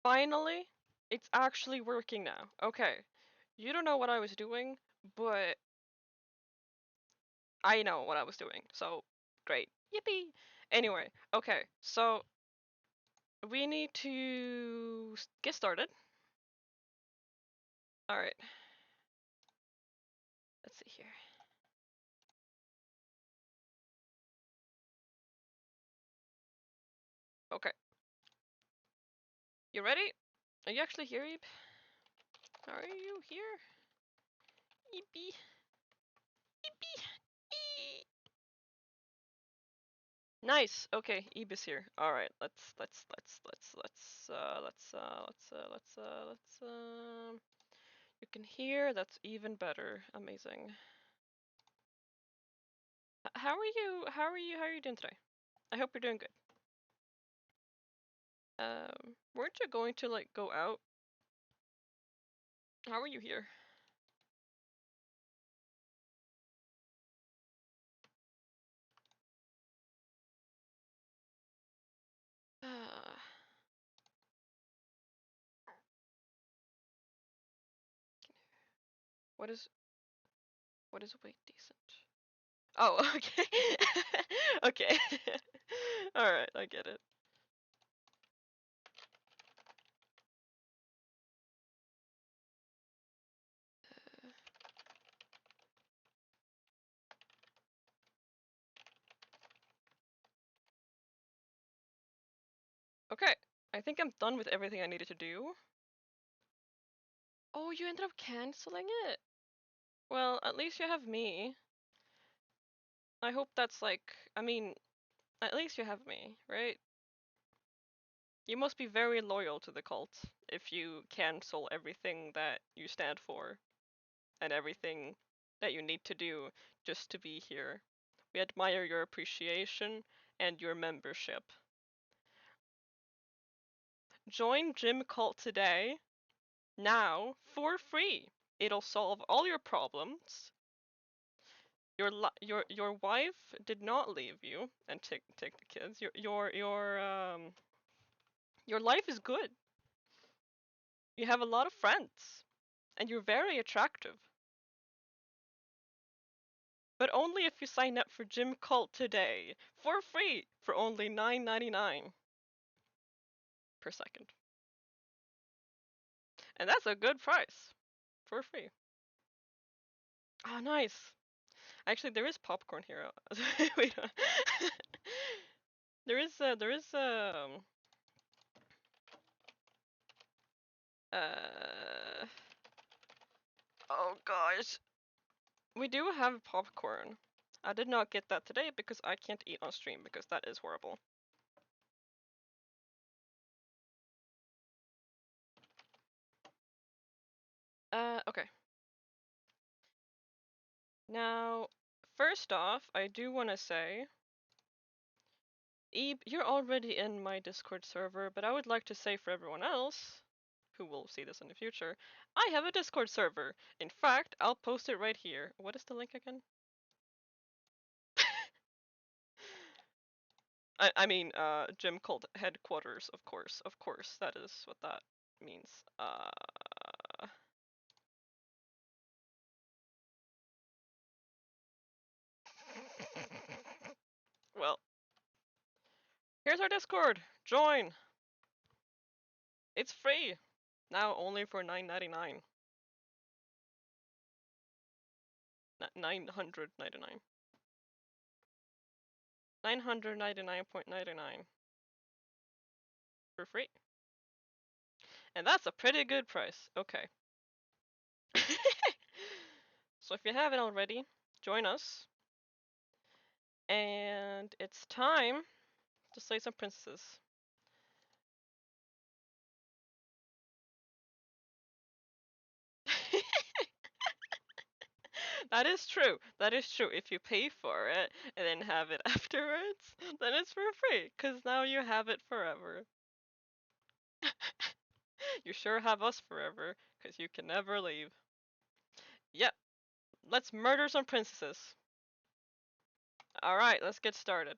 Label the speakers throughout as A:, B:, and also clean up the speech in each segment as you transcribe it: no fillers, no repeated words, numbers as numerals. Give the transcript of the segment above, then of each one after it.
A: Finally, it's actually working now. Okay. You don't know what I was doing, but I know what I was doing. So, great. Yippee! Anyway, okay. So, we need to get started. Alright. Let's see here. Okay. You ready? Are you actually here, Ebe? Are you here? Ebe? Ebe? Ee. Nice. Okay, Ebe is here. All right. Let's. You can hear. That's even better. Amazing. How are you? How are you? How are you doing today? I hope you're doing good. Weren't you going to like go out? How are you here? What is weight decent? Oh, okay. Okay. All right, I get it. Okay, I think I'm done with everything I needed to do. Oh, you ended up canceling it? Well, at least you have me. I hope that's like, I mean, at least you have me, right? You must be very loyal to the cult if you cancel everything that you stand for and everything that you need to do just to be here. We admire your appreciation and your membership. Join Gym Cult today, now, for free. It'll solve all your problems. Your wife did not leave you and take the kids. Your life is good. You have a lot of friends, and you're very attractive. But only if you sign up for Gym Cult today, for free, for only $9.99 per second. And that's a good price, for free. Oh, nice. Actually, there is popcorn here. Wait. There is uh oh gosh. We do have popcorn. I did not get that today because I can't eat on stream because that is horrible. Okay. Now, first off, I do want to say, Ebe, you're already in my Discord server, but I would like to say for everyone else who will see this in the future, I have a Discord server. In fact, I'll post it right here. What is the link again? I mean, Gym Cult headquarters, of course. Of course, that is what that means. Well, here's our Discord. Join. It's free. Now only for $9.99. 999. 999.99 for free. And that's a pretty good price. Okay. So if you haven't already, join us. And it's time to slay some princesses. That is true. That is true. If you pay for it and then have it afterwards, then it's for free. Because now you have it forever. You sure have us forever. Because you can never leave. Yep. Let's murder some princesses. Alright, let's get started.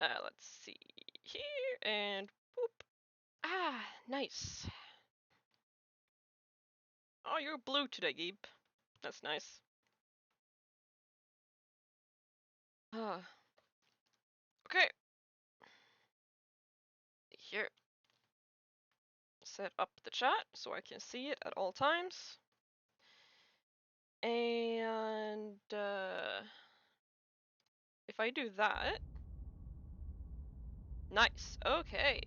A: Let's see here. And boop. Nice. Oh, you're blue today, Gabe. That's nice. Okay. Here. Set up the chat so I can see it at all times. And if I do that, nice. Okay.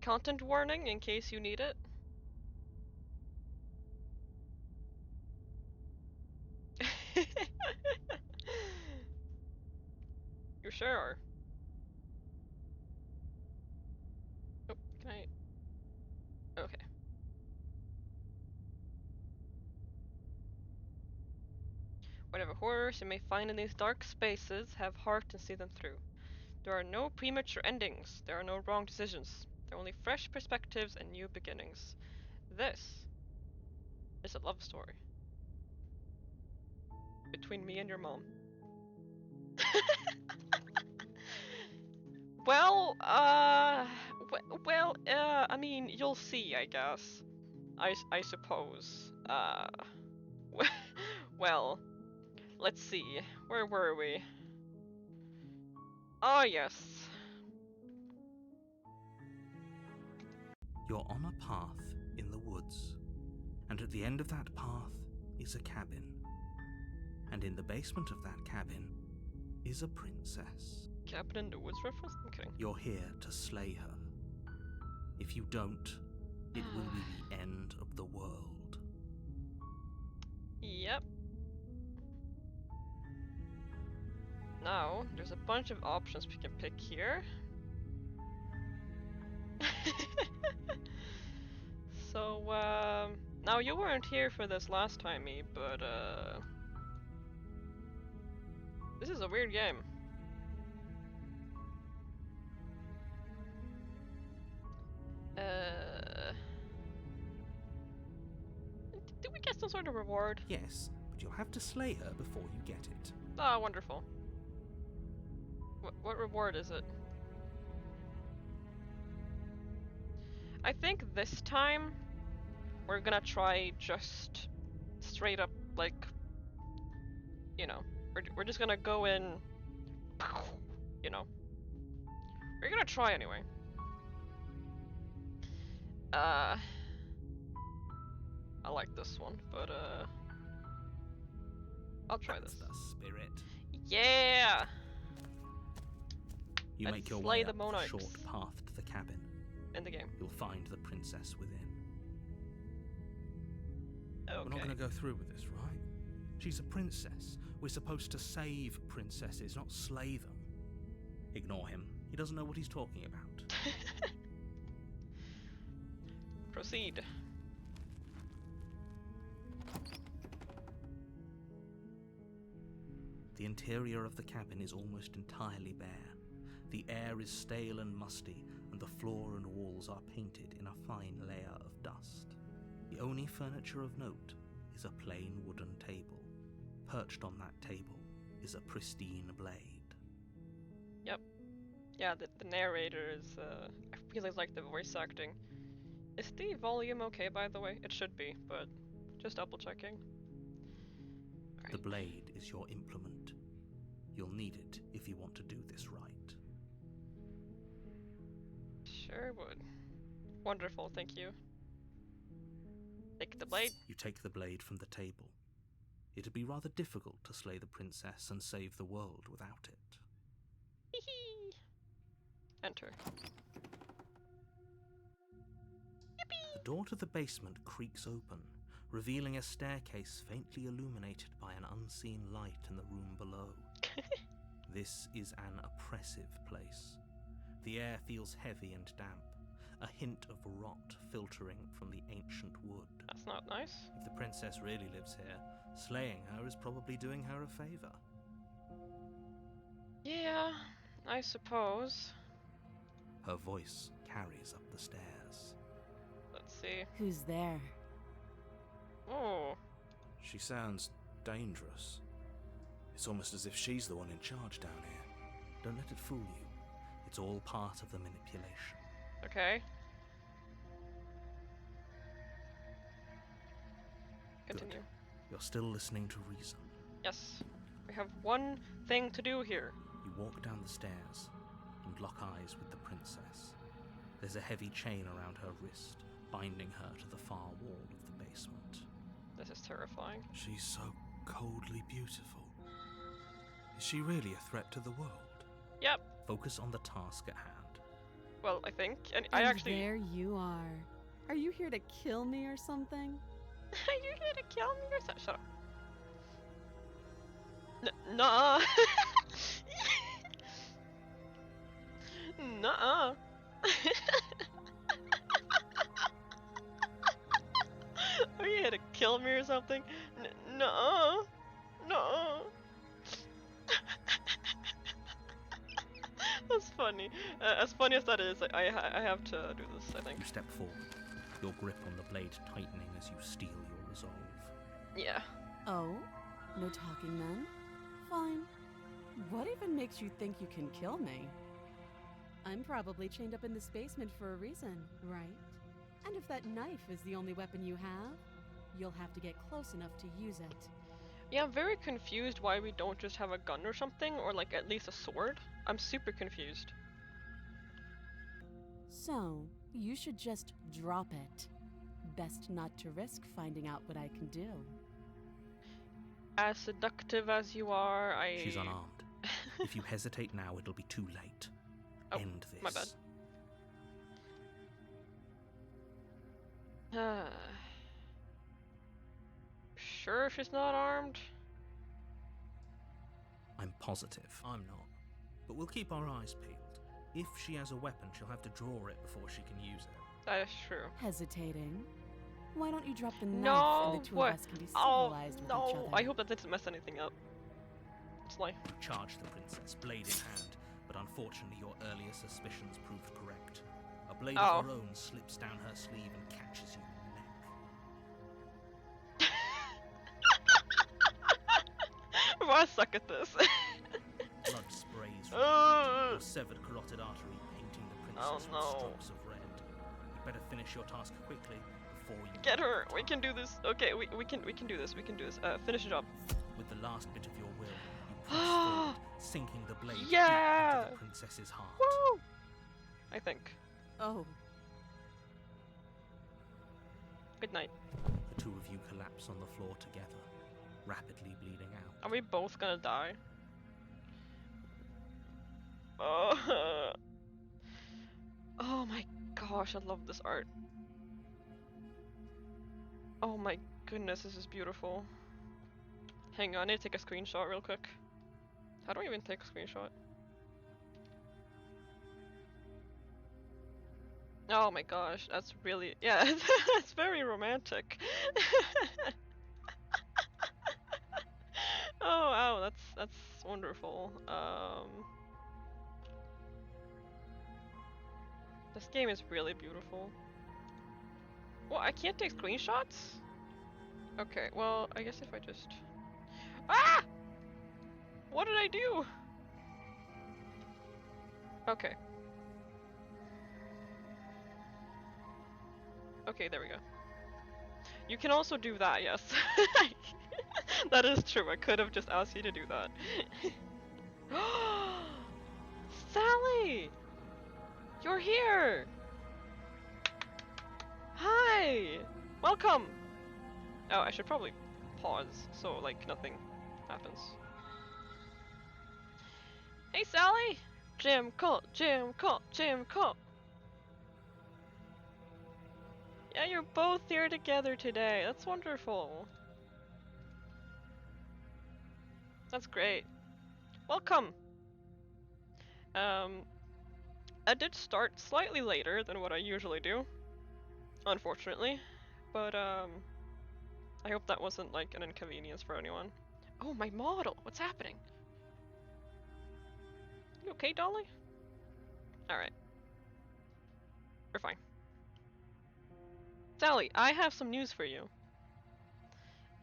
A: Content warning in case you need it. You sure are. Oh, can I? Okay. Whatever horrors you may find in these dark spaces, have heart and see them through. There are no premature endings. There are no wrong decisions. There are only fresh perspectives and new beginnings. This is a love story between me and your mom. Well, I mean, you'll see, I guess. I suppose. Well, let's see. Where were we? Oh, yes.
B: You're on a path in the woods, and at the end of that path is a cabin. And in the basement of that cabin is a princess.
A: Cabin in the Woods reference? I'm kidding.
B: You're here to slay her. If you don't, it will be the end of the world.
A: Yep. Now, there's a bunch of options we can pick here. So, now you weren't here for this last time, me, but, this is a weird game. Did we get some sort of reward?
B: Yes, but you'll have to slay her before you get it.
A: Ah, wonderful. What reward is it? I think this time we're gonna try just straight up, like, you know, we're just gonna go in, you know. We're gonna try anyway. I like this one, but I'll try
B: That's
A: this.
B: the spirit.
A: Yeah!
B: You
A: Let's
B: make your
A: slay
B: way
A: the
B: up the
A: monarchs.
B: short path to the cabin.
A: In the game.
B: You'll find the princess within.
A: Okay.
B: We're not going to go through with this, right? She's a princess. We're supposed to save princesses, not slay them. Ignore him. He doesn't know what he's talking about.
A: Proceed.
B: The interior of the cabin is almost entirely bare. The air is stale and musty, and the floor and walls are painted in a fine layer of dust. The only furniture of note is a plain wooden table. Perched on that table is a pristine blade.
A: Yep. Yeah, the narrator is, I really like the voice acting. Is the volume okay, by the way? It should be, but just double checking. Right.
B: The blade is your implement. You'll need it if you want to do this right.
A: Sure would. Wonderful, thank you. Take the blade.
B: You take the blade from the table. It'd be rather difficult to slay the princess and save the world without it.
A: Hee. Enter. Yippee!
B: The door to the basement creaks open, revealing a staircase faintly illuminated by an unseen light in the room below. This is an oppressive place. The air feels heavy and damp, a hint of rot filtering from the ancient wood.
A: That's not nice.
B: If the princess really lives here, slaying her is probably doing her a favor.
A: Yeah, I suppose.
B: Her voice carries up the stairs.
A: Let's see.
C: Who's there?
A: Oh.
B: She sounds dangerous. It's almost as if she's the one in charge down here. Don't let it fool you. It's all part of the manipulation.
A: Okay. Continue.
B: Good. You're still listening to reason.
A: Yes. We have one thing to do here.
B: You walk down the stairs and lock eyes with the princess. There's a heavy chain around her wrist, binding her to the far wall of the basement.
A: This is terrifying.
B: She's so coldly beautiful. Is she really a threat to the world?
A: Yep.
B: Focus on the task at hand.
A: Well, I think. And
C: And
A: I actually.
C: there you are. Are you here to kill me or something?
A: Are you here to kill me or something? Shut up. Nuh-uh. Nuh-uh. Are you here to kill me or something? Nuh-uh. Nuh-uh. That's funny. As funny as that is, I have to do this, I think.
B: You step forward, your grip on the blade tightening as you steel your resolve.
A: Yeah.
C: Oh? No talking then? Fine. What even makes you think you can kill me? I'm probably chained up in this basement for a reason, right? And if that knife is the only weapon you have, you'll have to get close enough to use it.
A: Yeah, I'm very confused why we don't just have a gun or something, or like at least a sword. I'm super confused.
C: So, you should just drop it. Best not to risk finding out what I can do.
A: As seductive as you are,
B: She's unarmed. If you hesitate now, it'll be too late.
A: Oh,
B: End this.
A: my bad. Sure she's not armed?
B: I'm positive. I'm not. But we'll keep our eyes peeled. If she has a weapon, she'll have to draw it before she can use it.
A: That is true.
C: Hesitating? Why don't you drop the knife
A: No!
C: and the two
A: What?
C: of us can be
A: Oh,
C: civilized with each
A: no!
C: other?
A: I hope that didn't mess anything up. Slay.
B: You charge the princess, blade in hand, but unfortunately your earlier suspicions proved correct. A blade of her own slips down her sleeve and catches you in the neck.
A: I suck at this.
B: Blood sprays from your severed carotid artery, painting the princess
A: no.
B: with strokes of red. You better finish your task quickly before you
A: Get her! We can do this. Okay, we can do this. We can do this. Finish it up.
B: With the last bit of your will, you press forward, sinking the blade
A: Yeah!
B: deep into the princess's heart.
A: Woo! I think.
C: Oh,
A: Good night.
B: The two of you collapse on the floor together, rapidly bleeding out.
A: Are we both gonna die? Oh, oh my gosh, I love this art. Oh my goodness, this is beautiful. Hang on, I need to take a screenshot real quick. How do I even take a screenshot? Oh my gosh, that's really, yeah, that's very romantic. Oh wow, that's wonderful. This game is really beautiful. Well, I can't take screenshots? Okay, well, I guess if I just... Ah! What did I do? Okay. Okay, there we go. You can also do that, yes. That is true, I could have just asked you to do that. Sally! You're here! Hi! Welcome! Oh, I should probably pause so, like, nothing happens. Hey, Sally! Jim Colt, Jim Colt, Jim Colt! Yeah, you're both here together today. That's wonderful. That's great. Welcome! I did start slightly later than what I usually do, unfortunately, but I hope that wasn't like an inconvenience for anyone. Oh, my model! What's happening? You okay, Dolly? Alright. We're fine. Sally, I have some news for you.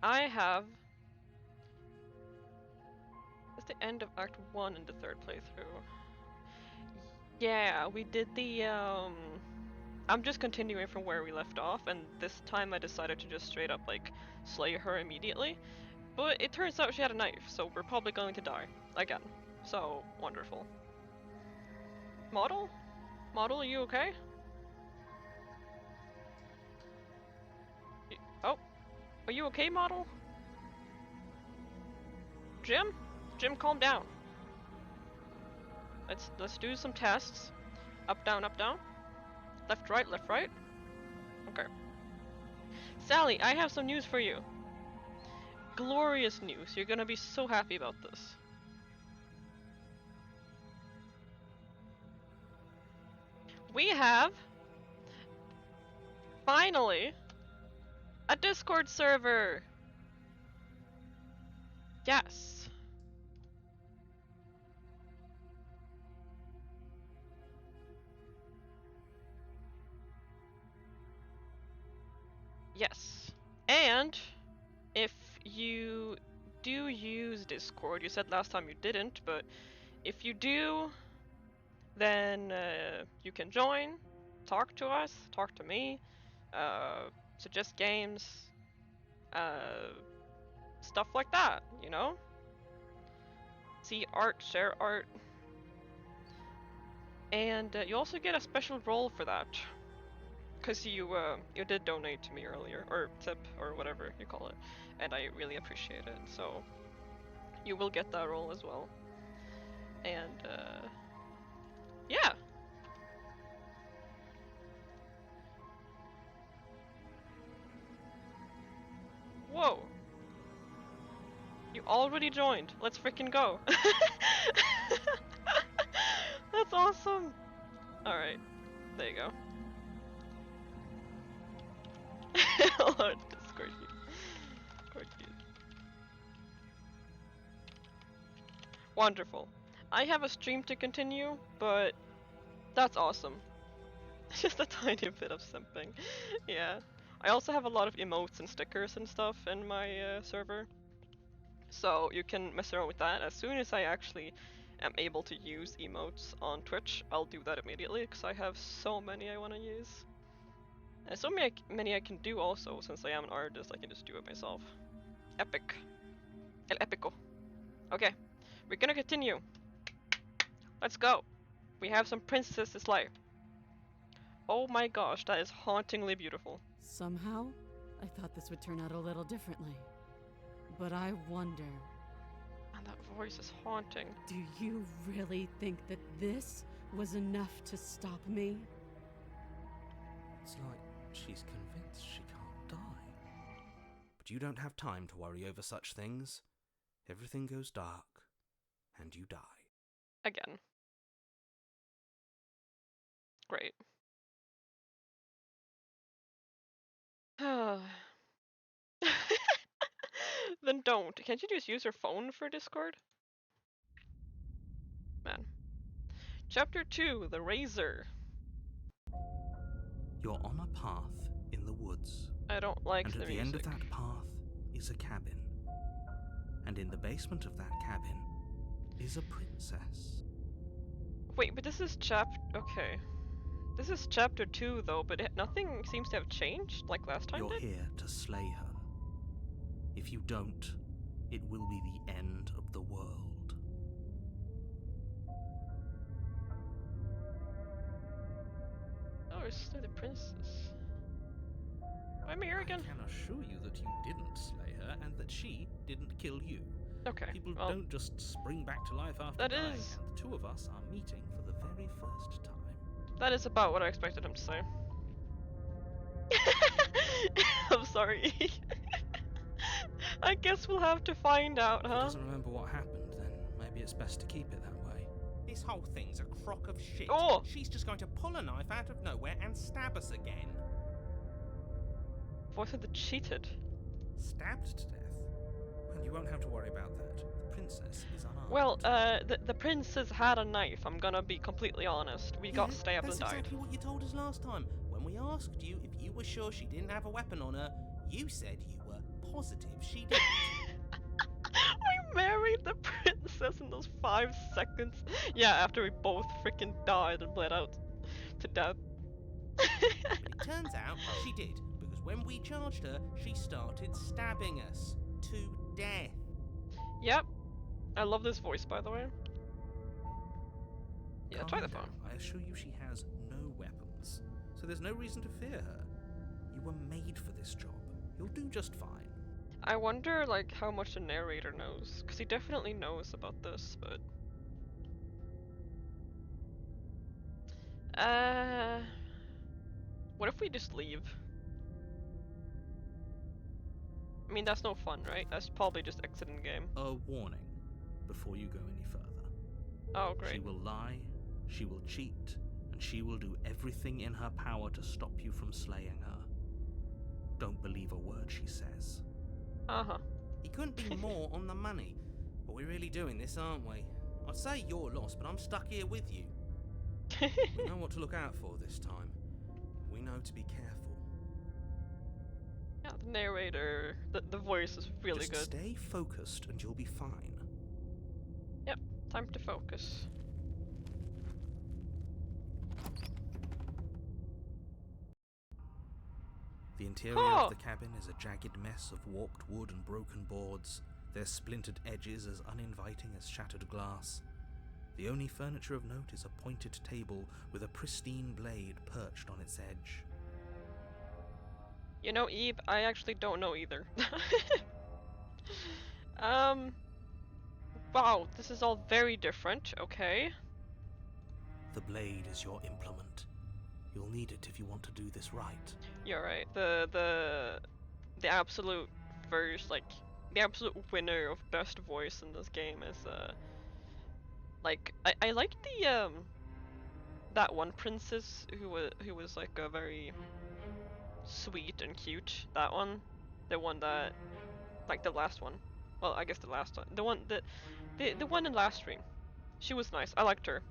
A: I have... It's the end of Act 1 in the third playthrough. Yeah, we did the I'm just continuing from where we left off, and this time I decided to just straight up, like, slay her immediately. But it turns out she had a knife, so we're probably going to die. Again. So, wonderful. Model? Model, are you okay? Oh. Are you okay, model? Jim? Jim, calm down. Let's do some tests. Up, down, up, down. Left, right, left, right. Okay. Sally, I have some news for you. Glorious news. You're gonna be so happy about this. We have, finally, a Discord server! Yes. Yes. And if you do use Discord, you said last time you didn't, but if you do, then you can join, talk to us, talk to me, suggest games, stuff like that, you know? See art, share art. And you also get a special role for that. Because you did donate to me earlier, or tip, or whatever you call it, and I really appreciate it, so you will get that role as well. And, yeah! Whoa! You already joined! Let's freaking go! That's awesome! Alright, there you go. Lord, Discord you. Discord you. Wonderful. I have a stream to continue, but that's awesome. Just a tiny bit of simping. Yeah. I also have a lot of emotes and stickers and stuff in my server. So you can mess around with that. As soon as I actually am able to use emotes on Twitch, I'll do that immediately, because I have so many I want to use. And so many I can do also, since I am an artist, I can just do it myself. Epic. El épico. Okay, we're gonna continue. Let's go. We have some princesses to slay. Oh my gosh, that is hauntingly beautiful.
C: Somehow, I thought this would turn out a little differently. But I wonder,
A: And that voice is haunting.
C: do you really think that this was enough to stop me?
B: It's like she's convinced she can't die. But you don't have time to worry over such things. Everything goes dark, and you die.
A: Again. Great. Then don't. Can't you just use your phone for Discord? Man. Chapter 2, The Razor.
B: You're on a path in the woods.
A: I don't like
B: and
A: the
B: at the
A: music.
B: end of that path is a cabin. And in the basement of that cabin is a princess.
A: Wait, but this is okay. This is chapter 2 though, but nothing seems to have changed like last time
B: You're
A: did?
B: here to slay her. If you don't, it will be the end of the world.
A: Oh, it's still the princess. Why am I here again?
B: I can assure you that you didn't slay her and that she didn't kill you.
A: Okay,
B: People
A: well,
B: don't just spring back to life after
A: that
B: dying,
A: is-
B: and the two of us are meeting for the very first time.
A: that is about what I expected him to say. I'm sorry. I guess we'll have to find out,
B: If he
A: huh?
B: doesn't remember what happened, then maybe it's best to keep it that way.
D: This whole thing's a crock of shit.
A: Oh!
D: She's just going to pull a knife out of nowhere and stab us again.
A: Voice of the cheated.
D: Stabbed to death?
B: Well, you won't have to worry about that. The princess is unarmed.
A: Well, the princess had a knife, I'm gonna be completely honest. We got stabbed
D: That's
A: and died.
D: exactly what you told us last time. When we asked you if you were sure she didn't have a weapon on her, you said you were positive she didn't.
A: We married the princess in those 5 seconds. Yeah, after we both freaking died and bled out to death.
D: But it turns out she did, because when we charged her, she started stabbing us to death.
A: Yep. I love this voice, by the way. Yeah,
B: Calm
A: try the
B: down.
A: phone.
B: I assure you she has no weapons, so there's no reason to fear her. You were made for this job. You'll do just fine.
A: I wonder, like, how much the narrator knows, because he definitely knows about this, but... What if we just leave? I mean, that's no fun, right? That's probably just exiting the game.
B: A warning before you go any further.
A: Oh,
B: She
A: great.
B: will lie, she will cheat, and she will do everything in her power to stop you from slaying her. Don't believe a word she says.
A: Uh-huh.
D: He couldn't be more on the money. But we're really doing this, aren't we? I'd say you're lost, but I'm stuck here with you. We know what to look out for this time. We know to be careful.
A: Yeah, the narrator, the voice is really
B: Just
A: good.
B: stay focused and you'll be fine.
A: Yep, time to focus.
B: The interior
A: Oh!
B: of the cabin is a jagged mess of warped wood and broken boards, their splintered edges as uninviting as shattered glass. The only furniture of note is a pointed table with a pristine blade perched on its edge.
A: You know, Eve, I actually don't know either. Wow, this is all very different, okay.
B: The blade is your implement. You'll need it if you want to do this right.
A: You're right. The absolute first, like, the absolute winner of best voice in this game is like I liked the that one princess who was like a very sweet and cute. That one, the one that, like the last one. Well, I guess the last one. The one that the one in last stream. She was nice. I liked her.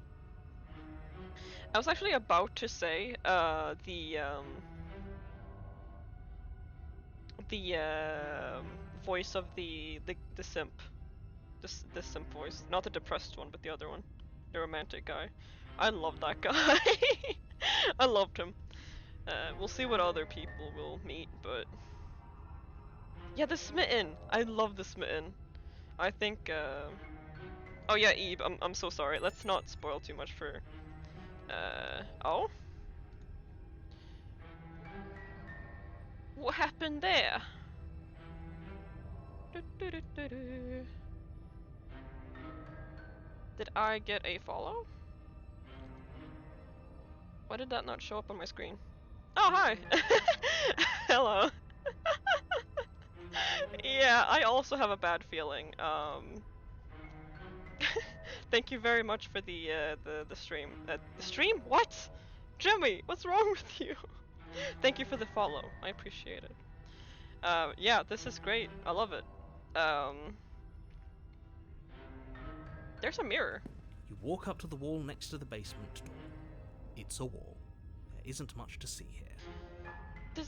A: I was actually about to say the voice of the simp, the simp voice, not the depressed one, but the other one, the romantic guy. I love that guy. I loved him. We'll see what other people will meet, but yeah, the smitten. I love the smitten. I think. Oh yeah, Eve. I'm so sorry. Let's not spoil too much for. Oh. What happened there? Did I get a follow? Why did that not show up on my screen? Oh, hi! Hello. Yeah, I also have a bad feeling. Thank you very much for the stream. The stream? What? Jimmy, what's wrong with you? Thank you for the follow. I appreciate it. Yeah, this is great. I love it. There's a mirror.
B: You walk up to the wall next to the basement door. It's a wall. There isn't much to see here.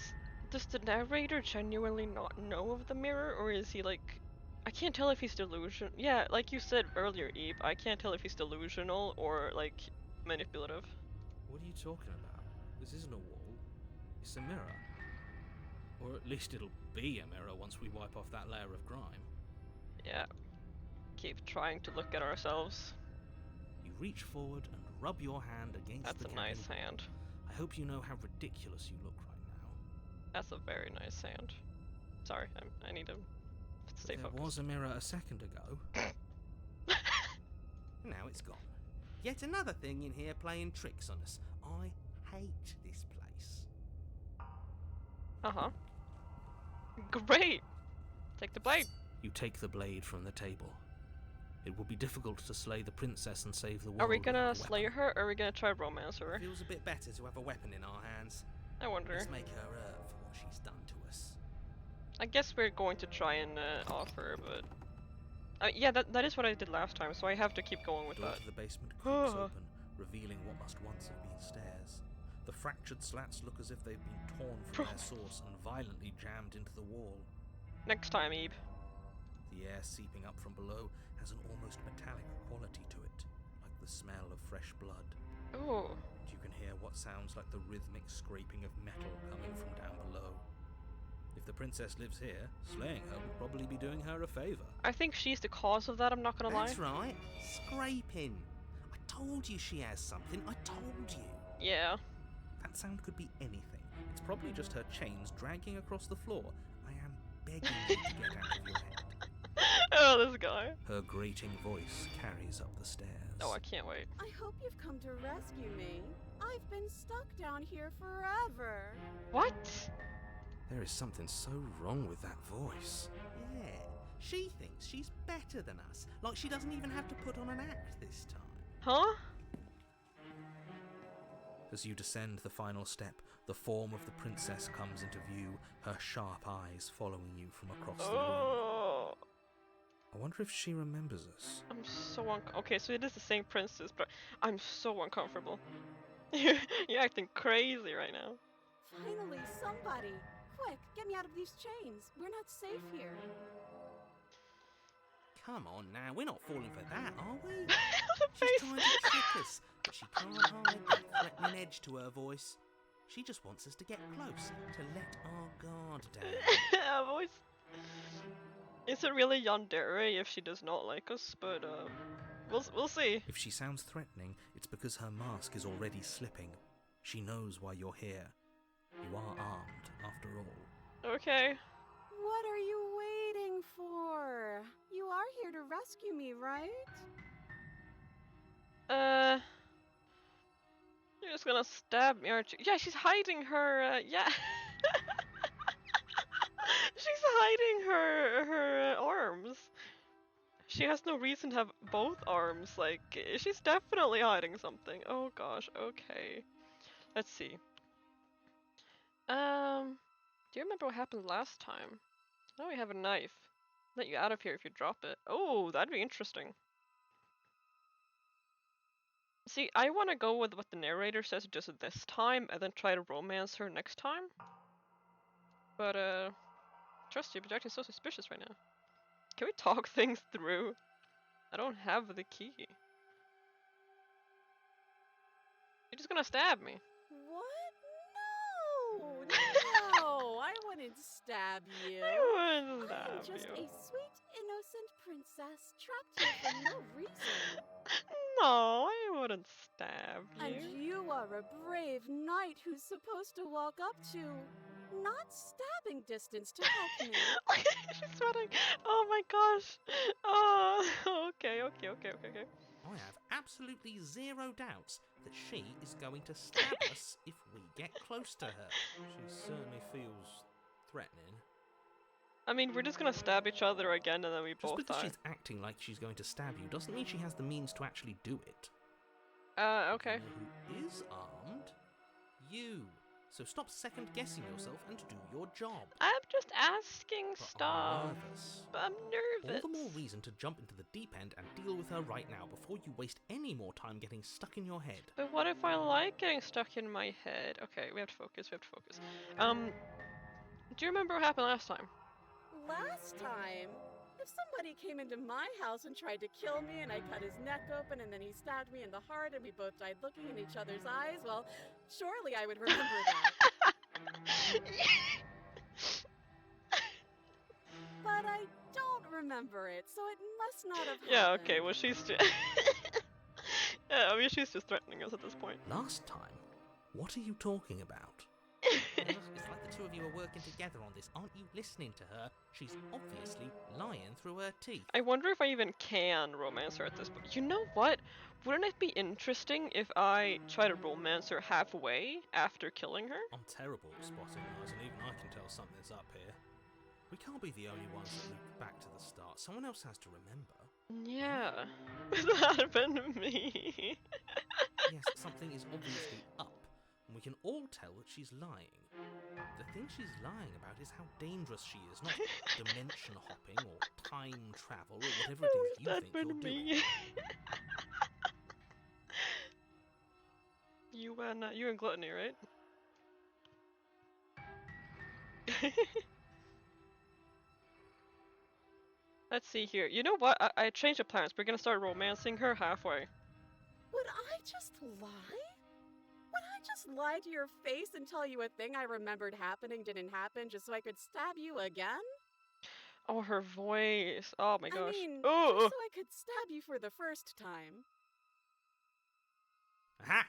A: Does the narrator genuinely not know of the mirror, or is he like... I can't tell if he's delusional. Yeah, like you said earlier, Eve, I can't tell if he's delusional or like manipulative.
B: What are you talking about? This isn't a wall. It's a mirror. Or at least it'll be a mirror once we wipe off that layer of grime.
A: Yeah. Keep trying to look at ourselves.
B: You reach forward and rub your hand against
A: That's
B: the
A: a
B: cabin
A: nice
B: wall.
A: hand.
B: I hope you know how ridiculous you look right now.
A: That's a very nice hand. Sorry, I need to stay
B: There
A: focused.
B: was a mirror a second ago.
D: Now it's gone. Yet another thing in here playing tricks on us. I hate this place.
A: Uh-huh. Great! Take the blade.
B: You take the blade from the table. It will be difficult to slay the princess and save the world.
A: Are we
B: without
A: gonna
B: a
A: slay
B: weapon.
A: her, or are we gonna try romance her?
D: Feels a bit better to have a weapon in our hands.
A: I wonder.
D: Let's make her for what she's done to us.
A: I guess we're going to try and offer, but... yeah, that is what I did last time, so I have to keep going with
B: The door
A: that.
B: to the basement creaks open, revealing what must once have been stairs. The fractured slats look as if they've been torn from their source and violently jammed into the wall.
A: Next time, Eve.
B: The air seeping up from below has an almost metallic quality to it, like the smell of fresh blood.
A: Ooh.
B: And you can hear what sounds like the rhythmic scraping of metal coming from down below. If the princess lives here, slaying her would probably be doing her a favour.
A: I think she's the cause of that, I'm not gonna lie.
D: That's right, scraping. I told you she has something, I told you.
A: Yeah.
B: That sound could be anything. It's probably just her chains dragging across the floor. I am begging you to get out of your head.
A: Oh, this guy.
B: Her grating voice carries up the stairs.
A: Oh, I can't wait.
C: I hope you've come to rescue me. I've been stuck down here forever.
A: What?
B: There is something so wrong with that voice.
D: Yeah, she thinks she's better than us, like she doesn't even have to put on an act this time.
A: Huh?
B: As you descend the final step, the form of the princess comes into view, her sharp eyes following you from across the room.
A: Oh.
B: I wonder if she remembers us.
A: I'm so okay, so it is the same princess, but I'm so uncomfortable. You're acting crazy right now.
C: Finally, somebody! Quick, get me out of these chains. We're not safe here.
D: Come on now, we're not falling for that, are we?
A: The
D: She's
A: face.
D: trying to trick us, but she can't hide that threatening edge to her voice. She just wants us to get close, to let our guard down.
A: Voice. It's a really yandere if she does not like us, but we'll see.
B: If she sounds threatening, it's because her mask is already slipping. She knows why you're here. You are armed, after all.
A: Okay.
C: What are you waiting for? You are here to rescue me, right?
A: You're just gonna stab me, aren't you? Yeah, she's hiding her. Yeah. She's hiding her arms. She has no reason to have both arms. Like, she's definitely hiding something. Oh gosh. Okay. Let's see. Do you remember what happened last time? Now we have a knife. Let you out of here if you drop it. Oh, that'd be interesting. See, I want to go with what the narrator says just this time, and then try to romance her next time. But, trust you, but you're acting so suspicious right now. Can we talk things through? I don't have the key. You're just gonna stab me.
C: What? No! No! I wouldn't stab you.
A: I wouldn't
C: I'm
A: stab
C: just
A: you.
C: a sweet, innocent princess trapped here for no reason.
A: No, I wouldn't stab you.
C: And you are a brave knight who's supposed to walk up to not stabbing distance to help me.
A: She's sweating. Oh my gosh. Oh, okay.
D: I have absolutely zero doubts that she is going to stab us if we get close to her.
B: She certainly feels threatening.
A: I mean, we're just gonna stab each other again and then we
B: Just
A: both
B: because
A: die.
B: she's acting like she's going to stab you doesn't mean she has the means to actually do it.
A: Okay.
D: You know who is armed? You. So stop second guessing yourself and do your job.
A: I'm just asking
D: But
A: stuff.
D: I'm nervous.
A: But I'm nervous.
D: All the more reason to jump into the deep end and deal with her right now before you waste any more time getting stuck in your head.
A: But what if I like getting stuck in my head? Okay, we have to focus. Do you remember what happened last time?
C: Last time, if somebody came into my house and tried to kill me and I cut his neck open and then he stabbed me in the heart and we both died looking in each other's eyes, well, surely I would remember that. But I don't remember it, so it must not have happened.
A: Yeah, okay, well she's just... yeah, I mean she's just threatening us at this point.
B: Last time? What are you talking about?
D: It's like the two of you are working together on this. Aren't you listening to her? She's obviously lying through her teeth.
A: I wonder if I even can romance her at this point. You know what? Wouldn't it be interesting if I try to romance her halfway after killing her?
B: I'm terrible at spotting lies, and even I can tell something's up here. We can't be the only ones that loop back to the start. Someone else has to remember.
A: Yeah. That happened to me.
D: Yes, something is obviously up, and we can all tell that she's lying. The thing she's lying about is how dangerous she is, not dimension hopping or time travel or whatever it is you think you're doing.
A: You and Gluttony, right? Let's see here. You know what? I changed the plans. We're gonna start romancing her halfway.
C: Would I just lie? Would I just just lie to your face and tell you a thing I remembered happening didn't happen just so I could stab you again?
A: Oh, her voice. Oh my
C: I
A: gosh.
C: mean, just
A: Oh.
C: so I could stab you for the first time.
D: Aha!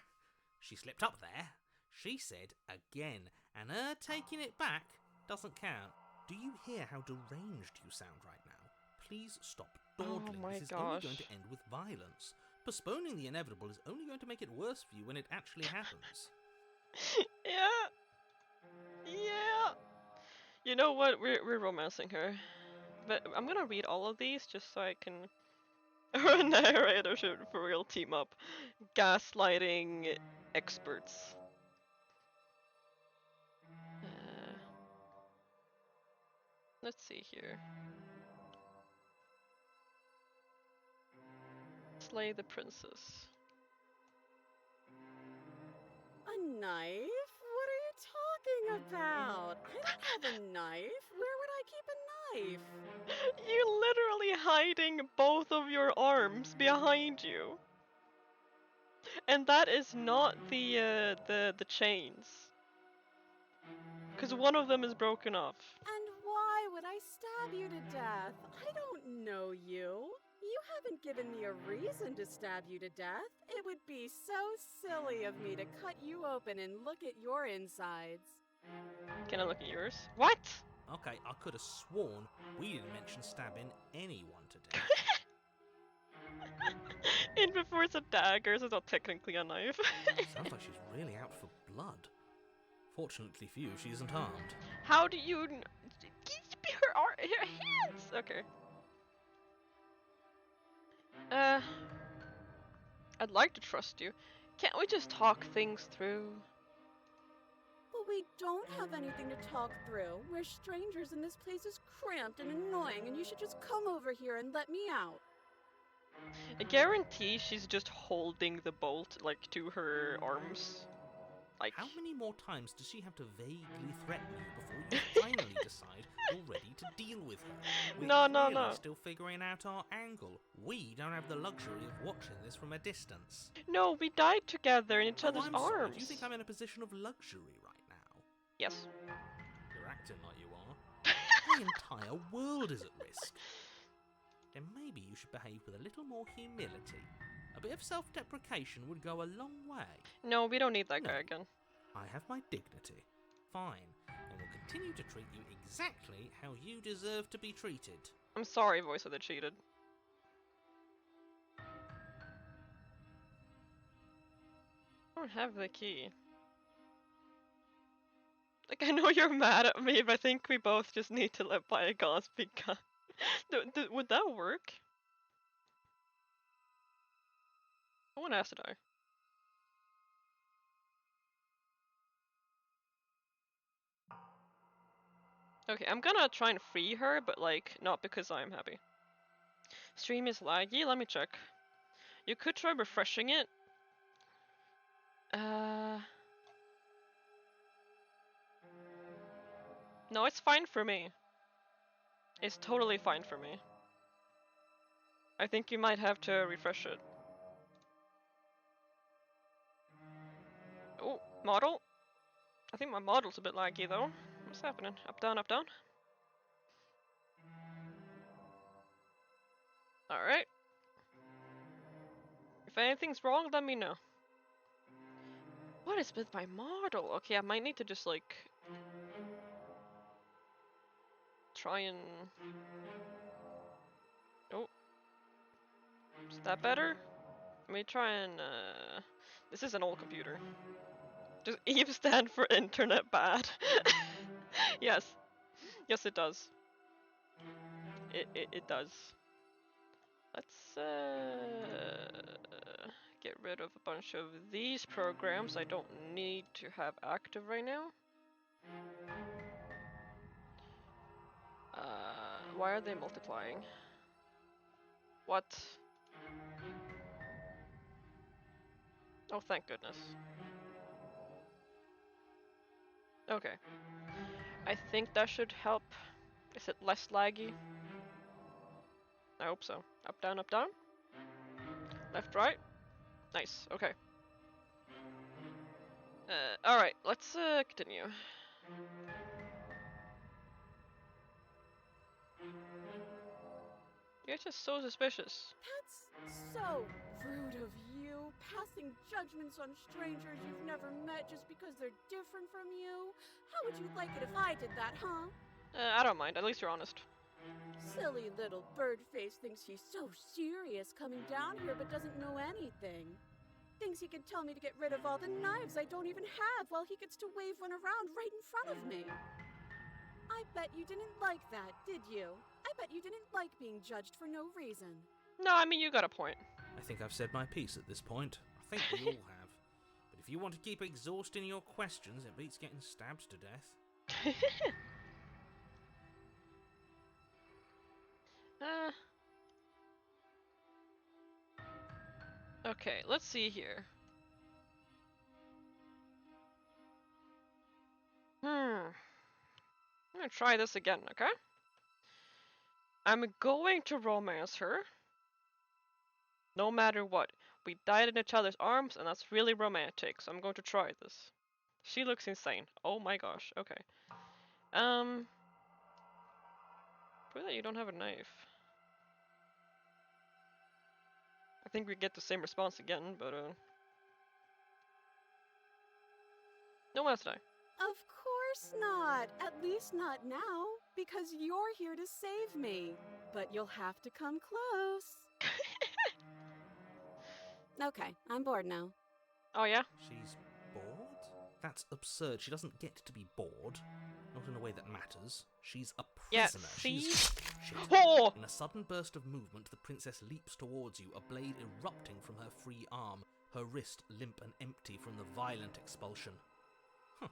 D: She slipped up there. She said again, and her taking it back doesn't count. Do you hear how deranged you sound right now? Please stop dawdling.
A: My
D: This is only going
A: gosh.
D: to end with violence. Postponing the inevitable is only going to make it worse for you when it actually happens.
A: Yeah. Yeah. You know what? We're romancing her. But I'm gonna read all of these just so I can. Our narrator should for real team up. Gaslighting experts. Let's see here. Slay the princess.
C: A knife? What are you talking about? I don't have a knife. Where would I keep a knife?
A: You literally hiding both of your arms behind you. And that is not the chains. Because one of them is broken off.
C: And why would I stab you to death? I don't know you. You haven't given me a reason to stab you to death. It would be so silly of me to cut you open and look at your insides.
A: Can I look at yours? What?
D: Okay, I could have sworn we didn't mention stabbing anyone today.
A: And before it's a dagger, so it's not technically a knife.
D: Sounds like she's really out for blood. Fortunately for you, she isn't armed.
A: How do you... her hands! Okay. I'd like to trust you. Can't we just talk things through?
C: But we don't have anything to talk through. We're strangers and this place is cramped and annoying and you should just come over here and let me out.
A: I guarantee she's just holding the bolt, like, to her arms. Like...
D: How many more times does she have to vaguely threaten you before you finally decide you're ready to deal with her? We're
A: No.
D: still figuring out our angle. We don't have the luxury of watching this from a distance.
A: No, we died together in each
D: Oh,
A: other's
D: I'm sorry.
A: arms.
D: Do you think I'm in a position of luxury right now?
A: Yes.
D: You're acting like you are. The entire world is at risk. Then maybe you should behave with a little more humility. A bit of self-deprecation would go a long way.
A: No, we don't need that guy
D: No.
A: again.
D: I have my dignity. Fine. And will continue to treat you exactly how you deserve to be treated.
A: I'm sorry, voice of the cheated. I don't have the key. Like, I know you're mad at me, but I think we both just need to let bygones be gone. Would that work? I want to ask to die. Okay, I'm gonna try and free her, but like, not because I'm happy. Stream is laggy, let me check. You could try refreshing it. No, it's fine for me. It's totally fine for me. I think you might have to refresh it. Oh, model? I think my model's a bit laggy though. What's happening? Up, down, up, down? Alright. If anything's wrong, let me know. What is with my model? Okay, I might need to just like... try and... Oh. Is that better? Let me try and this is an old computer. Does Eve stand for internet bad? Yes. Yes, it does. It does. Let's get rid of a bunch of these programs I don't need to have active right now. Why are they multiplying? What? Oh, thank goodness. Okay. I think that should help. Is it less laggy? I hope so. Up, down, up, down. Left, right. Nice, okay. Alright, let's continue. You're just so suspicious.
C: That's so rude of you, passing judgments on strangers you've never met just because they're different from you. How would you like it if I did that, huh?
A: I don't mind, at least you're honest.
C: Silly little bird-face thinks he's so serious coming down here but doesn't know anything. Thinks he can tell me to get rid of all the knives I don't even have while he gets to wave one around right in front of me. I bet you didn't like that, did you? I bet you didn't like being judged for no reason.
A: No, I mean, you got a point.
D: I think I've said my piece at this point. I think we all have. But if you want to keep exhausting your questions, it beats getting stabbed to death.
A: Okay, let's see here. I'm gonna try this again, okay? I'm going to romance her. No matter what. We died in each other's arms, and that's really romantic, so I'm going to try this. She looks insane. Oh my gosh, okay. Prove that you don't have a knife. I think we get the same response again, but no one has to die.
C: Of course not. At least not now, because you're here to save me. But you'll have to come close. Okay, I'm bored now.
A: Oh yeah?
D: She's bored? That's absurd. She doesn't get to be bored. Not in a way that matters. She's a
A: Yeah,
D: prisoner.
A: see?
D: Shit.
A: Oh!
D: In a sudden burst of movement, the princess leaps towards you, a blade erupting from her free arm, her wrist limp and empty from the violent expulsion. Huh.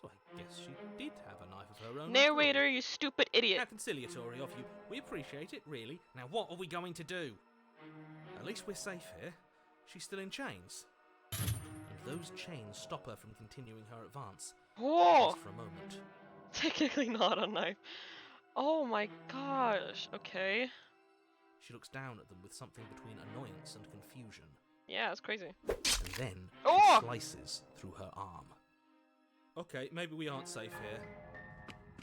D: So I guess she did have a knife of her own.
A: Narrator, you stupid idiot.
D: How conciliatory of you. We appreciate it, really. Now what are we going to do? At least we're safe here. She's still in chains. And those chains stop her from continuing her advance.
A: Oh!
D: Just for a moment.
A: Technically not a knife. Oh my gosh, okay.
D: She looks down at them with something between annoyance and confusion.
A: Yeah, it's crazy.
D: And then
A: Oh!
D: she slices through her arm. Okay, maybe we aren't safe here.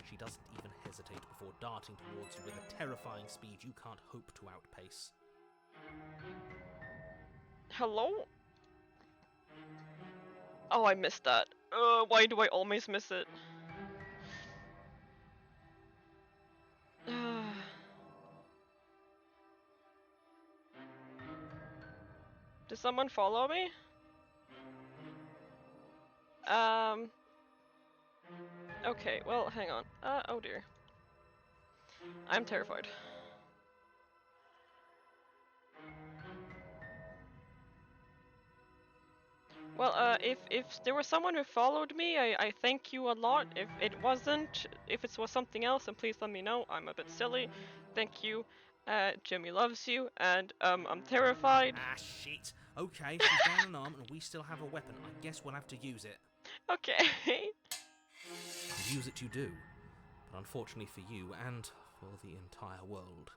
D: She doesn't even hesitate before darting towards you with a terrifying speed you can't hope to outpace.
A: Hello? Oh, I missed that. Why do I always miss it? Does someone follow me? Okay, well, hang on. Oh dear. I'm terrified. Well, if there was someone who followed me, I thank you a lot. If it wasn't, if it was something else, then please let me know. I'm a bit silly. Thank you. Jimmy loves you, and I'm terrified.
D: Ah, shit. Okay, she's down an arm and we still have a weapon. I guess we'll have to use it.
A: Okay.
D: And use it you do. But unfortunately for you, and for the entire world,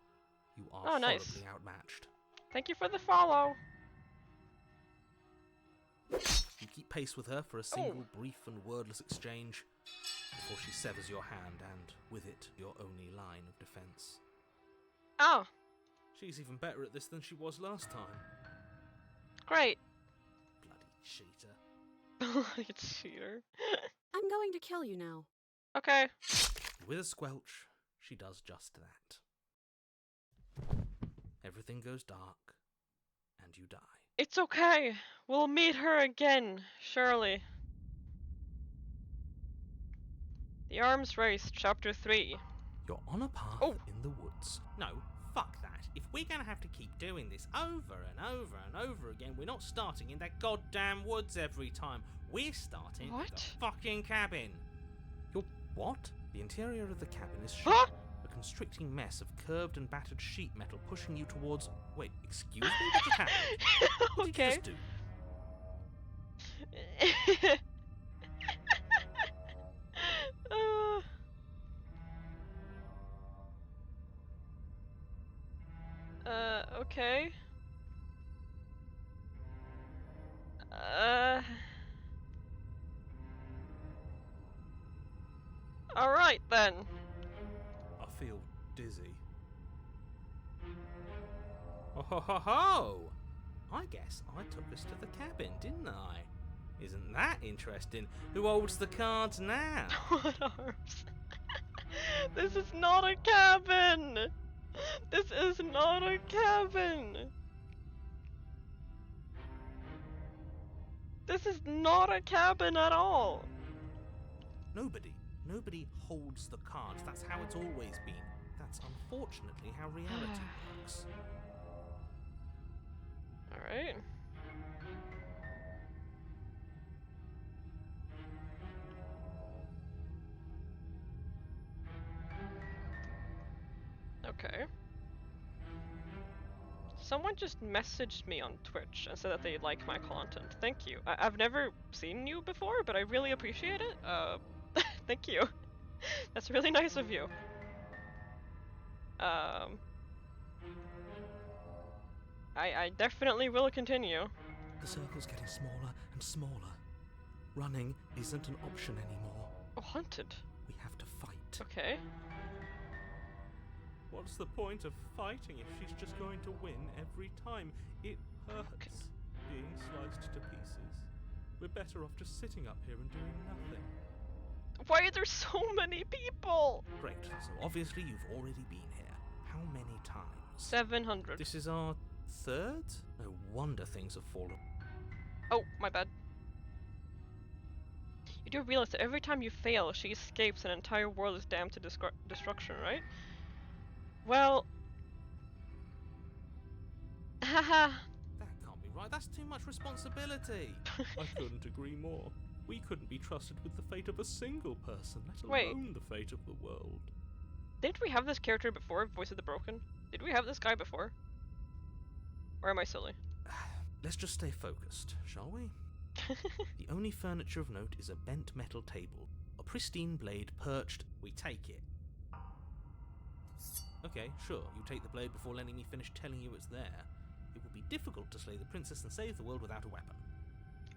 D: you are
A: Oh, nice.
D: horribly outmatched.
A: Thank you for the follow.
D: You keep pace with her for a single brief and wordless exchange before she severs your hand and, with it, your only line of defense.
A: Oh,
D: She's even better at this than she was last time.
A: great.
D: Bloody cheater.
A: You cheater.
C: I'm going to kill you now.
A: Okay.
D: With a squelch, she does just that. Everything goes dark, and you die.
A: It's okay. We'll meet her again, surely. The Arms Race, Chapter 3.
D: You're on a path in the woods. No, fuck that. If we're gonna have to keep doing this over and over and over again, we're not starting in that goddamn woods every time. We're starting
A: What?
D: at the fucking cabin. You're what? The interior of the cabin is
A: Huh?
D: a constricting mess of curved and battered sheet metal pushing you towards... Wait, excuse me? What just happened? What did you
A: Okay.
D: just do?
A: Okay. Alright then.
D: I feel dizzy. Oh ho ho ho! I guess I took us to the cabin, didn't I? Isn't that interesting? Who holds the cards now?
A: What arms? This is not a cabin! This is not a cabin! This is not a cabin at all!
D: Nobody holds the cards. That's how it's always been. That's unfortunately how reality works.
A: Alright. Okay. Someone just messaged me on Twitch and said that they like my content. Thank you. I've never seen you before, but I really appreciate it. Thank you. That's really nice of you. I definitely will continue.
B: The circle's getting smaller and smaller. Running isn't an option anymore.
A: Oh, hunted.
B: We have to fight.
A: Okay.
D: What's the point of fighting if she's just going to win every time? It hurts being sliced to pieces. We're better off just sitting up here and doing nothing.
A: Why are there so many people?
D: Great, so obviously you've already been here. How many times?
A: 700.
D: This is our third? No wonder things have fallen.
A: Oh, my bad. You do realize that every time you fail, she escapes and an entire world is damned to destruction, right? Well... Haha.
D: That can't be right. That's too much responsibility. I couldn't agree more. We couldn't be trusted with the fate of a single person, let
A: Wait.
D: alone the fate of the world.
A: Didn't we have this character before, Voice of the Broken? Did we have this guy before? Or am I silly?
D: Let's just stay focused, shall we? The only furniture of note is a bent metal table. A pristine blade perched. We take it. Okay, sure, you take the blade before letting me finish telling you it's there. It will be difficult to slay the princess and save the world without a weapon.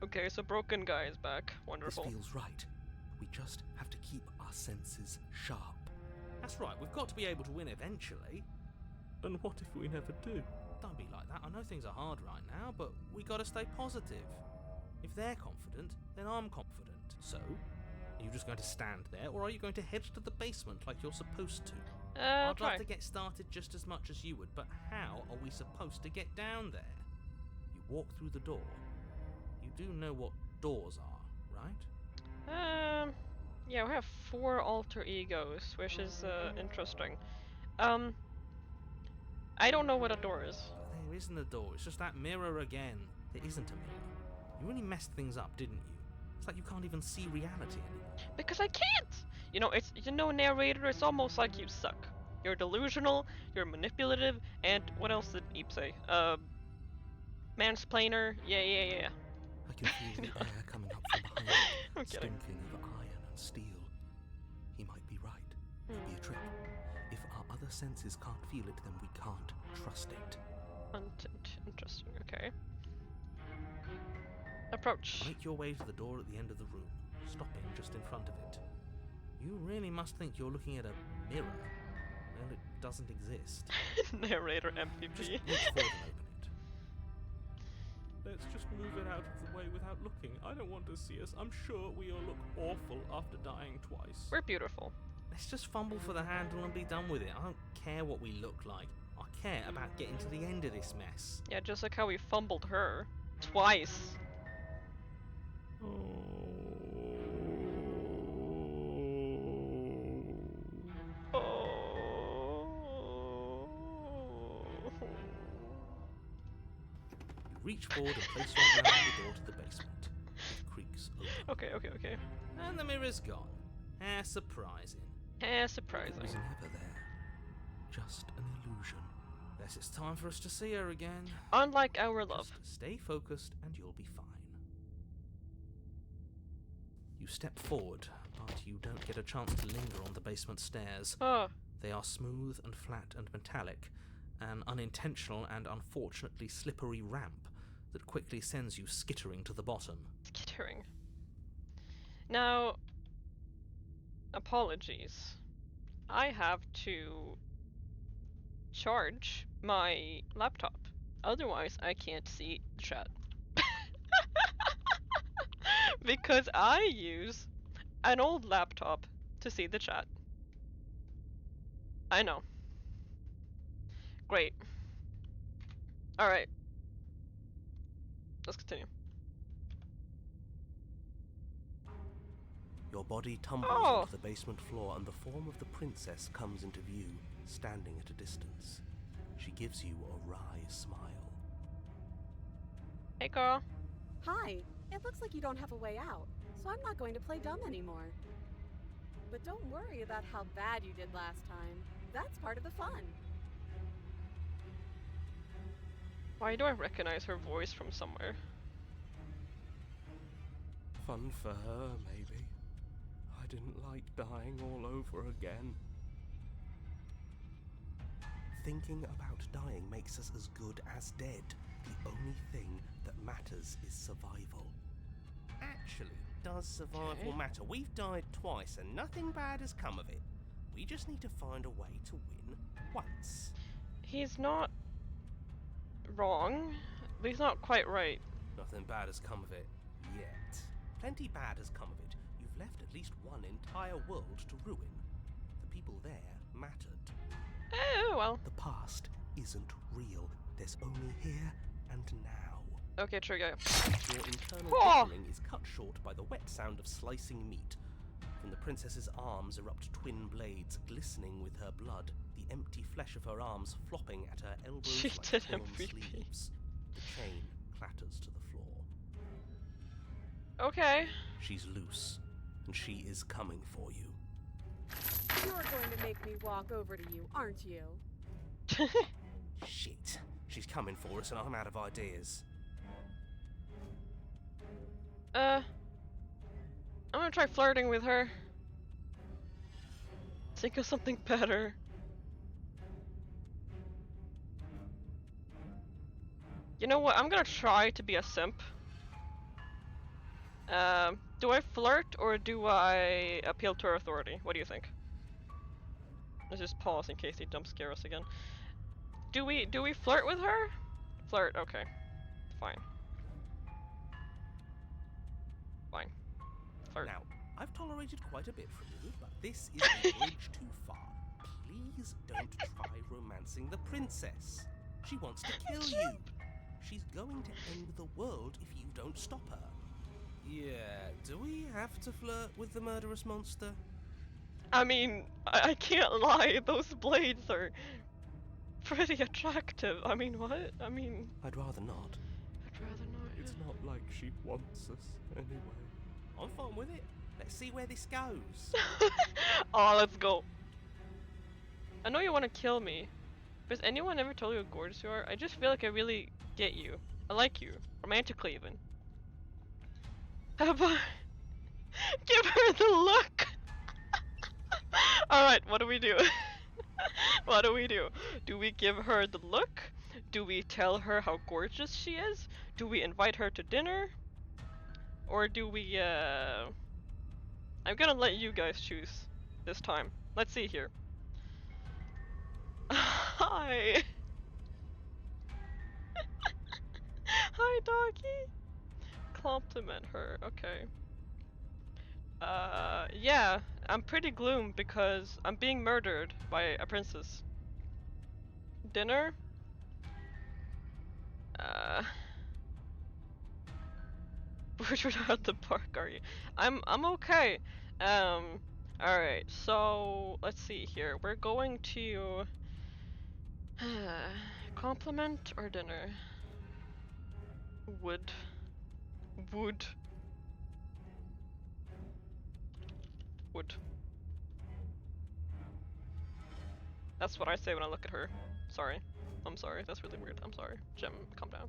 A: Okay, so Broken Guy is back. Wonderful.
B: This feels right. We just have to keep our senses sharp.
D: That's right, we've got to be able to win eventually. And what if we never do? Don't be like that. I know things are hard right now, but we gotta stay positive. If they're confident, then I'm confident. So, are you just going to stand there, or are you going to head to the basement like you're supposed to? I'd
A: try.
D: like to get started just as much as you would, but how are we supposed to get down there? You walk through the door. You do know what doors are, right?
A: Yeah, we have 4 alter egos, which is, interesting. I don't know what a door is.
D: There isn't a door, it's just that mirror again. There isn't a mirror. You really messed things up, didn't you? It's like you can't even see reality anymore.
A: Because I can't! You know, narrator, it's almost like you suck. You're delusional, you're manipulative, and what else did Eep say? Mansplainer, yeah.
B: I can feel the air coming up from behind
A: I'm
B: it,
A: kidding.
B: stinking of iron and steel. He might be right. Maybe a trick. If our other senses can't feel it, then we can't trust it.
A: Interesting, okay. Approach.
D: Make your way to the door at the end of the room, stopping just in front of it. You really must think you're looking at a mirror. Well, it doesn't exist.
A: Narrator
D: Just
A: MVP.
D: reach forward and open it. Let's just move it out of the way without looking. I don't want to see us. I'm sure we all look awful after dying twice.
A: We're beautiful.
D: Let's just fumble for the handle and be done with it. I don't care what we look like. I care about getting to the end of this mess.
A: Yeah, just like how we fumbled her. Twice.
D: You reach forward and place your hand on the door to the basement. It creaks open.
A: Okay.
D: And the mirror's gone. How surprising.
A: Surprising.
B: It was never there. Just an illusion.
D: Guess it's time for us to see her again.
A: Unlike our love.
D: Just stay focused and you'll be fine. You step forward, but you don't get a chance to linger on the basement stairs.
A: Oh,
D: They are smooth and flat and metallic, an unintentional and unfortunately slippery ramp that quickly sends you skittering to the bottom.
A: skittering. Now, Apologies. I have to charge my laptop. Otherwise, I can't see the chat. Because I use an old laptop to see the chat. I know. Great. Alright. Let's continue.
E: Your body tumbles
A: Oh!
E: onto the basement floor and the form of the princess comes into view, standing at a distance. She gives you a wry smile.
A: Hey girl.
C: Hi. It looks like you don't have a way out, so I'm not going to play dumb anymore. But don't worry about how bad you did last time. That's part of the fun.
A: Why do I recognize her voice from somewhere?
E: Fun for her, maybe. I didn't like dying all over again. Thinking about dying makes us as good as dead. The only thing that matters is survival. Actually, does survival matter? We've died twice and nothing bad has come of it. We just need to find a way to win once.
A: He's not wrong, but he's not quite right.
E: Nothing bad has come of it yet. Plenty bad has come of it. You've left at least one entire world to ruin. The people there mattered.
A: Oh, well.
E: The past isn't real. There's only here and now.
A: Okay, true, yeah.
E: Your internal
A: Whoa!
E: bickering is cut short by the wet sound of slicing meat. From the princess's arms erupt twin blades, glistening with her blood, the empty flesh of her arms flopping at her elbows
A: She
E: like
A: did
E: torn
A: MVP.
E: sleeves. The chain clatters to the floor.
A: Okay.
E: She's loose, and she is coming for you.
C: You're going to make me walk over to you, aren't you?
E: Shit. She's coming for us and I'm out of ideas.
A: I'm gonna try flirting with her. Think of something better. You know what? I'm gonna try to be a simp. Do I flirt or do I appeal to her authority? What do you think? Let's just pause in case he jump scare us again. Do we flirt with her? Flirt, okay. Fine. Fine. Flirt.
E: Now, I've tolerated quite a bit from you, but this is a bridge too far. Please don't try romancing the princess. She wants to kill you. She's going to end the world if you don't stop her. Yeah, do we have to flirt with the murderous monster?
A: I mean, I can't lie, those blades are pretty attractive. I mean, what? I mean...
E: I'd rather not.
A: I'd rather not.
E: It's not like she wants us anyway. I'm fine with it. Let's see where this goes.
A: Oh, let's go. I know you want to kill me, but has anyone ever told you how gorgeous you are? I just feel like I really get you. I like you. Romantically, even. How about... Give her the look! Alright, what do we do? What do we do? Do we give her the look? Do we tell her how gorgeous she is? Do we invite her to dinner? Or do we, I'm gonna let you guys choose this time. Let's see here. Hi! Hi, doggy! Compliment her, okay. Yeah, I'm pretty gloom because I'm being murdered by a princess. Dinner? Which one at the park are you? I'm okay. Alright, so let's see here. We're going to compliment or dinner? Wood. Wood. Wood. That's what I say when I look at her. Sorry. I'm sorry. That's really weird. I'm sorry. Gem, calm down.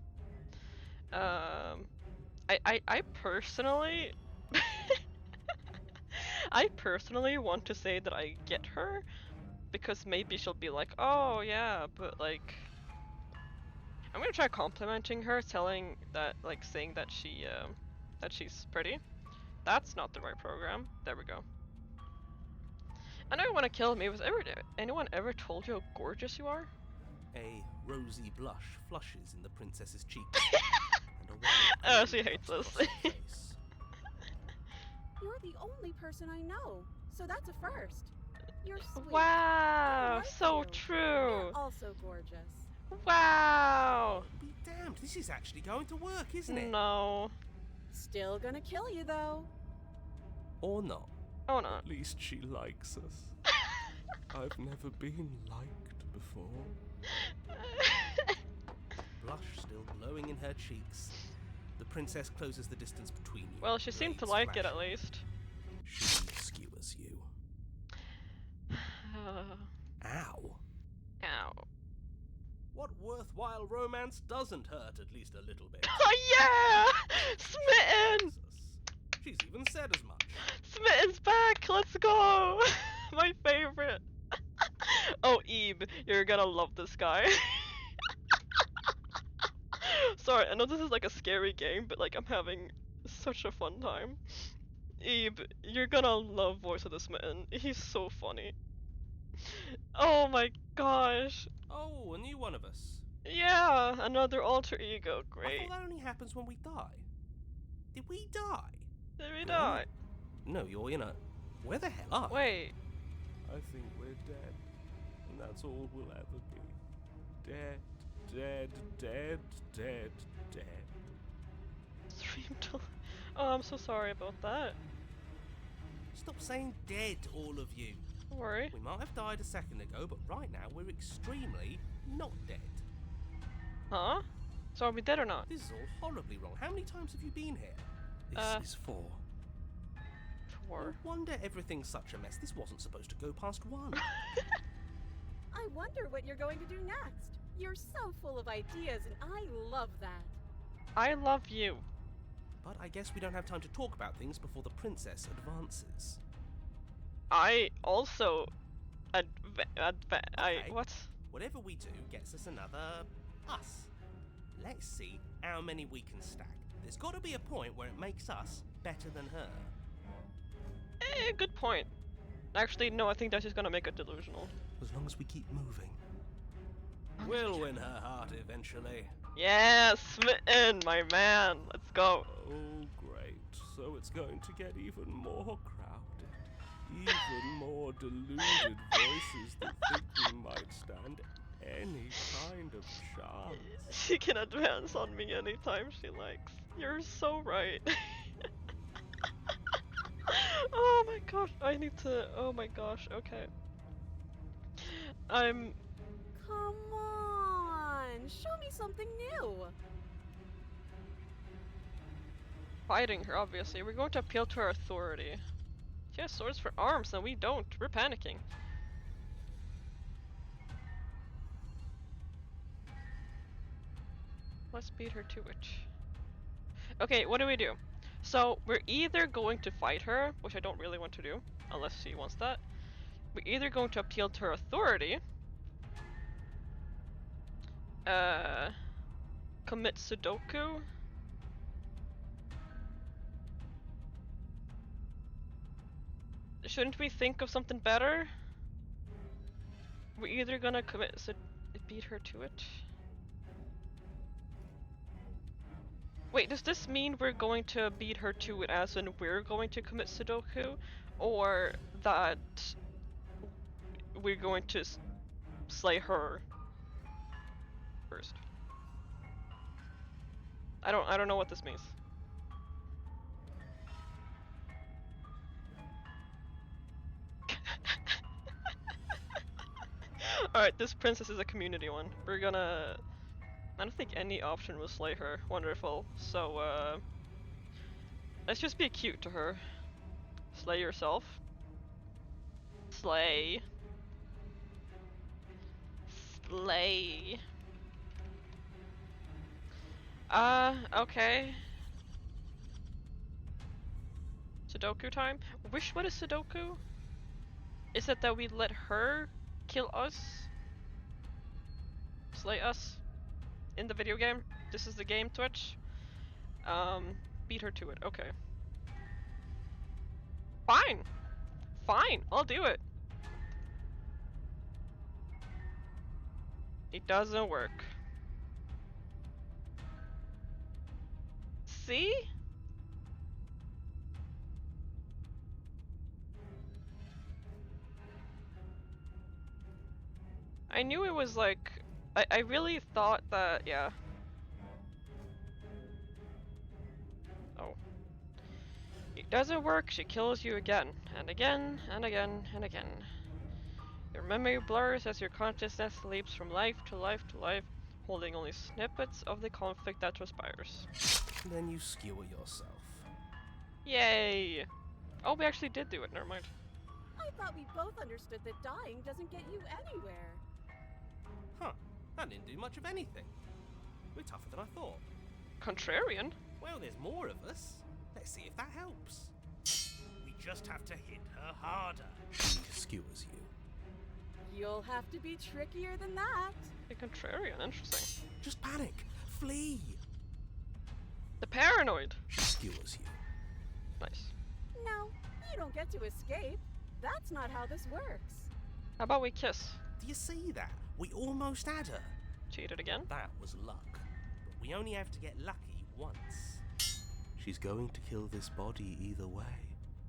A: I personally I personally want to say that I get her because maybe she'll be like, oh yeah, but like I'm gonna try complimenting her, saying that that she's pretty. That's not the right program. There we go. I know you want to kill me. Was anyone ever told you how gorgeous you are?
E: A rosy blush flushes in the princess's cheeks, and a wide
A: Oh,
E: grin
A: she hates
E: cuts
A: us.
E: across her face.
C: You're the only person I know, so that's a first. You're sweet. I
A: Wow,
C: like
A: so
C: you.
A: true.
C: You're also gorgeous.
A: Wow.
E: Be damned, this is actually going to work, isn't it?
A: No.
C: Still gonna kill you though.
E: Or not.
A: Oh no.
E: At least she likes us. I've never been liked before. Blush still glowing in her cheeks. The princess closes the distance between you.
A: Well, she seemed to
E: blades
A: like it
E: flashing.
A: at least.
E: She skewers you. Ow.
A: Ow.
E: What worthwhile romance doesn't hurt at least a little bit?
A: Oh yeah! Smitten!
E: Jesus. She's even said as much.
A: Smitten's back! Let's go! My favorite. Oh, Ebe, you're gonna love this guy. Sorry, I know this is like a scary game, but like I'm having such a fun time. Ebe, you're gonna love Voice of the Smitten. He's so funny. Oh my gosh.
E: Oh, a new one of us.
A: Yeah, another alter ego.
E: I
A: Great.
E: thought that only happens when we die. Did we die?
A: Did we
E: No.
A: die?
E: No, you're in a... Where the hell are you?
A: Wait.
E: I think we're dead. And that's all we'll ever be. Dead, dead, dead, dead, dead.
A: Stream till. Oh, I'm so sorry about that.
E: Stop saying dead, all of you.
A: Don't worry.
E: We might have died a second ago, but right now we're extremely not dead.
A: Huh? So are we dead or not?
E: This is all horribly wrong. How many times have you been here?
B: This is 4.
A: Four.
E: No wonder everything's such a mess. This wasn't supposed to go past 1.
C: I wonder what you're going to do next. You're so full of ideas, and I love that.
A: I love you.
E: But I guess we don't have time to talk about things before the princess advances.
A: I also. I.
E: Okay.
A: What?
E: Whatever we do gets us another us. Let's see how many we can stack. There's got to be a point where it makes us better than her.
A: Good point. Actually, no, I think that's just gonna make it delusional.
E: As long as we keep moving. We'll win her heart eventually.
A: Yeah, Smitten, my man. Let's go.
E: Oh, great. So it's going to get even more crowded. Even more deluded voices that think we might stand any kind of chance.
A: She can advance on me anytime she likes. You're so right. Oh my gosh, I need to. Oh my gosh, okay. I'm.
C: Come on, show me something new.
A: Fighting her, obviously. We're going to appeal to her authority. She has swords for arms, and we don't. We're panicking. Let's beat her to it. Okay, what do we do? So, we're either going to fight her, which I don't really want to do, unless she wants that. We're either going to appeal to her authority, commit Sudoku, shouldn't we think of something better? We're either gonna beat her to it. Wait, does this mean we're going to beat her to it as in we're going to commit Sudoku? Or that we're going to slay her first? I don't know what this means. Alright, this princess is a community one. We're gonna... I don't think any option will slay her. Wonderful. So, let's just be cute to her. Slay yourself. Slay. Slay. Okay. Sudoku time? What is Sudoku? Is it that we let her kill us? Slay us? In the video game? This is the game, Twitch? Beat her to it, okay. Fine! Fine, I'll do it. It doesn't work. See? I knew it was like... I really thought that, yeah. Oh. It doesn't work, she kills you again, and again, and again, and again. Your memory blurs as your consciousness leaps from life to life to life, holding only snippets of the conflict that transpires.
E: Then you skewer yourself.
A: Yay! Oh, we actually did do it, never mind.
C: I thought we both understood that dying doesn't get you anywhere.
E: Huh, that didn't do much of anything. We're tougher than I thought.
A: Contrarian?
E: Well, there's more of us. Let's see if that helps. We just have to hit her harder. She skewers you.
C: You'll have to be trickier than that.
A: A contrarian, interesting.
E: Just panic. Flee.
A: The paranoid!
E: She skewers you.
A: Nice.
C: No, you don't get to escape. That's not how this works.
A: How about we kiss?
E: Do you see that? We almost had her.
A: Cheated again?
E: That was luck. But we only have to get lucky once. She's going to kill this body either way.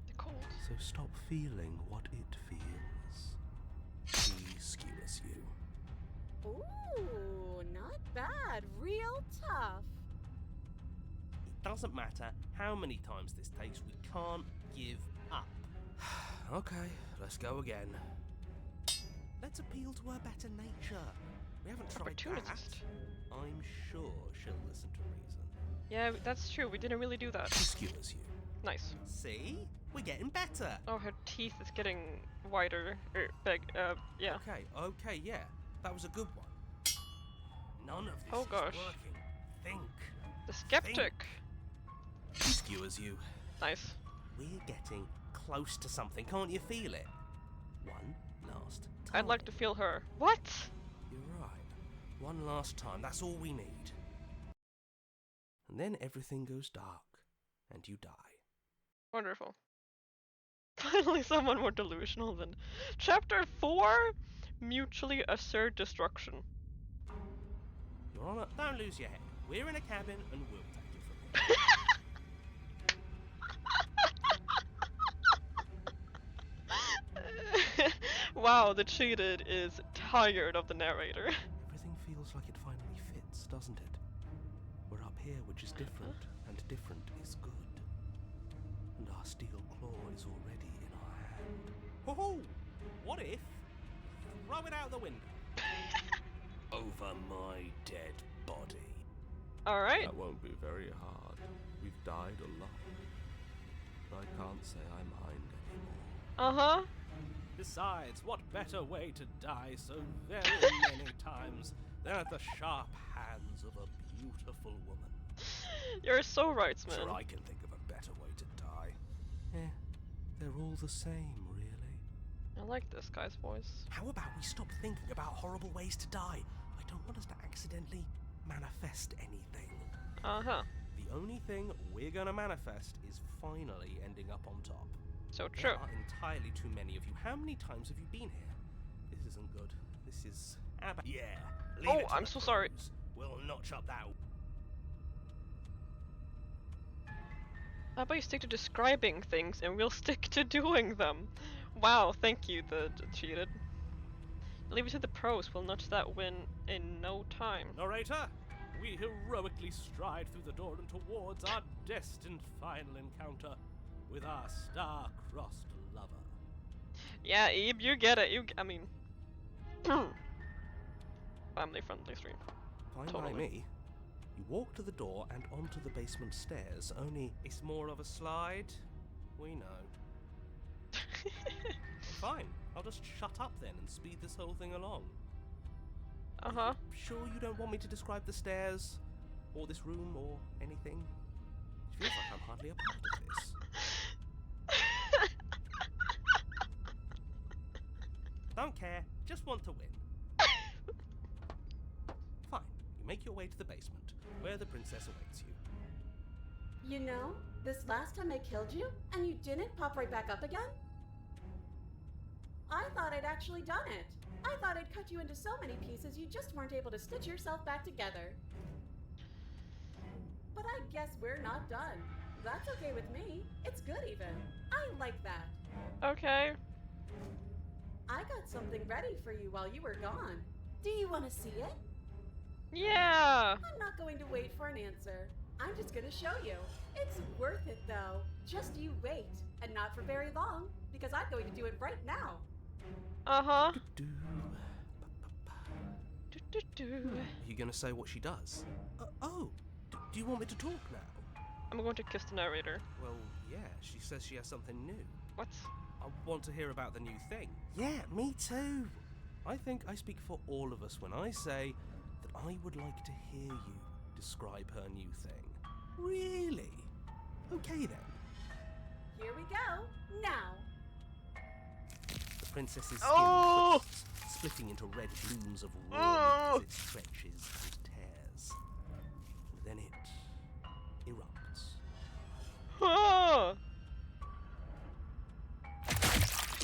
A: The cold.
E: So stop feeling what it feels. She skewers you.
C: Ooh, not bad. Real tough.
E: It doesn't matter how many times this takes, we can't give up. Okay, let's go again. Let's appeal to her better nature. We haven't tried
A: Opportunist.
E: that. I'm sure she'll listen to reason.
A: Yeah, that's true, we didn't really do that.
E: She skewers you.
A: Nice.
E: See? We're getting better.
A: Oh, her teeth is getting wider. Big, yeah.
E: Okay, yeah. That was a good one. None of this
A: Oh,
E: is
A: gosh.
E: working. Think.
A: The skeptic!
E: She skewers you.
A: Nice.
E: We're getting close to something. Can't you feel it? One last time.
A: I'd like to feel her. What?
E: You're right. One last time. That's all we need. And then everything goes dark. And you die.
A: Wonderful. Finally someone more delusional than... Chapter 4? Mutually assert destruction.
E: Your Honor, don't lose your head. We're in a cabin and we'll take it from here.
A: Wow, the cheated is tired of the narrator.
E: Everything feels like it finally fits, doesn't it? We're up here, which is different, and different is good. And our steel claw is already in our hand. Ho-ho! What if? Throw it out the window. Over my dead body.
A: Alright.
E: That won't be very hard. We've died a lot. But I can't say I mind anymore.
A: Uh-huh.
E: Besides, what better way to die so very many times than at the sharp hands of a beautiful woman?
A: You're so right, man.
E: Sure, I can think of a better way to die. Eh, they're all the same, really.
A: I like this guy's voice.
E: How about we stop thinking about horrible ways to die? I don't want us to accidentally manifest anything.
A: Uh-huh.
E: The only thing we're gonna manifest is finally ending up on top.
A: So true.
E: There are entirely too many of you. How many times have you been here? This isn't good. This is... Yeah. Leave
A: Oh,
E: it to
A: I'm
E: the
A: so sorry.
E: pros. We'll notch up that...
A: How about you stick to describing things and we'll stick to doing them? Wow, thank you, the cheated. Leave it to the pros, we'll notch that win in no time.
E: Narrator, we heroically stride through the door and towards our destined final encounter with our star-crossed lover.
A: Yeah, Ebe, you get it. I mean, family-friendly stream.
E: Fine
A: Totally.
E: by me. You walk to the door and onto the basement stairs, only it's more of a slide. We know. Fine, I'll just shut up then and speed this whole thing along.
A: Uh-huh.
E: Sure you don't want me to describe the stairs, or this room, or anything? It feels like I'm hardly a part of this. Don't care, just want to win. Fine, you make your way to the basement, where the princess awaits you.
C: You know, this last time I killed you, and you didn't pop right back up again? I thought I'd actually done it. I thought I'd cut you into so many pieces you just weren't able to stitch yourself back together. But I guess we're not done. That's okay with me. It's good even. I like that.
A: Okay.
C: I got something ready for you while you were gone. Do you want to see it?
A: Yeah.
C: I'm not going to wait for an answer. I'm just going to show you. It's worth it though. Just you wait. And not for very long, because I'm going to do it right now.
A: Uh-huh.
E: Do. Are you going to say what she does? Do you want me to talk now?
A: I'm going to kiss the narrator.
E: Well, yeah, she says she has something new.
A: What?
E: I want to hear about the new thing. Yeah, me too. I think I speak for all of us when I say that I would like to hear you describe her new thing. Really? Okay then.
C: Here we go. Now.
E: The princess's skin
A: Oh!
E: twists, splitting into red blooms of raw
A: Oh!
E: meat as it stretches and tears. And then it erupts.
A: Oh!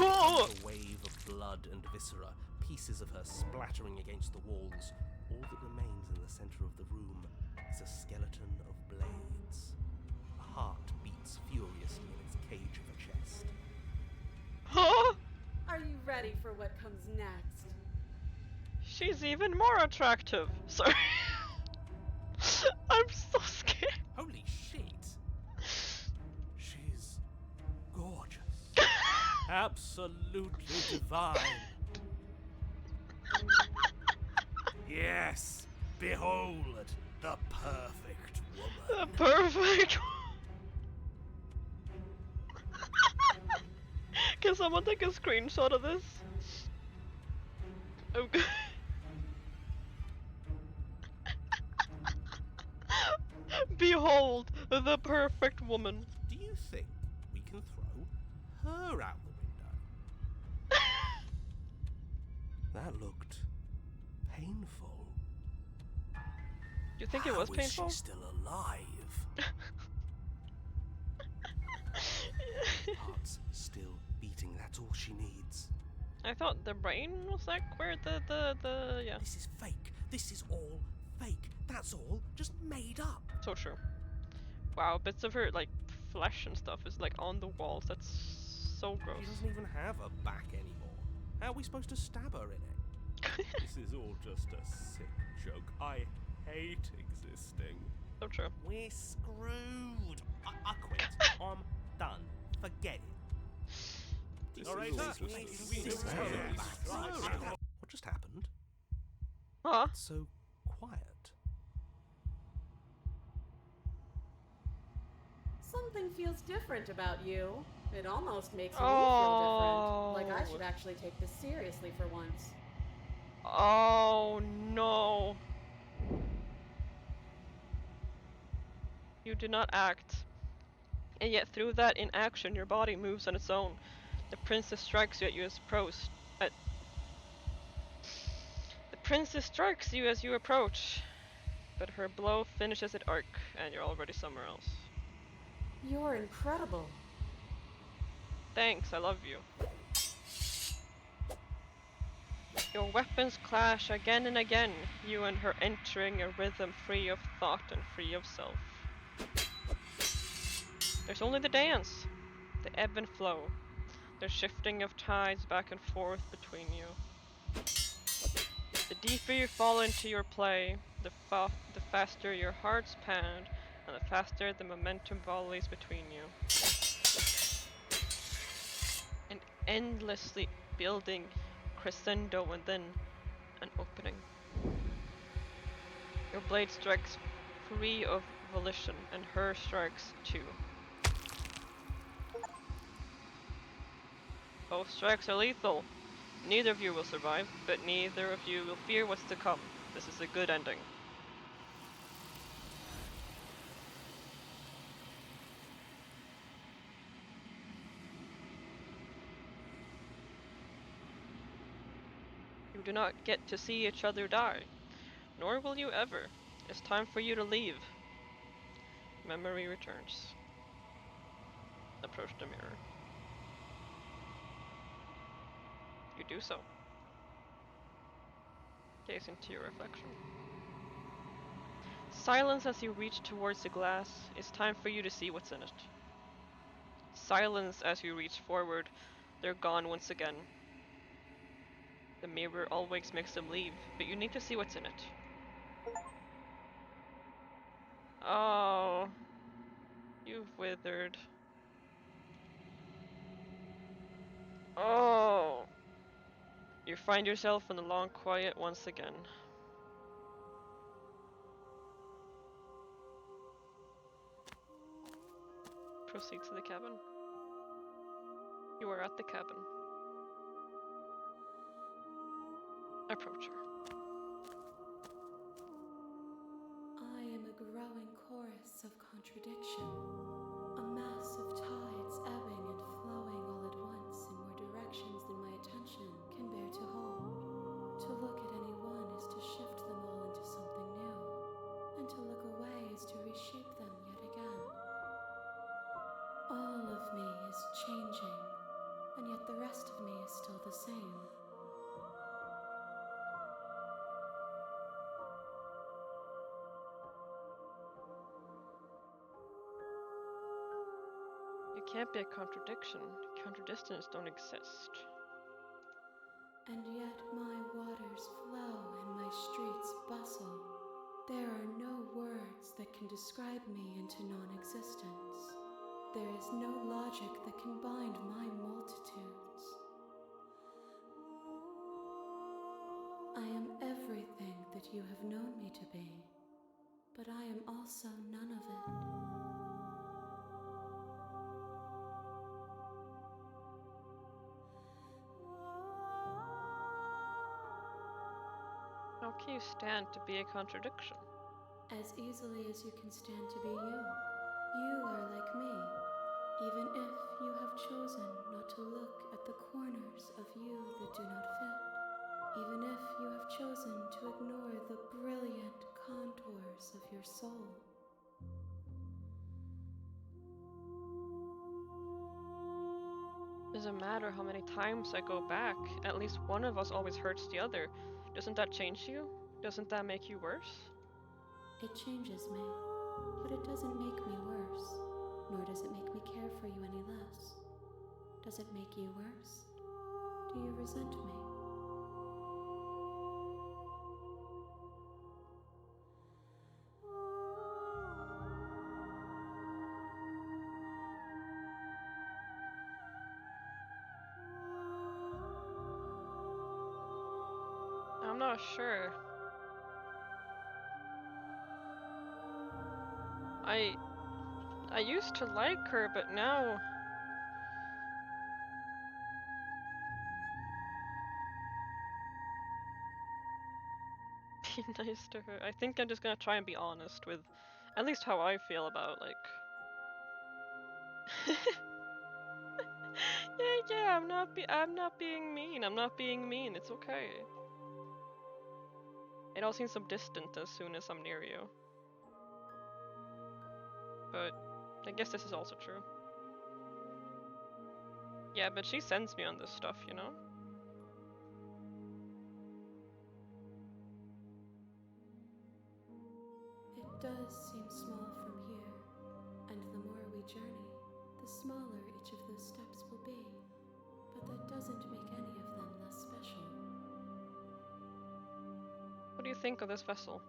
A: Oh!
E: A wave of blood and viscera, pieces of her splattering against the walls. All that remains in the center of the room is a skeleton of blades. A heart beats furiously in its cage of a chest.
A: Huh?
C: Are you ready for what comes next?
A: She's even more attractive. Sorry. I'm so scared.
E: Holy shit! She's gorgeous. Absolutely divine. Yes, behold the perfect woman.
A: Perfect. Can someone take a screenshot of this? Okay. Behold the perfect woman.
E: Do you think we can throw her out the window? That looked painful.
A: Do you think it was
E: How
A: painful?
E: Is she still alive? Heart's still beating. That's all she needs.
A: I thought the brain was like where the yeah.
E: This is fake. This is all fake. That's all just made up.
A: So true. Wow, bits of her like flesh and stuff is like on the walls. That's so gross.
E: She doesn't even have a back anymore. How are we supposed to stab her in it? This is all just a sick joke. I hate existing.
A: So true.
E: We're screwed. I quit. I'm done. Forget it. Alright, what just happened?
A: Huh?
E: It's so quiet.
C: Something feels different about you. It almost makes me
A: Oh.
C: feel different. Like I should actually take this seriously for once.
A: Oh no. You did not act. And yet through that inaction your body moves on its own. The princess strikes you at you as The princess strikes you as you approach. But her blow finishes at arc and you're already somewhere else.
C: You're incredible.
A: Thanks, I love you. Your weapons clash again and again, you and her entering a rhythm free of thought and free of self. There's only the dance, the ebb and flow, the shifting of tides back and forth between you. The deeper you fall into your play, the faster your hearts pound, and the faster the momentum volleys between you. An endlessly building crescendo and then an opening. Your blade strikes free of volition and her strikes too. Both strikes are lethal. Neither of you will survive, but neither of you will fear what's to come. This is a good ending. You do not get to see each other die, nor will you ever. It's time for you to leave. Memory returns. Approach the mirror. You do so. Gaze into your reflection. Silence as you reach towards the glass. It's time for you to see what's in it. Silence as you reach forward. They're gone once again. The mirror always makes them leave, but you need to see what's in it. Oh, you've withered. Oh, you find yourself in the long quiet once again. Proceed to the cabin. You are at the cabin. Approach her.
C: I am a growing chorus of contradiction, a mass of tides ebbing and flowing all at once in more directions than my attention can bear to hold. To look at any one is to shift them all into something new, and to look away is to reshape them yet again. All of me is changing, and yet the rest of me is still the same.
A: You can't be a contradiction. Contradictions don't exist.
C: And yet my waters flow and my streets bustle. There are no words that can describe me into non-existence. There is no logic that can bind my multitudes. I am everything that you have known me to be, but I am also none of it.
A: How can you stand to be a contradiction?
C: As easily as you can stand to be you. You are like me, even if you have chosen not to look at the corners of you that do not fit. Even if you have chosen to ignore the brilliant contours of your soul.
A: Doesn't matter how many times I go back, at least one of us always hurts the other. Doesn't that change you? Doesn't that make you worse?
C: It changes me, but it doesn't make me worse, nor does it make me care for you any less. Does it make you worse? Do you resent me?
A: I'm not sure. I used to like her, but now be nice to her. I think I'm just gonna try and be honest with at least how I feel about like yeah, I'm not being mean. I'm not being mean. It's okay. It all seems so distant as soon as I'm near you. But I guess this is also true. Yeah, but she sends me on this stuff, you know?
C: It does seem small from here, and the more we journey, the smaller each of those steps will be. But that doesn't make any of them less special.
A: What do you think of this vessel?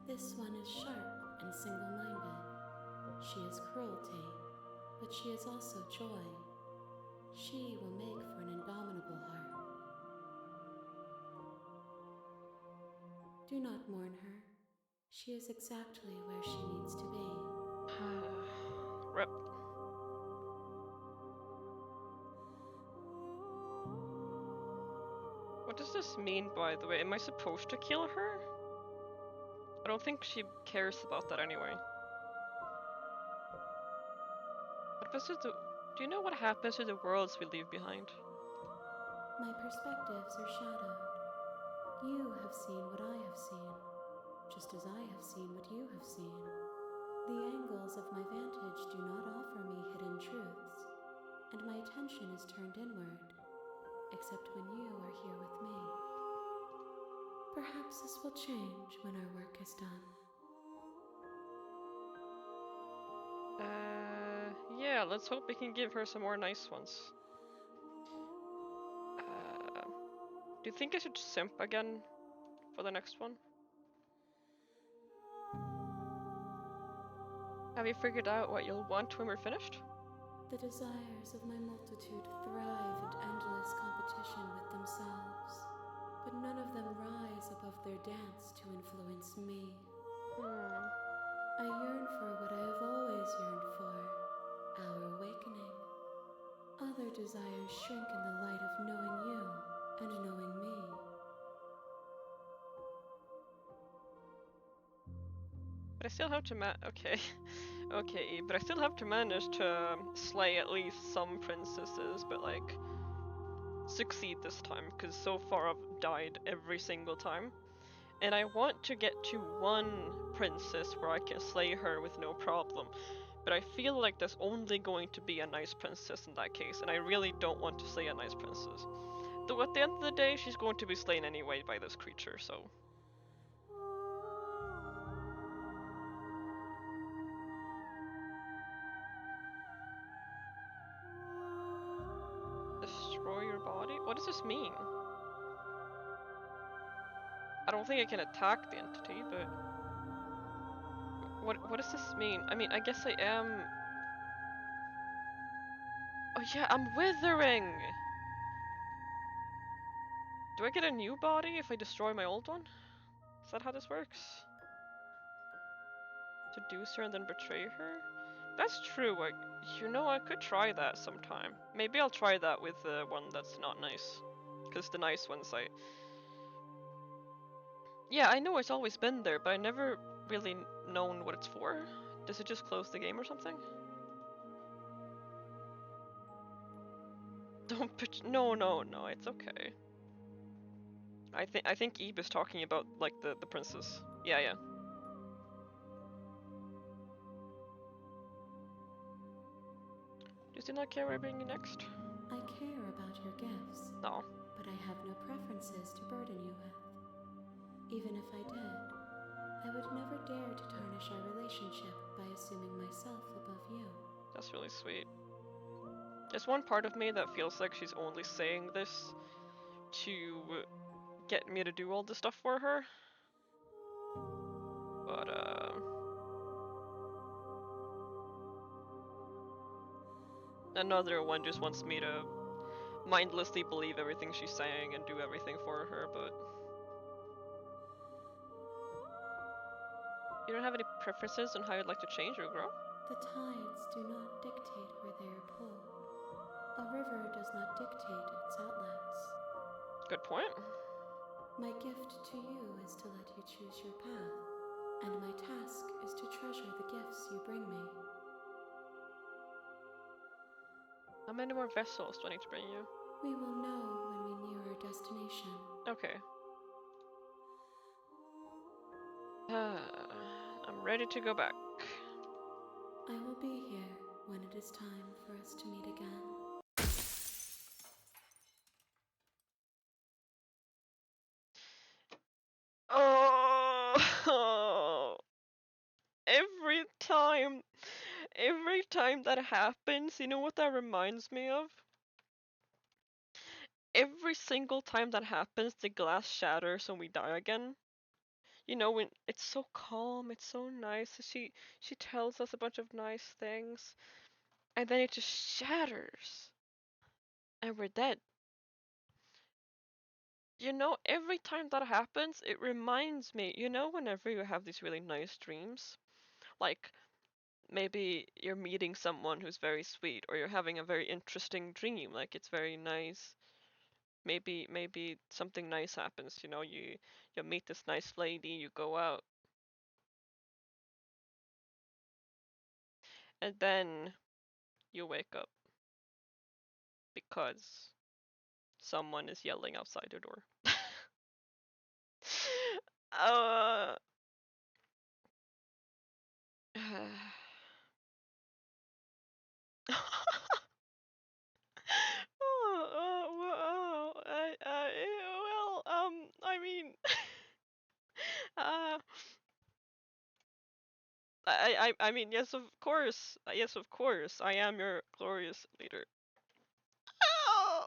C: This one is sharp and single-minded. She is cruelty, but she is also joy. She will make for an indomitable heart. Do not mourn her. She is exactly where she needs to be.
A: Rep. What does this mean, by the way? Am I supposed to kill her? I don't think she cares about that anyway. What happens to the... Do you know what happens to the worlds we leave behind?
C: My perspectives are shadowed. You have seen what I have seen, just as I have seen what you have seen. The angles of my vantage do not offer me hidden truths, and my attention is turned inward. except when you are here with me. Perhaps this will change when our work is done.
A: Yeah, let's hope we can give her some more nice ones. Do you think I should simp again for the next one? Have you figured out what you'll want when we're finished?
C: The desires of my multitude thrive in endless competition with themselves, but none of them rise above their dance to influence me. I yearn for what I have always yearned for, our awakening. Other desires shrink in the light of knowing you and knowing me.
A: But I still have to okay. Okay, but I still have to manage to slay at least some princesses, but like succeed this time, because so far I've died every single time. And I want to get to one princess where I can slay her with no problem. But I feel like there's only going to be a nice princess in that case, and I really don't want to slay a nice princess. Though at the end of the day, she's going to be slain anyway by this creature, so... Destroy your body? What does this mean? I don't think I can attack the entity, but... What does this mean? I mean, I guess I am... Oh yeah, I'm withering! Do I get a new body if I destroy my old one? Is that how this works? Seduce her and then betray her? That's true, you know, I could try that sometime. Maybe I'll try that with the one that's not nice. Because the nice ones Yeah, I know it's always been there, but I never really known what it's for. Does it just close the game or something? No, no, no, it's okay. I think Eve is talking about, like, the princess. Yeah, yeah. Do you still not care where I bring you next?
C: I care about your gifts,
A: No.
C: but I have no preferences to burden you with. Even if I did, I would never dare to tarnish our relationship by assuming myself above you.
A: That's really sweet. There's one part of me that feels like she's only saying this to get me to do all this stuff for her. But, another one just wants me to mindlessly believe everything she's saying and do everything for her, but... You don't have any preferences on how you'd like to change or grow?
C: The tides do not dictate where they are pulled. A river does not dictate its outlets.
A: Good point.
C: My gift to you is to let you choose your path, and my task is to treasure the gifts you bring me.
A: How many more vessels do I need to bring you?
C: We will know when we near our destination.
A: Okay. I'm ready to go back.
C: I will be here when it is time for us to meet again.
A: Oh, every time that happens, you know what that reminds me of? Every single time that happens, the glass shatters and we die again. You know, when it's so calm, it's so nice. She tells us a bunch of nice things, and then it just shatters, and we're dead. You know, every time that happens, it reminds me, you know, whenever you have these really nice dreams, like maybe you're meeting someone who's very sweet, or you're having a very interesting dream, like it's very nice. Maybe something nice happens, you know, you meet this nice lady, you go out, and then you wake up because someone is yelling outside your door. uh, I mean, yes, of course. Yes, of course. I am your glorious leader. Oh!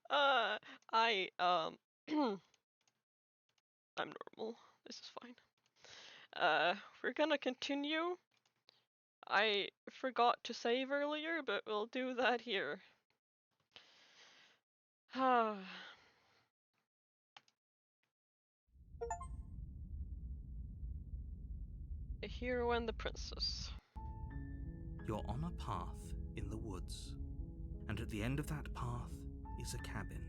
A: uh, I'm normal. This is fine. We're gonna continue. I forgot to save earlier, but we'll do that here. The hero and the princess.
B: You're on a path in the woods, and at the end of that path is a cabin.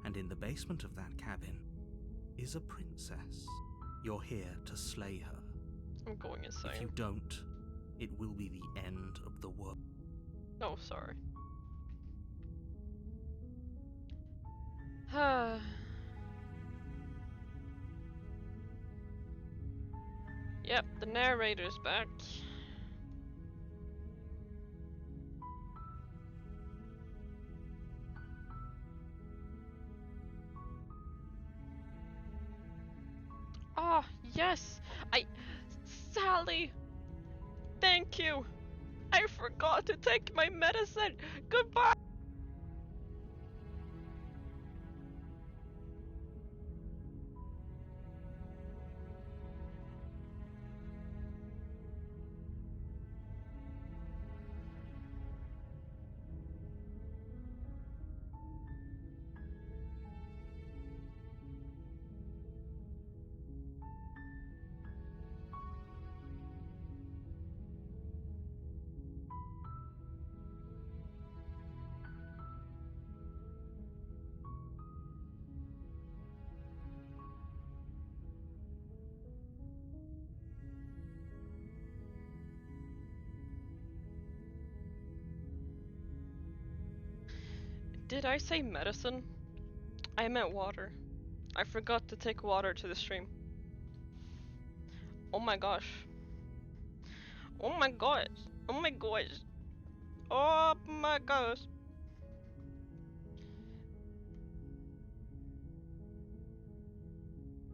B: And in the basement of that cabin is a princess. You're here to slay her.
A: I'm going insane.
B: If you don't, it will be the end of the world.
A: Oh, sorry. Yep, the narrator's back. Oh, yes! Sally! Thank you! I forgot to take my medicine! Goodbye! Did I say medicine? I meant water. I forgot to take water to the stream. Oh my gosh. Oh my gosh. Oh my gosh. Oh my gosh.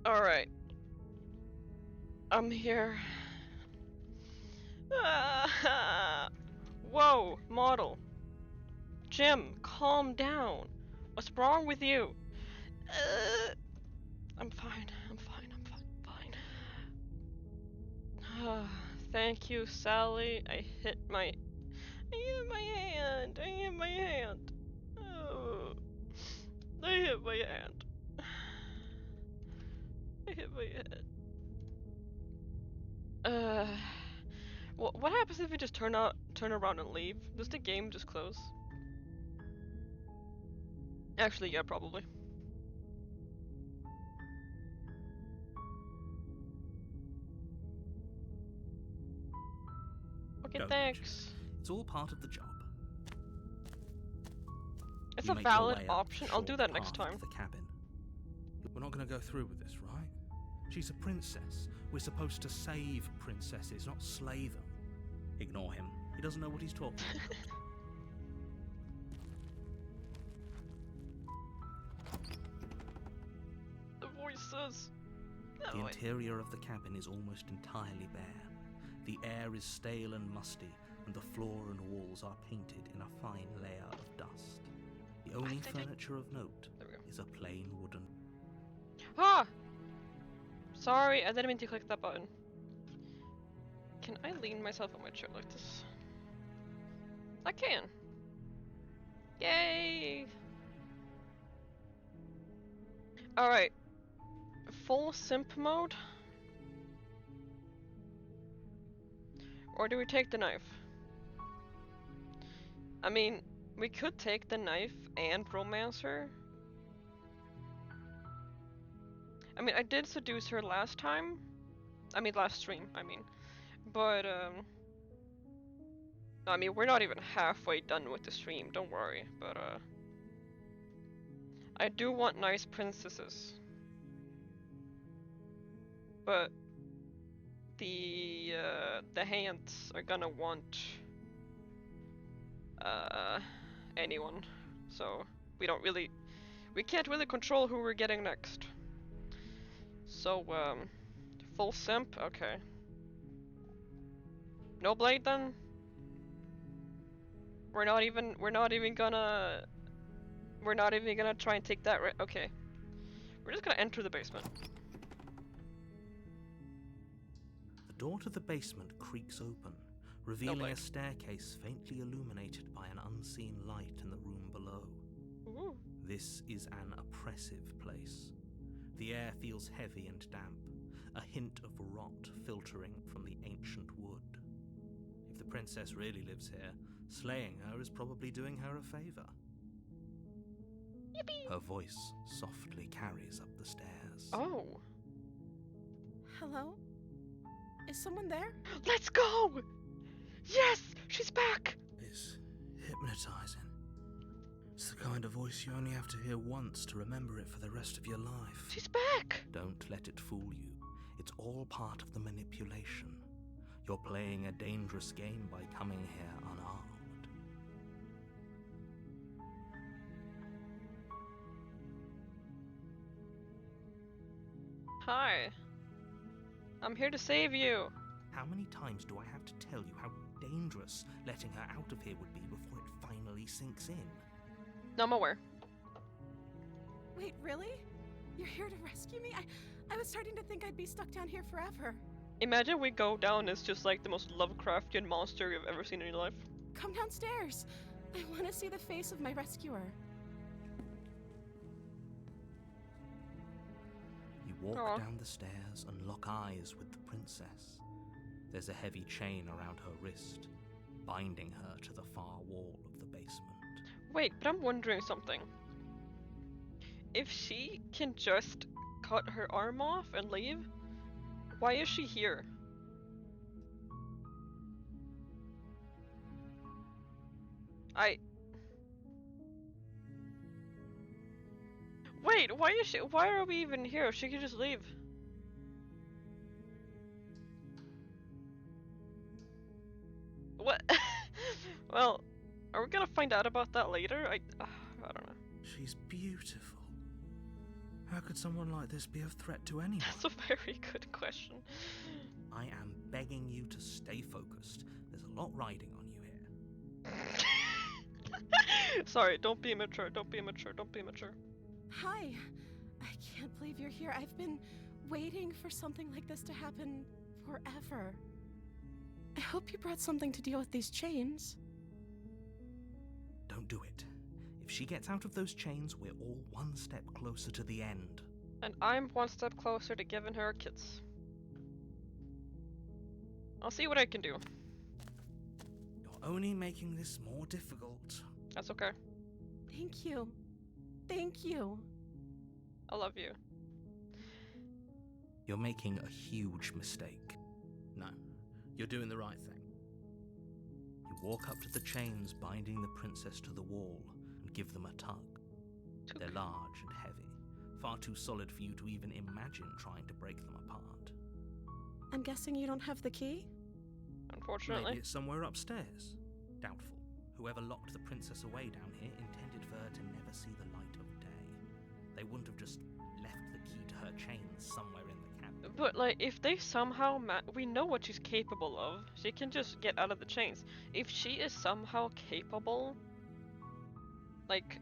A: Alright. I'm here. Whoa, model. Jim, calm down. What's wrong with you? I'm fine. I'm fine. I'm fine. Fine. Thank you, Sally. I hit my hand. I hit my hand. Oh, I hit my hand. I hit my head. What happens if we just turn around and leave? Does the game just close? Actually, yeah, probably. Okay,
B: Don't
A: thanks.
B: mention it. It's all part of the job.
A: It's
B: You
A: a
B: make your
A: valid
B: way up
A: option.
B: the
A: I'll do
B: short
A: that next
B: path
A: time.
B: to the cabin. We're not going to go through with this, right? She's a princess. We're supposed to save princesses, not slay them. Ignore him. He doesn't know what he's talking about.
A: The voices.
B: The interior of the cabin is almost entirely bare. The air is stale and musty, and the floor and walls are painted in a fine layer of dust. The only furniture of note is a plain wooden...
A: Ah! Sorry, I didn't mean to click that button. Can I lean myself on my chair like this? I can. Yay! Alright. Full simp mode? Or do we take the knife? I mean, we could take the knife and romance her. I mean, I did seduce her last time. I mean, last stream, I mean. But, I mean, we're not even halfway done with the stream, don't worry. But, I do want nice princesses. But, the hands are gonna want, anyone. So, we don't really We can't really control who we're getting next. So, full simp? Okay. No blade then? We're not even gonna try and take that right. Okay. We're just gonna enter the basement.
B: The door to the basement creaks open, revealing
A: blade.
B: a staircase faintly illuminated by an unseen light in the room below.
A: Ooh.
B: This is an oppressive place. The air feels heavy and damp, a hint of rot filtering from the ancient wood. If the princess really lives here, slaying her is probably doing her a favor.
A: Yippee!
B: Her voice softly carries up the stairs.
A: Oh.
C: Hello? Is someone there?
A: Let's go! Yes! She's back!
B: It's hypnotizing. It's the kind of voice you only have to hear once to remember it for the rest of your life.
A: She's back!
B: Don't let it fool you. It's all part of the manipulation. You're playing a dangerous game by coming here unarmed.
A: Hi. I'm here to save you.
B: How many times do I have to tell you how dangerous letting her out of here would be before it finally sinks in?
A: No, I'm aware.
C: Wait, really? You're here to rescue me? I was starting to think I'd be stuck down here forever.
A: Imagine we go down as just like the most Lovecraftian monster you've ever seen in your life.
C: Come downstairs. I want to see the face of my rescuer.
B: You walk
A: Aw.
B: down the stairs and lock eyes with the princess. There's a heavy chain around her wrist, binding her to the far wall of the basement.
A: Wait, but I'm wondering something. If she can just cut her arm off and leave, why is she here? Wait, why are we even here? She could just leave. What? Well, are we gonna find out about that later? I don't know.
B: She's beautiful. How could someone like this be a threat to anyone?
A: That's a very good question.
B: I am begging you to stay focused. There's a lot riding on you here.
A: Sorry, don't be immature, don't be immature, don't be immature.
C: Hi. I can't believe you're here. I've been waiting for something like this to happen forever. I hope you brought something to deal with these chains.
B: Don't do it. If she gets out of those chains, we're all one step closer to the end.
A: And I'm one step closer to giving her a kiss. I'll see what I can do.
B: You're only making this more difficult.
A: That's okay.
C: Thank you. Thank you.
A: I love you.
B: You're making a huge mistake. No, you're doing the right thing. You walk up to the chains binding the princess to the wall and give them a tug. They're large and heavy, far too solid for you to even imagine trying to break them apart.
C: I'm guessing you don't have the key?
A: Unfortunately.
B: Maybe it's somewhere upstairs. Doubtful. Whoever locked the princess away down here intended for her to never see the light of day. They wouldn't have just left the key to her chains somewhere in the cabin.
A: But like, if they somehow we know what she's capable of. She can just get out of the chains. If she is somehow capable, like,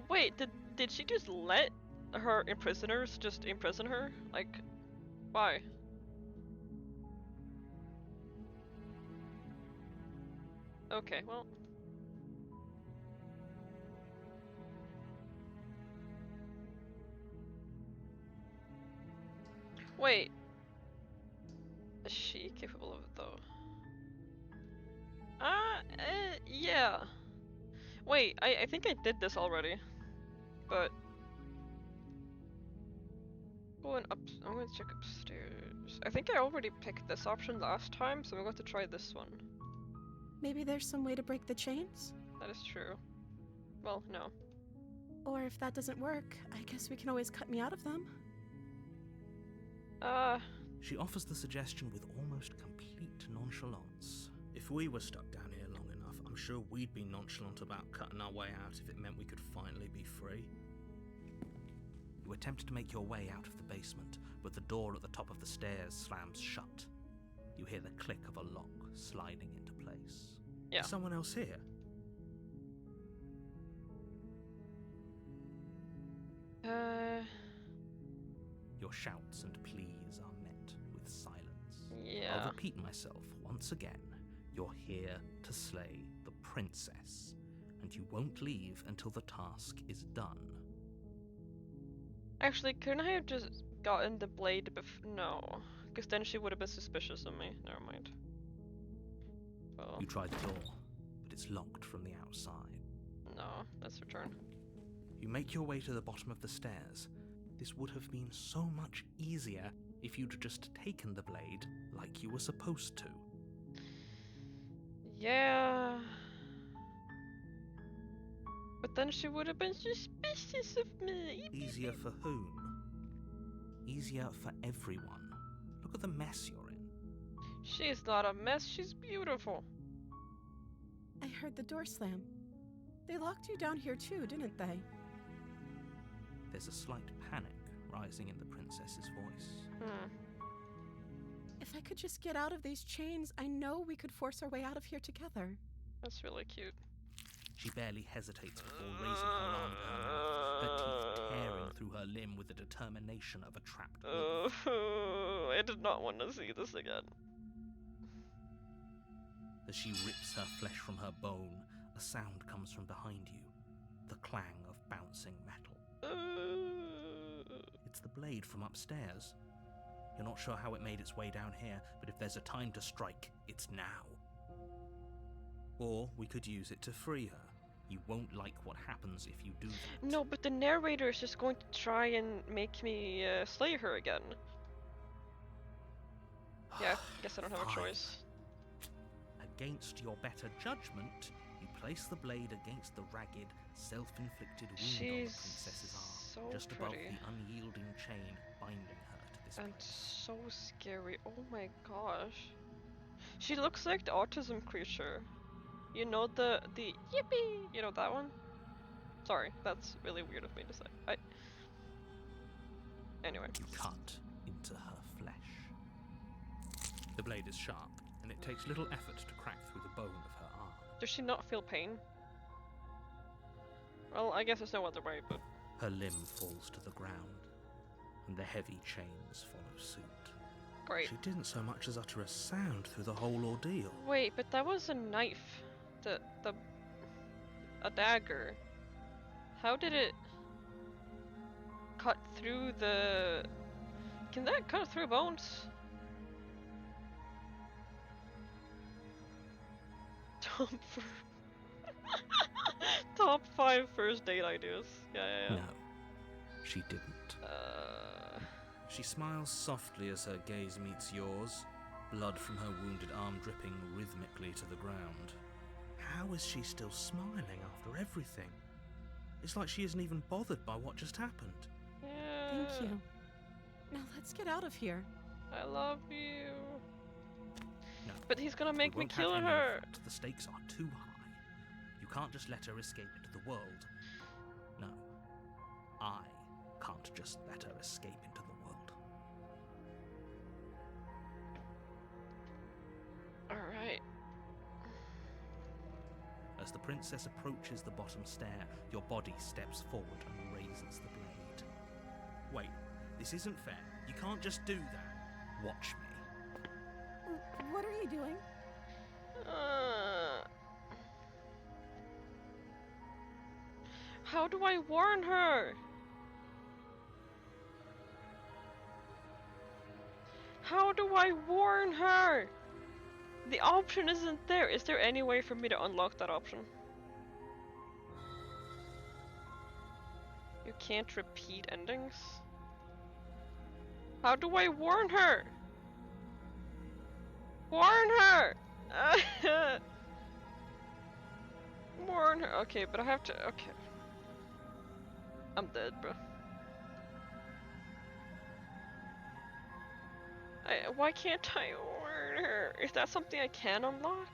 A: wait, did she just let her imprisoners just imprison her? Like, why? Okay, well. Wait. Is she capable of it though? Yeah. Wait, I think I did this already. But I'm going to check upstairs. I think I already picked this option last time, so I'm going to try this one.
C: Maybe there's some way to break the chains?
A: That is true. Well, no.
C: Or if that doesn't work, I guess we can always cut me out of them.
B: She offers the suggestion with almost complete nonchalance. If we were stuck down here long enough, I'm
D: I'm sure we'd be nonchalant about cutting our way out if it meant we could finally be free.
B: You attempt to make your way out of the basement, but the door at the top of the stairs slams shut. You hear the click of a lock sliding into place.
A: Yeah.
D: Is someone else here?
B: Your shouts and pleas are met with silence.
A: Yeah.
B: I'll repeat myself once again. You're here to slay the princess, and you won't leave until the task is done.
A: Actually, couldn't I have just gotten the blade no, because then she would have been suspicious of me. Never mind. Well,
B: You try the door, but it's locked from the outside.
A: no, let's return.
B: You make your way to the bottom of the stairs. This would have been so much easier if you'd just taken the blade like you were supposed to.
A: Yeah. But then she would have been suspicious of me.
B: Easier for whom? Easier for everyone. Look at the mess you're in.
A: She's not a mess, she's beautiful.
C: I heard the door slam. They locked you down here too, didn't they?
B: There's a slight panic rising in the princess's voice.
C: If I could just get out of these chains, I know we could force our way out of here together.
A: That's really cute.
B: She barely hesitates before raising her arm to her mouth, her teeth tearing through her limb with the determination of a trapped wolf.
A: I did not want to see this again.
B: As she rips her flesh from her bone, a sound comes from behind you, the clang of bouncing metal. It's the blade from upstairs. You're not sure how it made its way down here, but if there's a time to strike, it's now. Or we could use it to free her. You won't like what happens if you do that.
A: No, but the narrator is just going to try and make me slay her again. Yeah, guess I don't have a
B: Fine.
A: choice.
B: Against your better judgment, you place the blade against the ragged, self-inflicted wound on the
A: She's
B: princess's arm,
A: so
B: just above
A: pretty.
B: the unyielding chain binding her to this
A: And
B: place.
A: so scary. Oh my gosh. She looks like the autism creature. You know the yippee! You know that one? Sorry, that's really weird of me to say. Anyway.
B: You cut into her flesh. The blade is sharp, and it takes little effort to crack through the bone of her arm.
A: Does she not feel pain? Well, I guess there's no other way, but...
B: Her limb falls to the ground, and the heavy chains follow suit.
A: Great.
B: She didn't so much as utter a sound through the whole ordeal.
A: Wait, but that was a knife. A dagger. How did it cut through the... Can that cut through bones? Top 5 first date ideas. Yeah.
B: No, she didn't. She smiles softly as her gaze meets yours, blood from her wounded arm dripping rhythmically to the ground. How is she still smiling after everything? It's like she isn't even bothered by what just happened.
A: Yeah.
C: Thank you. Now let's get out of here.
A: I love you.
B: No,
A: But he's gonna make
B: we
A: me
B: won't have
A: kill
B: any of
A: her.
B: that. The stakes are too high. You can't just let her escape into the world. No, I can't just let her escape into the world.
A: Alright.
B: As the princess approaches the bottom stair, your body steps forward and raises the blade. Wait, this isn't fair. You can't just do that. Watch me.
C: What are you doing?
A: How do I warn her? How do I warn her? The option isn't there. Is there any way for me to unlock that option? You can't repeat endings? How do I warn her? Warn her! Warn her. Okay, but I have to. Okay. I'm dead, bro. Why can't I warn her? Is that something I can unlock?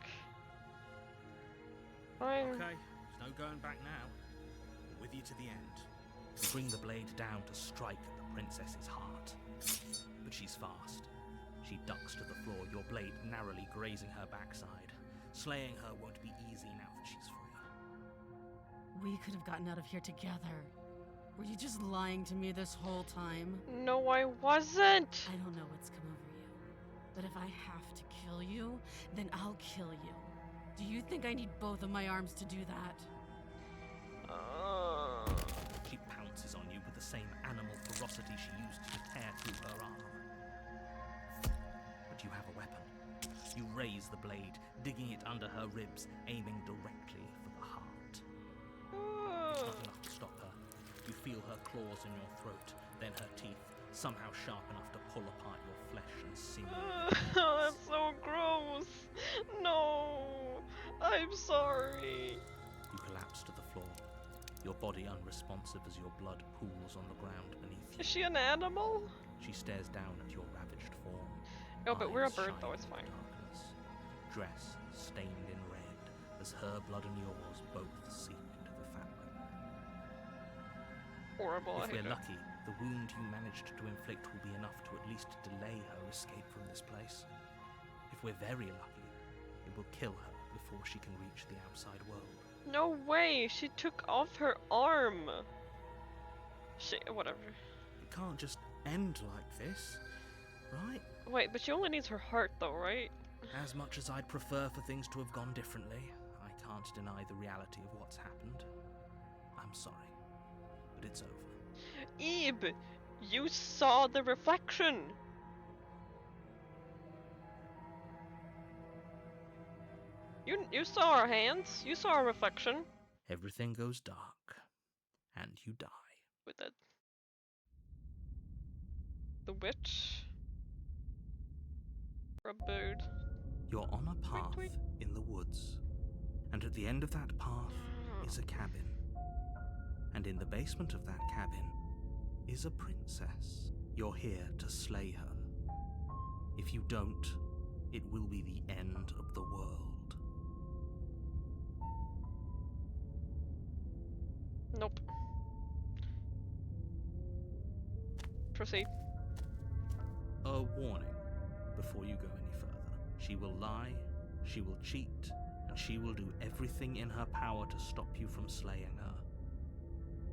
A: Fine.
D: Okay, there's no going back now. I'm with you to the end. You bring the blade down to strike at the princess's heart. But she's fast. She ducks to the floor, your blade narrowly grazing her backside. Slaying her won't be easy now that she's free.
C: We could have gotten out of here together. Were you just lying to me this whole time?
A: No, I wasn't.
C: I don't know what's come over you, but if I have to kill you, then I'll kill you. Do you think I need both of my arms to do that?
D: She pounces on you with the same animal ferocity she used to tear through her arm. But you have a weapon. You raise the blade, digging it under her ribs, aiming directly for the heart. It's not enough to stop her. You feel her claws in your throat, then her teeth, somehow sharp enough to pull apart your flesh and sinew.
A: That's so gross. No, I'm sorry.
D: You collapse to the floor, your body unresponsive as your blood pools on the ground beneath you.
A: Is she an animal?
D: She stares down at your ravaged form.
A: Oh, but we're a
D: Eyes
A: bird though,
D: shining
A: it's
D: in
A: fine.
D: darkness. Dress stained in red, as her blood and yours both seep into the fabric.
A: Horrible, I
D: If
A: hate
D: we're
A: it.
D: lucky, the wound you managed to inflict will be enough to at least delay her escape from this place. If we're very lucky, it will kill her before she can reach the outside world.
A: No way, she took off her arm. Whatever.
D: It can't just end like this, right?
A: Wait, but she only needs her heart though, right?
D: As much as I'd prefer for things to have gone differently, I can't deny the reality of what's happened. I'm sorry, but it's over.
A: Ebe, you saw the reflection. You saw our hands. You saw our reflection.
D: Everything goes dark, and you die.
A: With the witch. Or a bird.
D: You're on a path
A: tweet.
D: in the woods, and at the end of that path is a cabin. And in the basement of that cabin is a princess. You're here to slay her. If you don't, it will be the end of the world.
A: Nope. Proceed.
D: A warning before you go any further. She will lie, she will cheat, and she will do everything in her power to stop you from slaying her.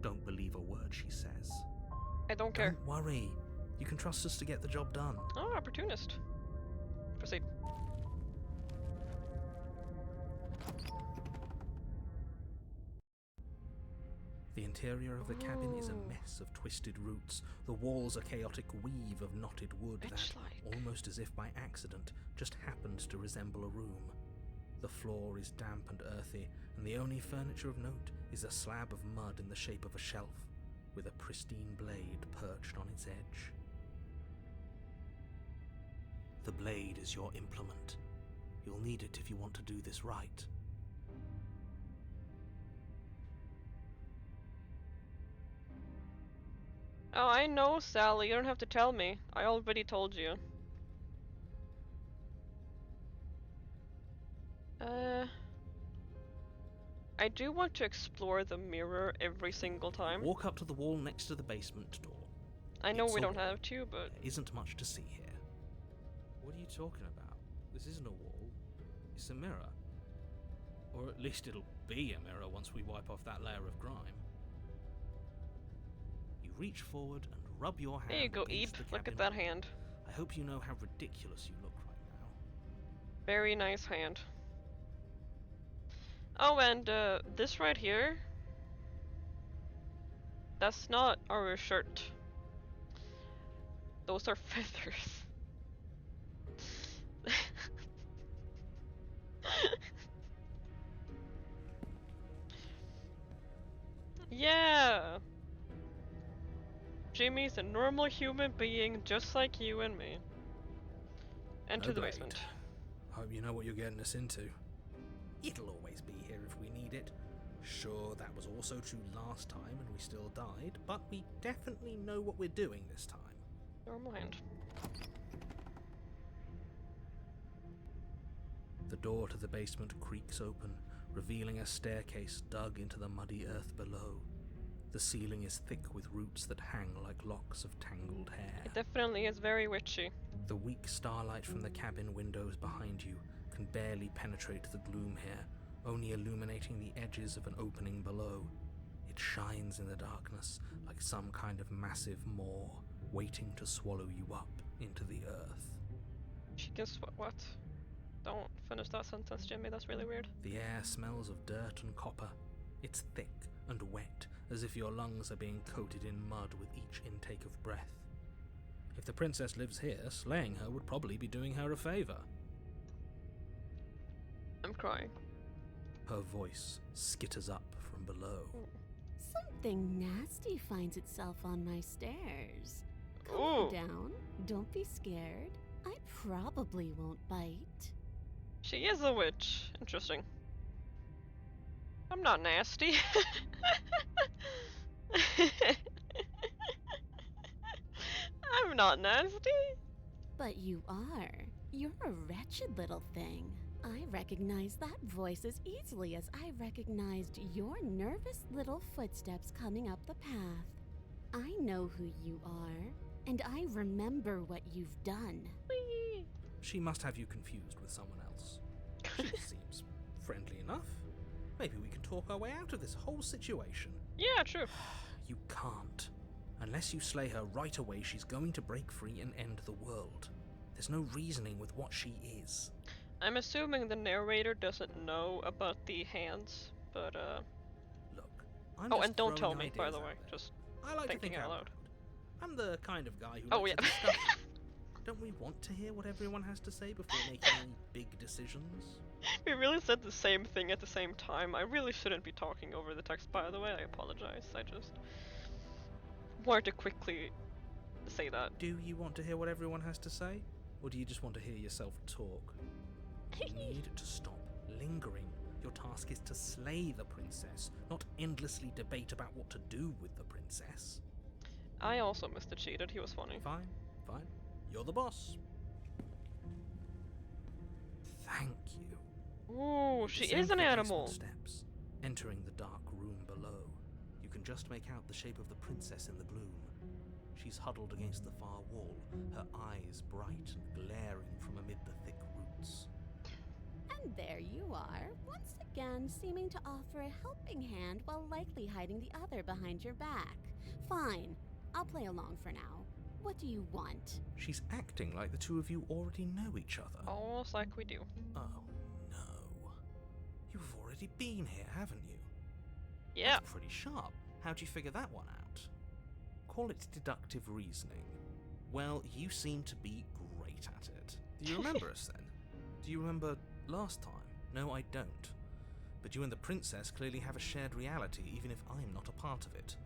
D: Don't believe a word she says.
A: I don't care.
D: Don't worry. You can trust us to get the job done.
A: Oh, opportunist. Proceed.
D: The interior of the cabin is a mess of twisted roots. The walls a chaotic weave of knotted wood that,
A: Bitch-like.
D: almost as if by accident, just happens to resemble a room. The floor is damp and earthy, and the only furniture of note is a slab of mud in the shape of a shelf, with a pristine blade perched on its edge. The blade is your implement. You'll need it if you want to do this right.
A: Oh, I know, Sally. You don't have to tell me. I already told you. I do want to explore the mirror every single time.
D: Walk up to the wall next to the basement door.
A: I know
D: It's
A: we
D: all-
A: don't have to, but
D: There isn't much to see here. What are you talking about? This isn't a wall. It's a mirror. Or at least it'll be a mirror once we wipe off that layer of grime. You reach forward and rub your hand
A: there you go,
D: against
A: Ebe.
D: the
A: Look at
D: cabin
A: that
D: wall.
A: hand.
D: I hope you know how ridiculous you look right now.
A: Very nice hand. Oh, and this right here. That's not our shirt. Those are feathers. Yeah! Jimmy's a normal human being just like you and me. Enter
D: No
A: the
D: blade.
A: basement.
D: Hope you know what you're getting us into. It'll always be here if we need it. Sure, that was also true last time and we still died, but we definitely know what we're doing this time.
A: Normal hand.
D: The door to the basement creaks open,
B: revealing a staircase dug into the muddy earth below. The ceiling is thick with roots that hang like locks of tangled hair.
A: It definitely is very witchy.
B: The weak starlight from the cabin windows behind you can barely penetrate the gloom here, only illuminating the edges of an opening below. It shines in the darkness like some kind of massive maw, waiting to swallow you up into the earth.
A: She can what? Don't finish that sentence, Jimmy, that's really weird.
B: The air smells of dirt and copper. It's thick and wet, as if your lungs are being coated in mud with each intake of breath. If the princess lives here, slaying her would probably be doing her a favor.
A: I'm crying.
B: Her voice skitters up from below.
C: Something nasty finds itself on my stairs. Come
A: Ooh.
C: on down. Don't be scared. I probably won't bite.
A: She is a witch. Interesting. I'm not nasty. I'm not nasty.
C: But you are. You're a wretched little thing. I recognize that voice as easily as I recognized your nervous little footsteps coming up the path. I know who you are, and I remember what you've done.
A: Whee!
B: She must have you confused with someone else. She seems friendly enough. Maybe we can talk our way out of this whole situation.
A: Yeah, true.
B: You can't. Unless you slay her right away, she's going to break free and end the world. There's no reasoning with what she is.
A: I'm assuming the narrator doesn't know about the hands, but
B: Look, I'm
A: oh,
B: just
A: and don't tell
B: throwing
A: me, by
B: ideas
A: the
B: out
A: way.
B: there.
A: Just
B: I like to
A: thinking
B: think
A: out
B: out
A: loud.
B: loud. I'm the kind of guy who
A: Oh,
B: likes
A: yeah.
B: a discussion. Don't we want to hear what everyone has to say before making any big decisions?
A: We really said the same thing at the same time. I really shouldn't be talking over the text, by the way. I apologize. I just wanted to quickly say that.
B: Do you want to hear what everyone has to say? Or do you just want to hear yourself talk? You need to stop lingering. Your task is to slay the princess, not endlessly debate about what to do with the princess.
A: I also missed the cheated. He was funny.
B: Fine, fine. You're the boss. Thank you.
A: Ooh,
B: You
A: she
B: descend
A: is an
B: the basement
A: animal.
B: Steps, entering the dark room below. You can just make out the shape of the princess in the gloom. She's huddled against the far wall, her eyes bright and glaring from amid the thick roots.
C: And there you are, once again seeming to offer a helping hand while likely hiding the other behind your back. Fine, I'll play along for now. What do you want?
B: She's acting like the two of you already know each other.
A: Almost like we do.
B: Oh, no. You've already been here, haven't you?
A: Yeah.
B: That's pretty sharp. How'd you figure that one out? Call it deductive reasoning. Well, you seem to be great at it. Do you remember us then? Do you remember last time? No, I don't. But you and the princess clearly have a shared reality, even if I'm not a part of it.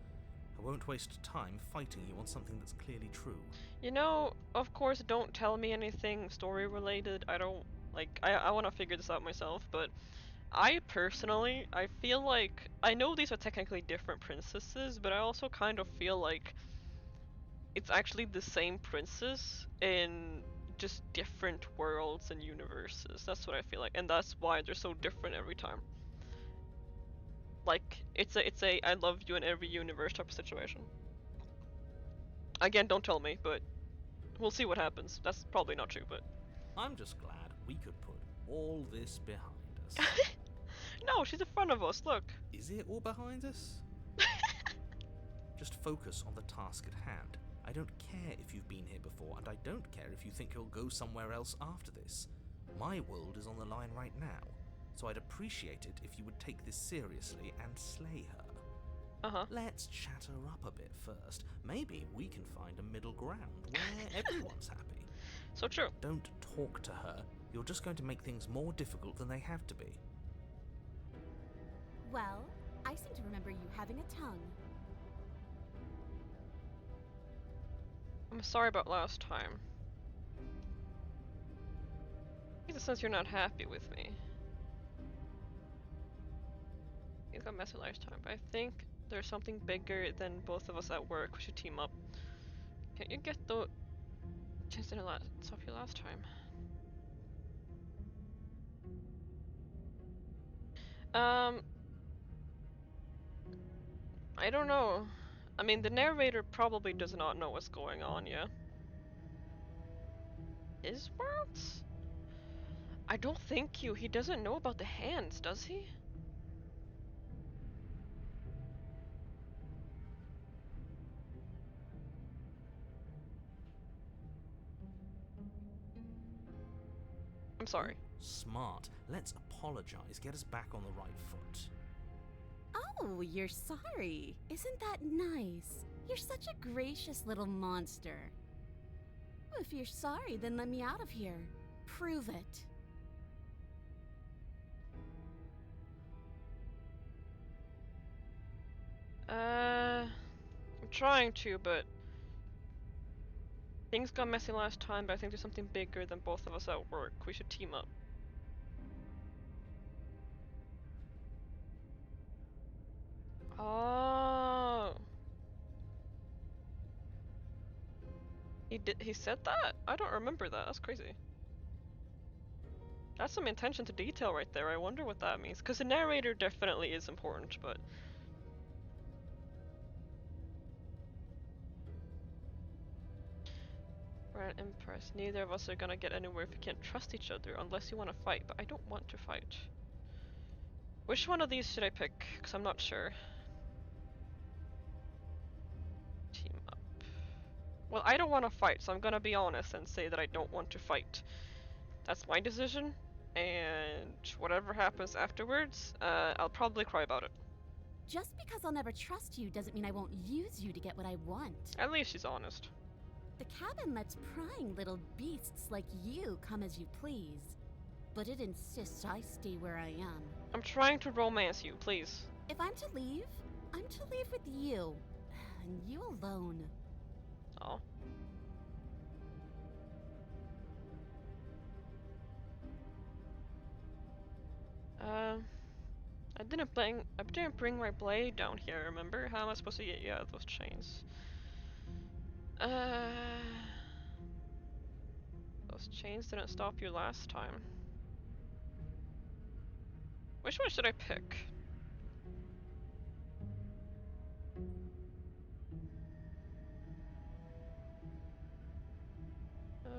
B: I won't waste time fighting you on something that's clearly true.
A: You know, of course, don't tell me anything story related. I don't, like, I want to figure this out myself, but I personally, I feel like, I know these are technically different princesses, but I also kind of feel like it's actually the same princess in just different worlds and universes. That's what I feel like, and that's why they're so different every time. Like, it's a I love you in every universe type of situation. Again, don't tell me, but we'll see what happens. That's probably not true, but
B: I'm just glad we could put all this behind us.
A: no, she's in front of us. Look.
B: Is it all behind us? Just focus on the task at hand. I don't care if you've been here before, and I don't care if you think you'll go somewhere else after this. My world is on the line right now, so I'd appreciate it if you would take this seriously and slay her.
A: Uh-huh.
B: Let's chat her up a bit first. Maybe we can find a middle ground where everyone's happy.
A: So true.
B: Don't talk to her. You're just going to make things more difficult than they have to be.
C: Well, I seem to remember you having a tongue.
A: I'm sorry about last time. In a sense, you're not happy with me. It got messy last time, but I think there's something bigger than both of us at work. We should team up. Can you get the chance to stop you last time? Um, I don't know. I mean, the narrator probably does not know what's going on, yeah. His worlds? I don't think he doesn't know about the hands, does he? I'm sorry.
D: Smart. Let's apologize, get us back on the right foot.
C: Oh, you're sorry. Isn't that nice? You're such a gracious little monster. If you're sorry, then let me out of here. Prove it.
A: I'm trying to, but things got messy last time, but I think there's something bigger than both of us at work. We should team up. Oh. He said that? I don't remember that. That's crazy. That's some attention to detail right there. I wonder what that means. Because the narrator definitely is important, but... Right, Empress. Neither of us are gonna get anywhere if we can't trust each other, unless you want to fight, but I don't want to fight. Which one of these should I pick? Because I'm not sure. Team up. Well, I don't want to fight, so I'm gonna be honest and say that I don't want to fight. That's my decision, and whatever happens afterwards, I'll probably cry about it.
C: Just because I'll never trust you doesn't mean I won't use you to get what I want.
A: At least she's honest.
C: The cabin lets prying little beasts like you come as you please. But it insists I stay where I am.
A: I'm trying to romance you, please.
C: If I'm to leave, I'm to leave with you. And you alone.
A: Oh. I didn't bring my blade down here, remember? How am I supposed to get you out of those chains? Those chains didn't stop you last time. Which one should I pick?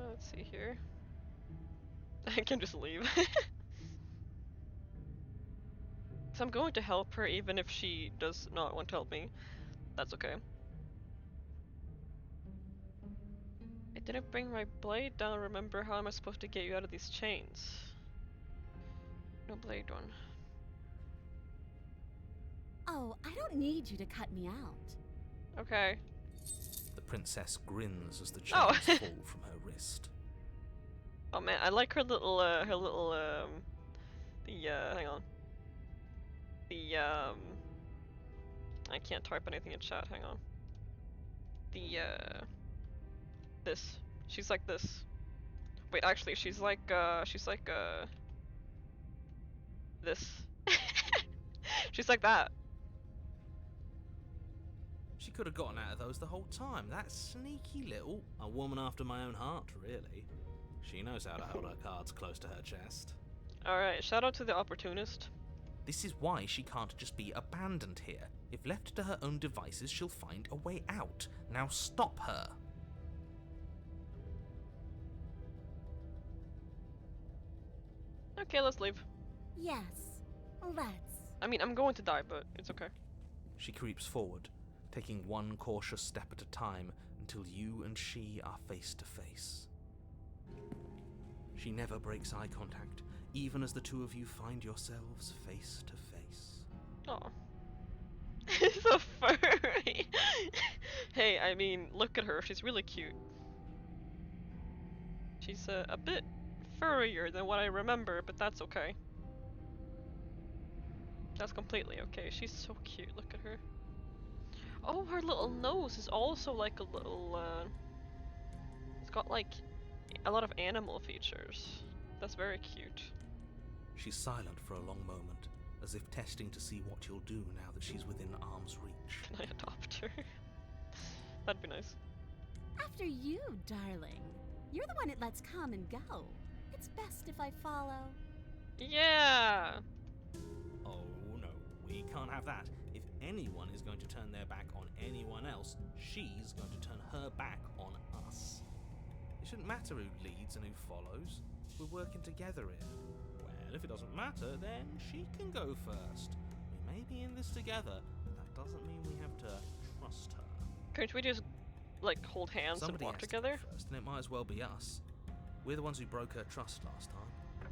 A: Let's see here. I can just leave. So I'm going to help her even if she does not want to help me. That's okay. I didn't bring my blade down, remember? How am I supposed to get you out of these chains? No blade one.
C: Oh, I don't need you to cut me out.
A: Okay.
D: The princess grins as the chains
A: Oh.
D: fall from her wrist.
A: Oh man, I like hang on. I can't type anything in chat, hang on. This. She's like this. Wait, actually, she's like, this. She's like that.
D: She could have gotten out of those the whole time. That sneaky little... A woman after my own heart, really. She knows how to hold her cards close to her chest.
A: Alright, shout out to the opportunist.
D: This is why she can't just be abandoned here. If left to her own devices, she'll find a way out. Now stop her.
A: Okay, let's leave.
C: Yes, let's.
A: I mean, I'm going to die, but it's okay.
D: She creeps forward, taking one cautious step at a time until you and she are face to face. She never breaks eye contact, even as the two of you find yourselves face to face.
A: Oh. It's a furry! Hey, I mean, look at her, she's really cute. She's a bit furrier than what I remember, but that's okay. That's completely okay. She's so cute, look at her. Oh, her little nose is also like a little, it's got like a lot of animal features. That's very cute.
D: She's silent for a long moment, as if testing to see what you'll do now that she's within arm's reach.
A: Can I adopt her? That'd be nice.
C: After you, darling. You're the one it lets come and go. It's best if I follow.
A: Yeah!
D: Oh no, we can't have that. If anyone is going to turn their back on anyone else, she's going to turn her back on us. It shouldn't matter who leads and who follows. We're working together here. Well, if it doesn't matter, then she can go first. We may be in this together, but that doesn't mean we have to trust her.
A: Can't we just, like, hold hands
D: Somebody
A: and walk
D: has
A: together?
D: to go first, and it might as well be us. We're the ones who broke her trust last time.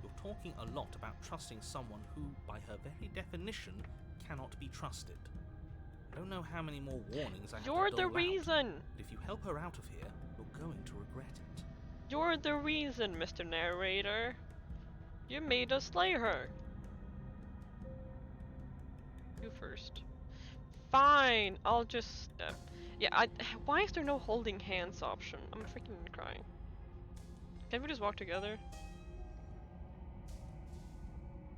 D: You're talking a lot about trusting someone who, by her very definition, cannot be trusted. I don't know how many more warnings I have
A: You're
D: to
A: the
D: dole out,
A: reason!
D: but if you help her out of here, you're going to regret it.
A: You're the reason, Mr. Narrator. You made us slay her. You first. Fine, I'll just... yeah, why is there no holding hands option? I'm freaking crying. Can't we just walk together?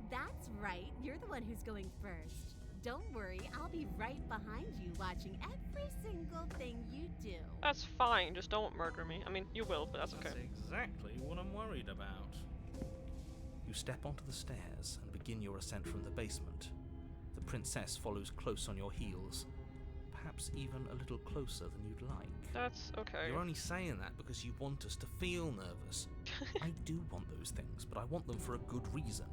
C: That's right, you're the one who's going first. Don't worry, I'll be right behind you watching every single thing you do.
A: That's fine, just don't murder me. I mean, you will, but that's okay.
D: That's exactly what I'm worried about. You step onto the stairs and begin your ascent from the basement. The princess follows close on your heels, perhaps even a little closer than you'd like.
A: That's okay.
D: You're only saying that because you want us to feel nervous. I do want those things, but I want them for a good reason.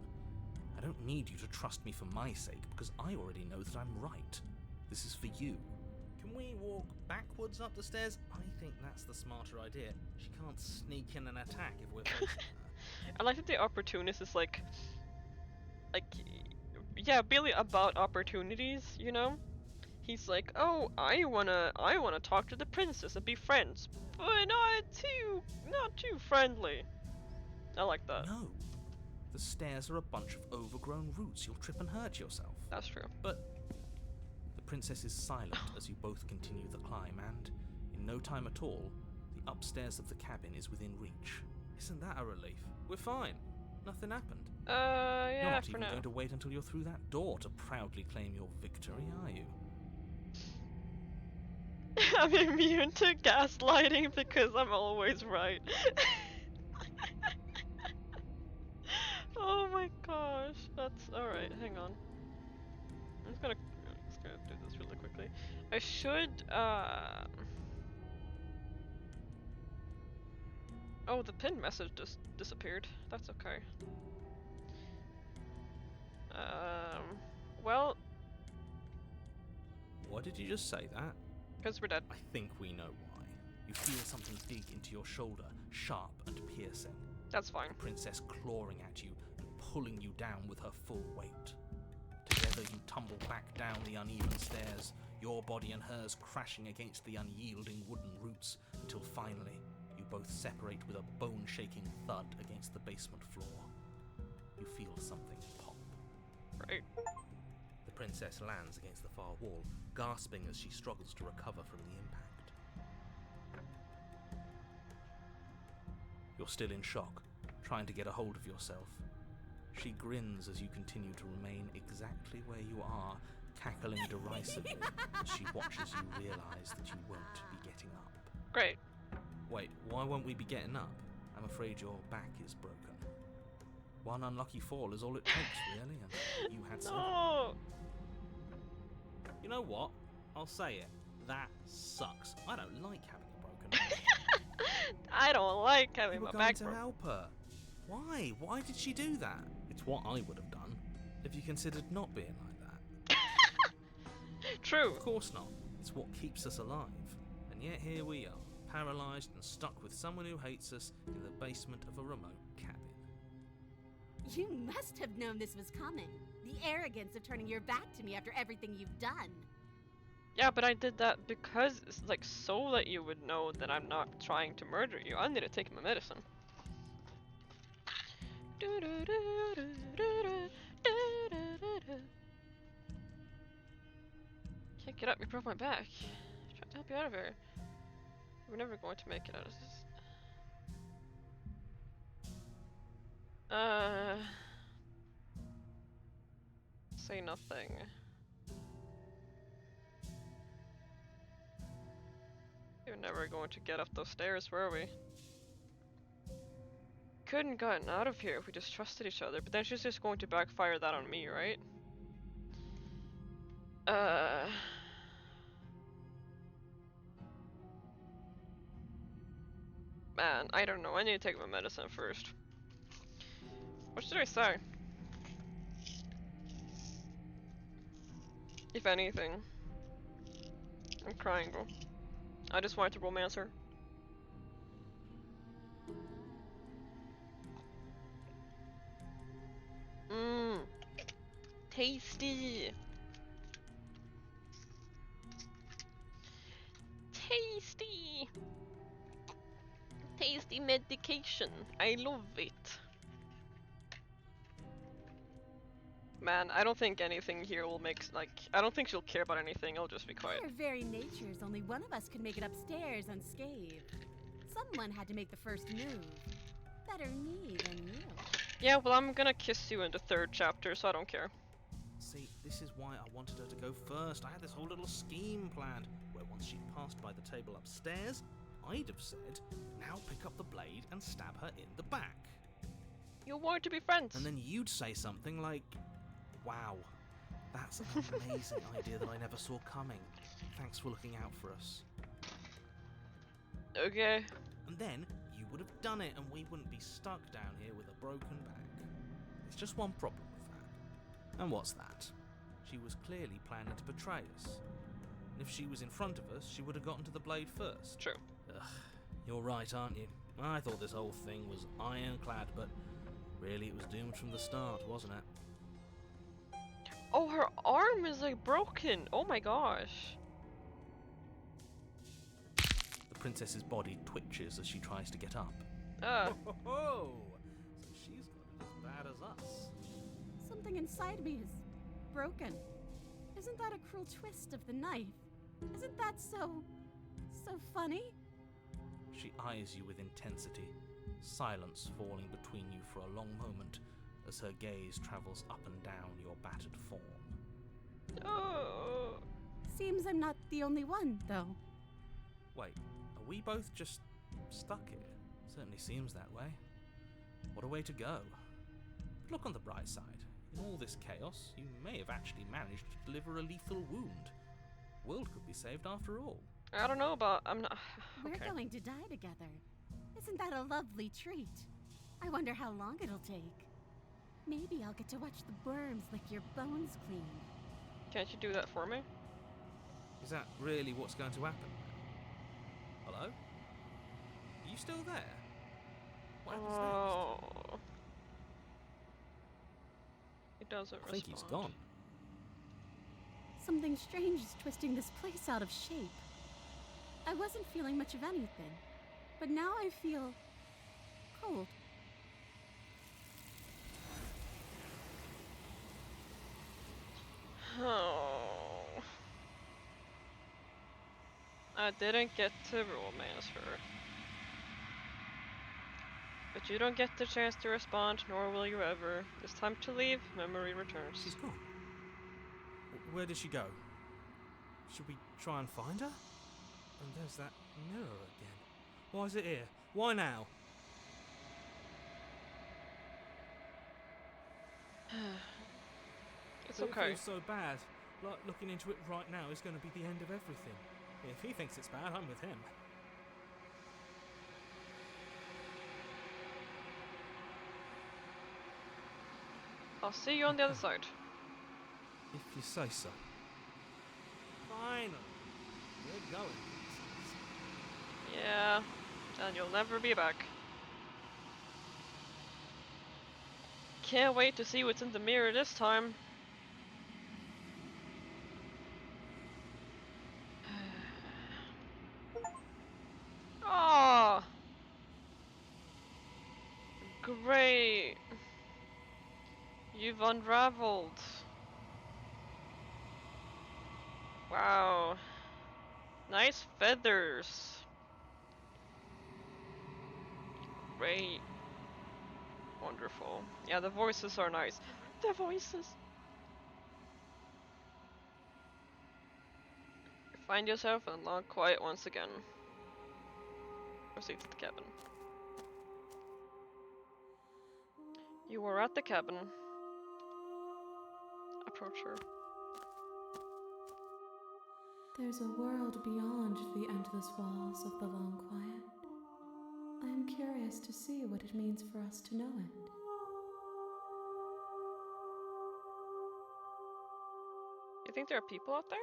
D: I don't need you to trust me for my sake, because I already know that I'm right. This is for you. Can we walk backwards up the stairs? I think that's the smarter idea. She can't sneak in and attack if we're facing her.
A: I like that the opportunist is like, yeah, really about opportunities, you know? He's like, oh, I wanna talk to the princess and be friends, but not too friendly. I like that.
D: No. The stairs are a bunch of overgrown roots. You'll trip and hurt yourself.
A: That's true.
D: But the princess is silent as you both continue the climb, and in no time at all, the upstairs of the cabin is within reach. Isn't that a relief? We're fine. Nothing happened. You're
A: Yeah,
D: not
A: for
D: even
A: now.
D: going to wait until you're through that door to proudly claim your victory, are you?
A: I'm immune to gaslighting because I'm always right. Oh my gosh, that's alright, hang on. I'm just gonna do this really quickly. I should, oh, the pinned message just disappeared. That's okay. Well,
D: Why did you just say that?
A: because we're dead.
D: I think we know why. You feel something dig into your shoulder, sharp and piercing.
A: That's fine.
D: The princess clawing at you and pulling you down with her full weight. Together you tumble back down the uneven stairs, your body and hers crashing against the unyielding wooden roots, until finally you both separate with a bone-shaking thud against the basement floor. You feel something pop.
A: Right.
D: The princess lands against the far wall, gasping as she struggles to recover from the impact. You're still in shock, trying to get a hold of yourself. She grins as you continue to remain exactly where you are, cackling derisively as she watches you realise that you won't be getting up.
A: Great.
D: Wait, why won't we be getting up? I'm afraid your back is broken. One unlucky fall is all it takes, really, and you had several.
A: No!
D: You know what? I'll say it. That sucks. I don't like having a broken back.
A: I don't like
D: You
A: having
D: were
A: my
D: going
A: back
D: to
A: broken.
D: help her. Why? Why did she do that? It's what I would have done if you considered not being like that.
A: True.
D: Of course not. It's what keeps us alive. And yet here we are, paralysed and stuck with someone who hates us in the basement of a remote cabin.
C: You must have known this was coming. The arrogance of turning your back to me after everything you've done.
A: Yeah, but I did that because, like, so that you would know that I'm not trying to murder you. I need to take my medicine. Can't get up, you broke my back. Trying to help you out of here. We're never going to make it out of this. Say nothing. You're never going to get up those stairs, were we? Couldn't gotten out of here if we just trusted each other, but then she's just going to backfire that on me, right? Uh. Man, I don't know. I need to take my medicine first. What should I say? If anything. I'm crying, bro. I just wanted to romance her. Mmm. Tasty. Tasty. Tasty medication. I love it. Man, I don't think anything here will make, like, I don't think she'll care about anything, I'll just be quiet.
C: By our very natures, only one of us could make it upstairs unscathed. Someone had to make the first move. Better me than you.
A: Yeah, well, I'm gonna kiss you in the 3rd chapter, so I don't care.
D: See, this is why I wanted her to go first. I had this whole little scheme planned, where once she'd passed by the table upstairs, I'd have said, now pick up the blade and stab her in the back.
A: You want to be friends.
D: And then you'd say something like, wow, that's an amazing idea that I never saw coming. Thanks for looking out for us.
A: Okay.
D: And then you would have done it and we wouldn't be stuck down here with a broken back. There's just one problem with that. And what's that? She was clearly planning to betray us. And if she was in front of us, she would have gotten to the blade first.
A: True.
D: Ugh, you're right, aren't you? I thought this whole thing was ironclad, but really it was doomed from the start, wasn't it?
A: Oh, her arm is like broken. Oh my gosh.
D: The princess's body twitches as she tries to get up.
E: So she's got it as bad as us.
C: Something inside me is broken. Isn't that a cruel twist of the knife? Isn't that so funny?
D: She eyes you with intensity, silence falling between you for a long moment as her gaze travels up and down your battered form.
A: Oh.
C: Seems I'm not the only one, though.
D: Wait, are we both just stuck here? Certainly seems that way. What a way to go. But look on the bright side. In all this chaos, you may have actually managed to deliver a lethal wound. The world could be saved after all.
A: I don't know about. I'm not. Okay.
C: We're going to die together. Isn't that a lovely treat? I wonder how long it'll take. Maybe I'll get to watch the worms lick your bones clean.
A: Can't you do that for me?
D: Is that really what's going to happen? Hello? Are you still there? What happens
A: Oh. He doesn't
D: next? I think he's gone.
C: Something strange is twisting this place out of shape. I wasn't feeling much of anything, but now I feel cold.
A: Oh. I didn't get to romance her. But you don't get the chance to respond, nor will you ever. It's time to leave. Memory returns.
D: She's gone. Where did she go? Should we try and find her? And there's that mirror again. Why is it here? Why now?
A: It's
D: It
A: okay.
D: feels so bad. Like looking into it right now is going to be the end of everything. If he thinks it's bad, I'm with him.
A: I'll see you on the other side.
D: If you say so. Finally. We're going places.
A: Yeah, and you'll never be back. Can't wait to see what's in the mirror this time. Ah, great. You've unraveled. Wow. Nice feathers. Great. Wonderful. Yeah, the voices are nice. The voices. Find yourself in long quiet once again. Proceed to the cabin. You are at the cabin. Approach her.
C: There's a world beyond the endless walls of the long quiet. I am curious to see what it means for us to know it.
A: You think there are people out there?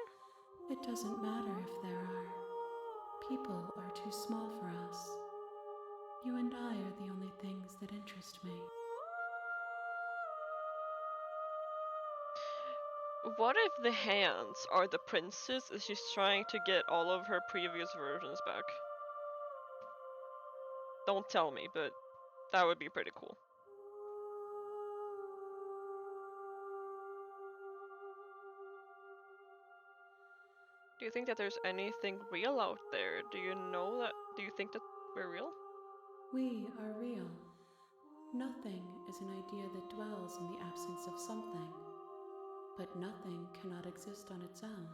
C: It doesn't matter if there are. People are too small for us. You and I are the only things that interest me.
A: What if the hands are the princess and she's trying to get all of her previous versions back? Don't tell me, but that would be pretty cool. Do you think that there's anything real out there? Do you know that? Do you think that we're real?
C: We are real. Nothing is an idea that dwells in the absence of something. But nothing cannot exist on its own.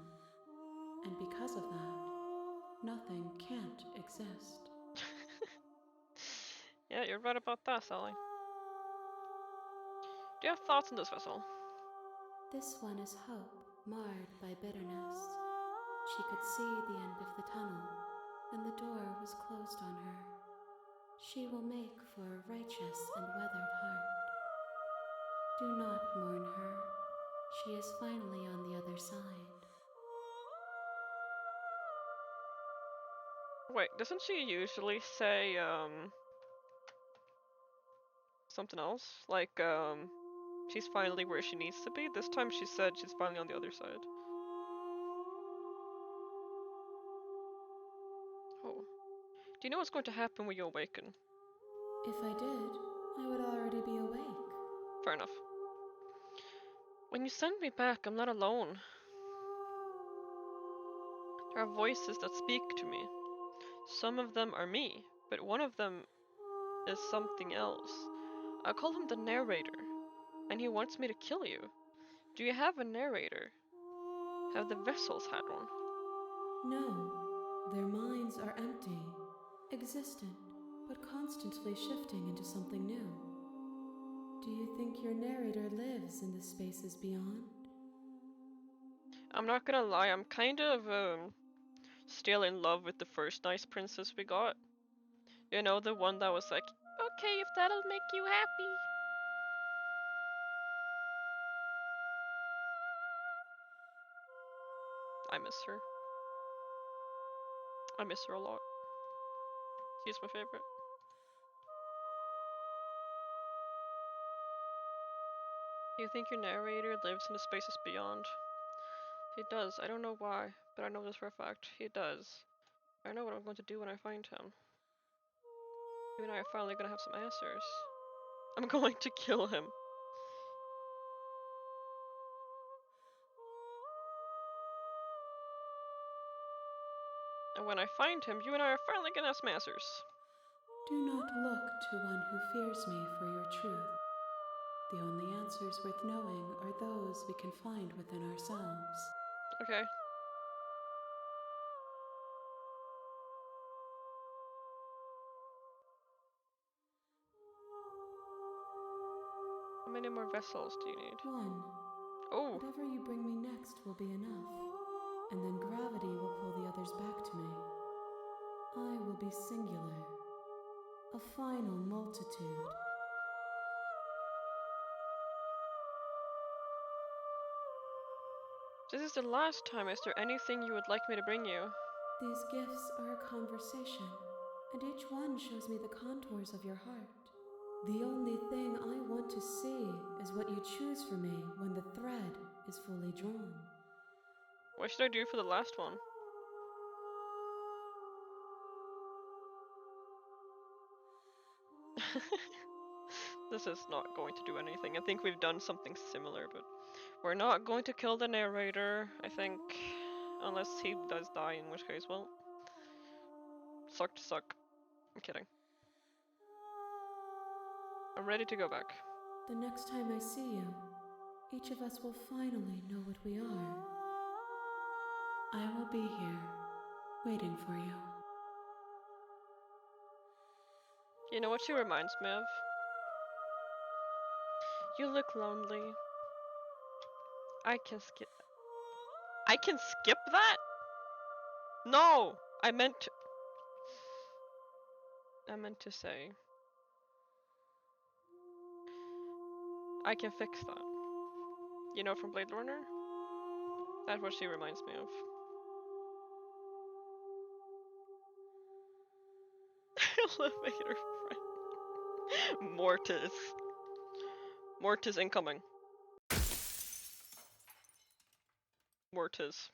C: And because of that, nothing can't exist.
A: Yeah, you're right about that, Sally. Do you have thoughts on this vessel?
C: This one is hope, marred by bitterness. She could see the end of the tunnel, and the door was closed on her. She will make for a righteous and weathered heart. Do not mourn her. She is finally on the other side.
A: Wait, doesn't she usually say, something else? Like, she's finally where she needs to be? This time she said she's finally on the other side. Oh. Do you know what's going to happen when you awaken?
C: If I did, I would already be awake.
A: Fair enough. When you send me back, I'm not alone. There are voices that speak to me. Some of them are me, but one of them is something else. I call him the narrator, and he wants me to kill you. Do you have a narrator? Have the vessels had one?
C: No, their minds are empty, existent, but constantly shifting into something new. Do you think your narrator lives in the spaces beyond?
A: I'm not gonna lie, I'm kind of still in love with the first nice princess we got. You know, the one that was like, okay, if that'll make you happy. I miss her. I miss her a lot. She's my favorite. Do you think your narrator lives in the spaces beyond? He does. I don't know why, but I know this for a fact. He does. I know what I'm going to do when I find him. You and I are finally gonna have some answers. I'm going to kill him. And when I find him, you and I are finally gonna have some answers.
C: Do not look to one who fears me for your truth. The only answers worth knowing are those we can find within ourselves.
A: Okay. How many more vessels do you need?
C: One.
A: Oh,
C: Whatever you bring me next will be enough, and then gravity will pull the others back to me. I will be singular, a final multitude.
A: this is the last time. Is there anything you would like me to bring you?
C: These gifts are a conversation, and each one shows me the contours of your heart. The only thing I want to see is what you choose for me when the thread is fully drawn.
A: What should I do for the last one? This is not going to do anything. I think we've done something similar, but we're not going to kill the narrator, I think. Unless he does die, in which case, well, suck to suck. I'm kidding. I'm ready to go back.
C: The next time I see you, each of us will finally know what we are. I will be here, waiting for you.
A: You know what she reminds me of? You look lonely. I can skip that? No! I meant to say. I can fix that. You know, from Blade Runner? That's what she reminds me of. Elevator friend. Mortis. Mortis incoming. Mortis.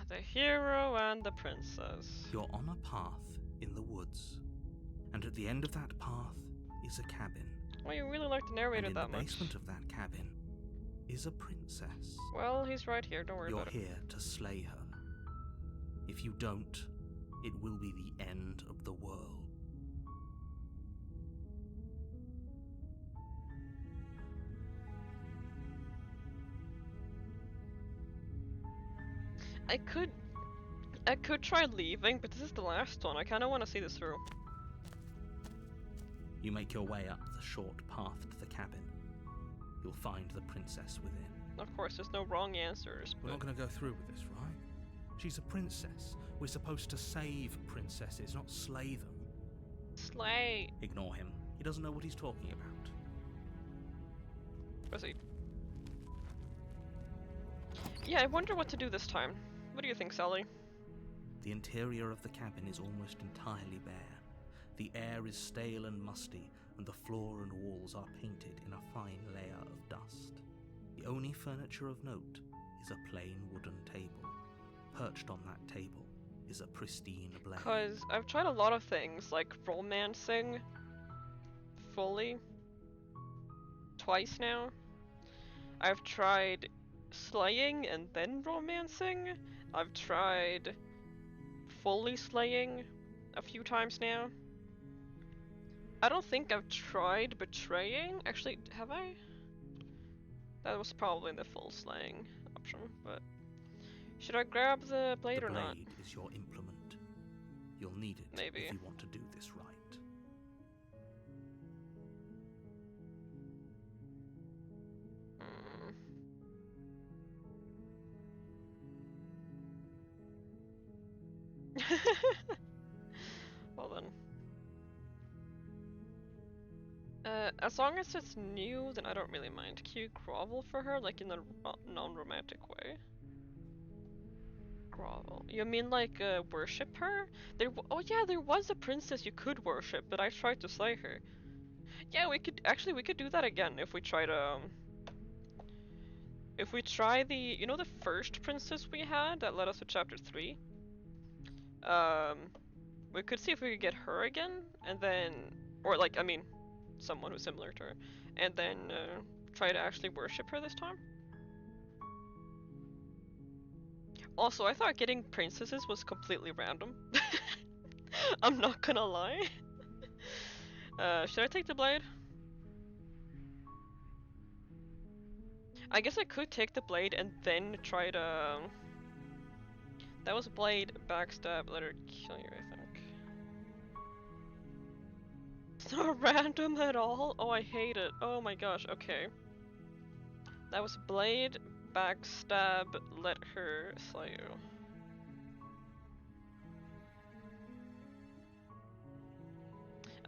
A: The hero and the princess.
B: You're on a path in the woods, and at the end of that path is a cabin.
A: Well, you really like the narrator
B: And in
A: that
B: the
A: much.
B: basement of that cabin is a princess.
A: Well, he's right here, don't worry
B: You're
A: about it.
B: here to slay her. If you don't, it will be the end of the world.
A: I could try leaving, but this is the last one. I kinda wanna see this through.
B: You make your way up the short path to the cabin. You'll find the princess within.
A: Of course, there's no wrong answers,
B: We're
A: but
B: not going to go through with this, right? She's a princess. We're supposed to save princesses, not slay them.
A: slay.
B: Ignore him. He doesn't know what he's talking about.
A: Proceed. Yeah, I wonder what to do this time. What do you think, Sally?
B: The interior of the cabin is almost entirely bare. The air is stale and musty, and the floor and walls are painted in a fine layer of dust. The only furniture of note is a plain wooden table. Perched on that table is a pristine blade.
A: Cause I've tried a lot of things, like romancing fully twice now. I've tried slaying and then romancing. I've tried fully slaying a few times now. I don't think I've tried betraying. Actually, have I? That was probably the full slaying option, but should I grab the blade or not?
B: The blade is your implement. You'll need it
A: Maybe.
B: if you want to do this right.
A: Well then. As long as it's new, then I don't really mind. Can you grovel for her, like in a non-romantic way? Grovel. You mean like worship her? Oh yeah, there was a princess you could worship, but I tried to slay her. Yeah, we could do that again if we try to if we try the the first princess we had that led us to chapter 3. We could see if we could get her again, and then someone who's similar to her, and then try to actually worship her this time. Also, I thought getting princesses was completely random. I'm not gonna lie. Should I take the blade? I guess I could take the blade and then try to... That was blade, backstab, let her kill you, I think. It's not random at all? Oh, I hate it. Oh my gosh, okay. That was blade, backstab, let her slay you.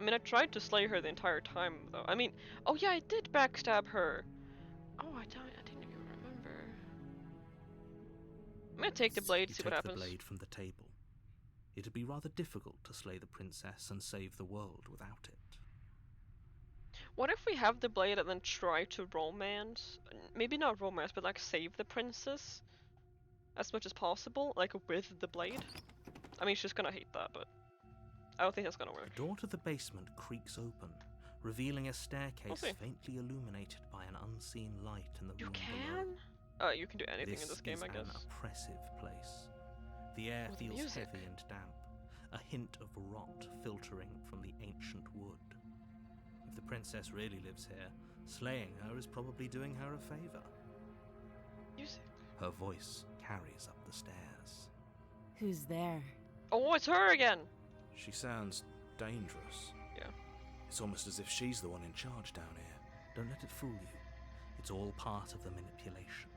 A: I mean, I tried to slay her the entire time, though. I mean, oh yeah, I did backstab her. Oh, I didn't even remember. I'm gonna take the blade, see what happens.
B: You take the blade from the table. It'd be rather difficult to slay the princess and save the world without it.
A: What if we have the blade and then try to romance? Maybe not romance, but like save the princess as much as possible, like with the blade? I mean, she's gonna hate that, but I don't think that's gonna work.
B: The door to the basement creaks open, revealing a staircase faintly illuminated by an unseen light in the room below.
A: You can do anything in this game, I guess.
B: This is an oppressive place. The air feels heavy and damp, a hint of rot filtering from the ancient wood. If the princess really lives here, slaying her is probably doing her a favor.
A: Music.
B: Her voice carries up the stairs.
C: Who's there?
A: Oh, it's her again!
F: She sounds dangerous.
A: Yeah.
F: It's almost as if she's the one in charge down here.
B: Don't let it fool you. It's all part of the manipulation.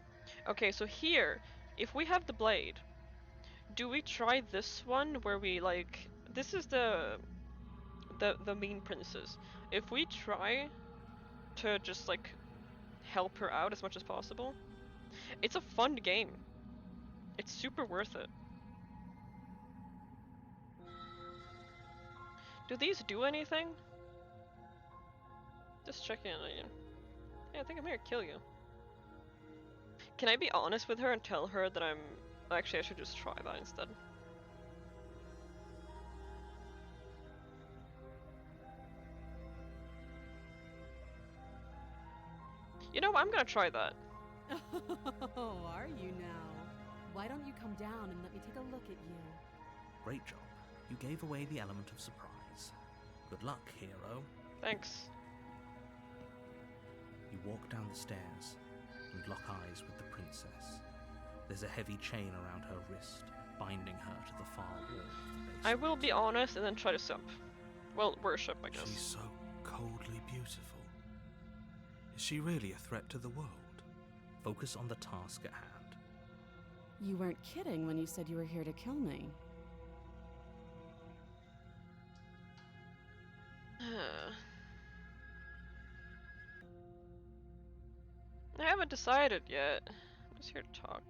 A: Okay, so here, if we have the blade, do we try this one where we like this is the mean princess. If we try to just like help her out as much as possible, it's a fun game. It's super worth it. Do these do anything? Just checking on you. Hey, I think I'm here to kill you. Can I be honest with her and tell her that I'm... Actually, I should just try that instead. You know what? I'm gonna try that.
C: Oh, are you now? Why don't you come down and let me take a look at you?
B: Great job. You gave away the element of surprise. Good luck, hero.
A: Thanks.
B: You walk down the stairs and lock eyes with the princess. There's a heavy chain around her wrist, binding her to the far wall of the basement.
A: I will be honest and then try to sup. Well, worship, I guess.
F: She's so coldly beautiful. Is she really a threat to the world?
B: Focus on the task at hand.
C: You weren't kidding when you said you were here to kill me.
A: I haven't decided yet. I'm just here to talk.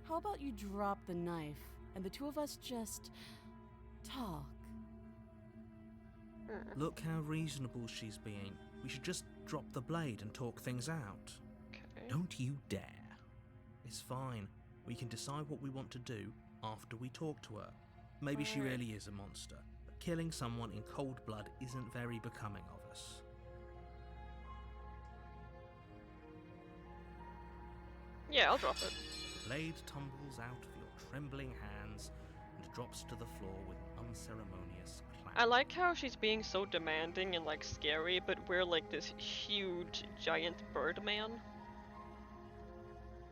C: How about you drop the knife and the two of us just talk?
B: Look how reasonable she's being. We should just drop the blade and talk things out.
A: Okay.
B: Don't you dare. It's fine. We can decide what we want to do after we talk to her. Maybe she
A: Alright.
B: really is a monster, but killing someone in cold blood isn't very becoming of us.
A: Yeah, I'll drop it.
B: The blade tumbles out of your trembling hands and drops to the floor with an unceremonious clang.
A: I like how she's being so demanding and like scary, but we're like this huge giant bird man.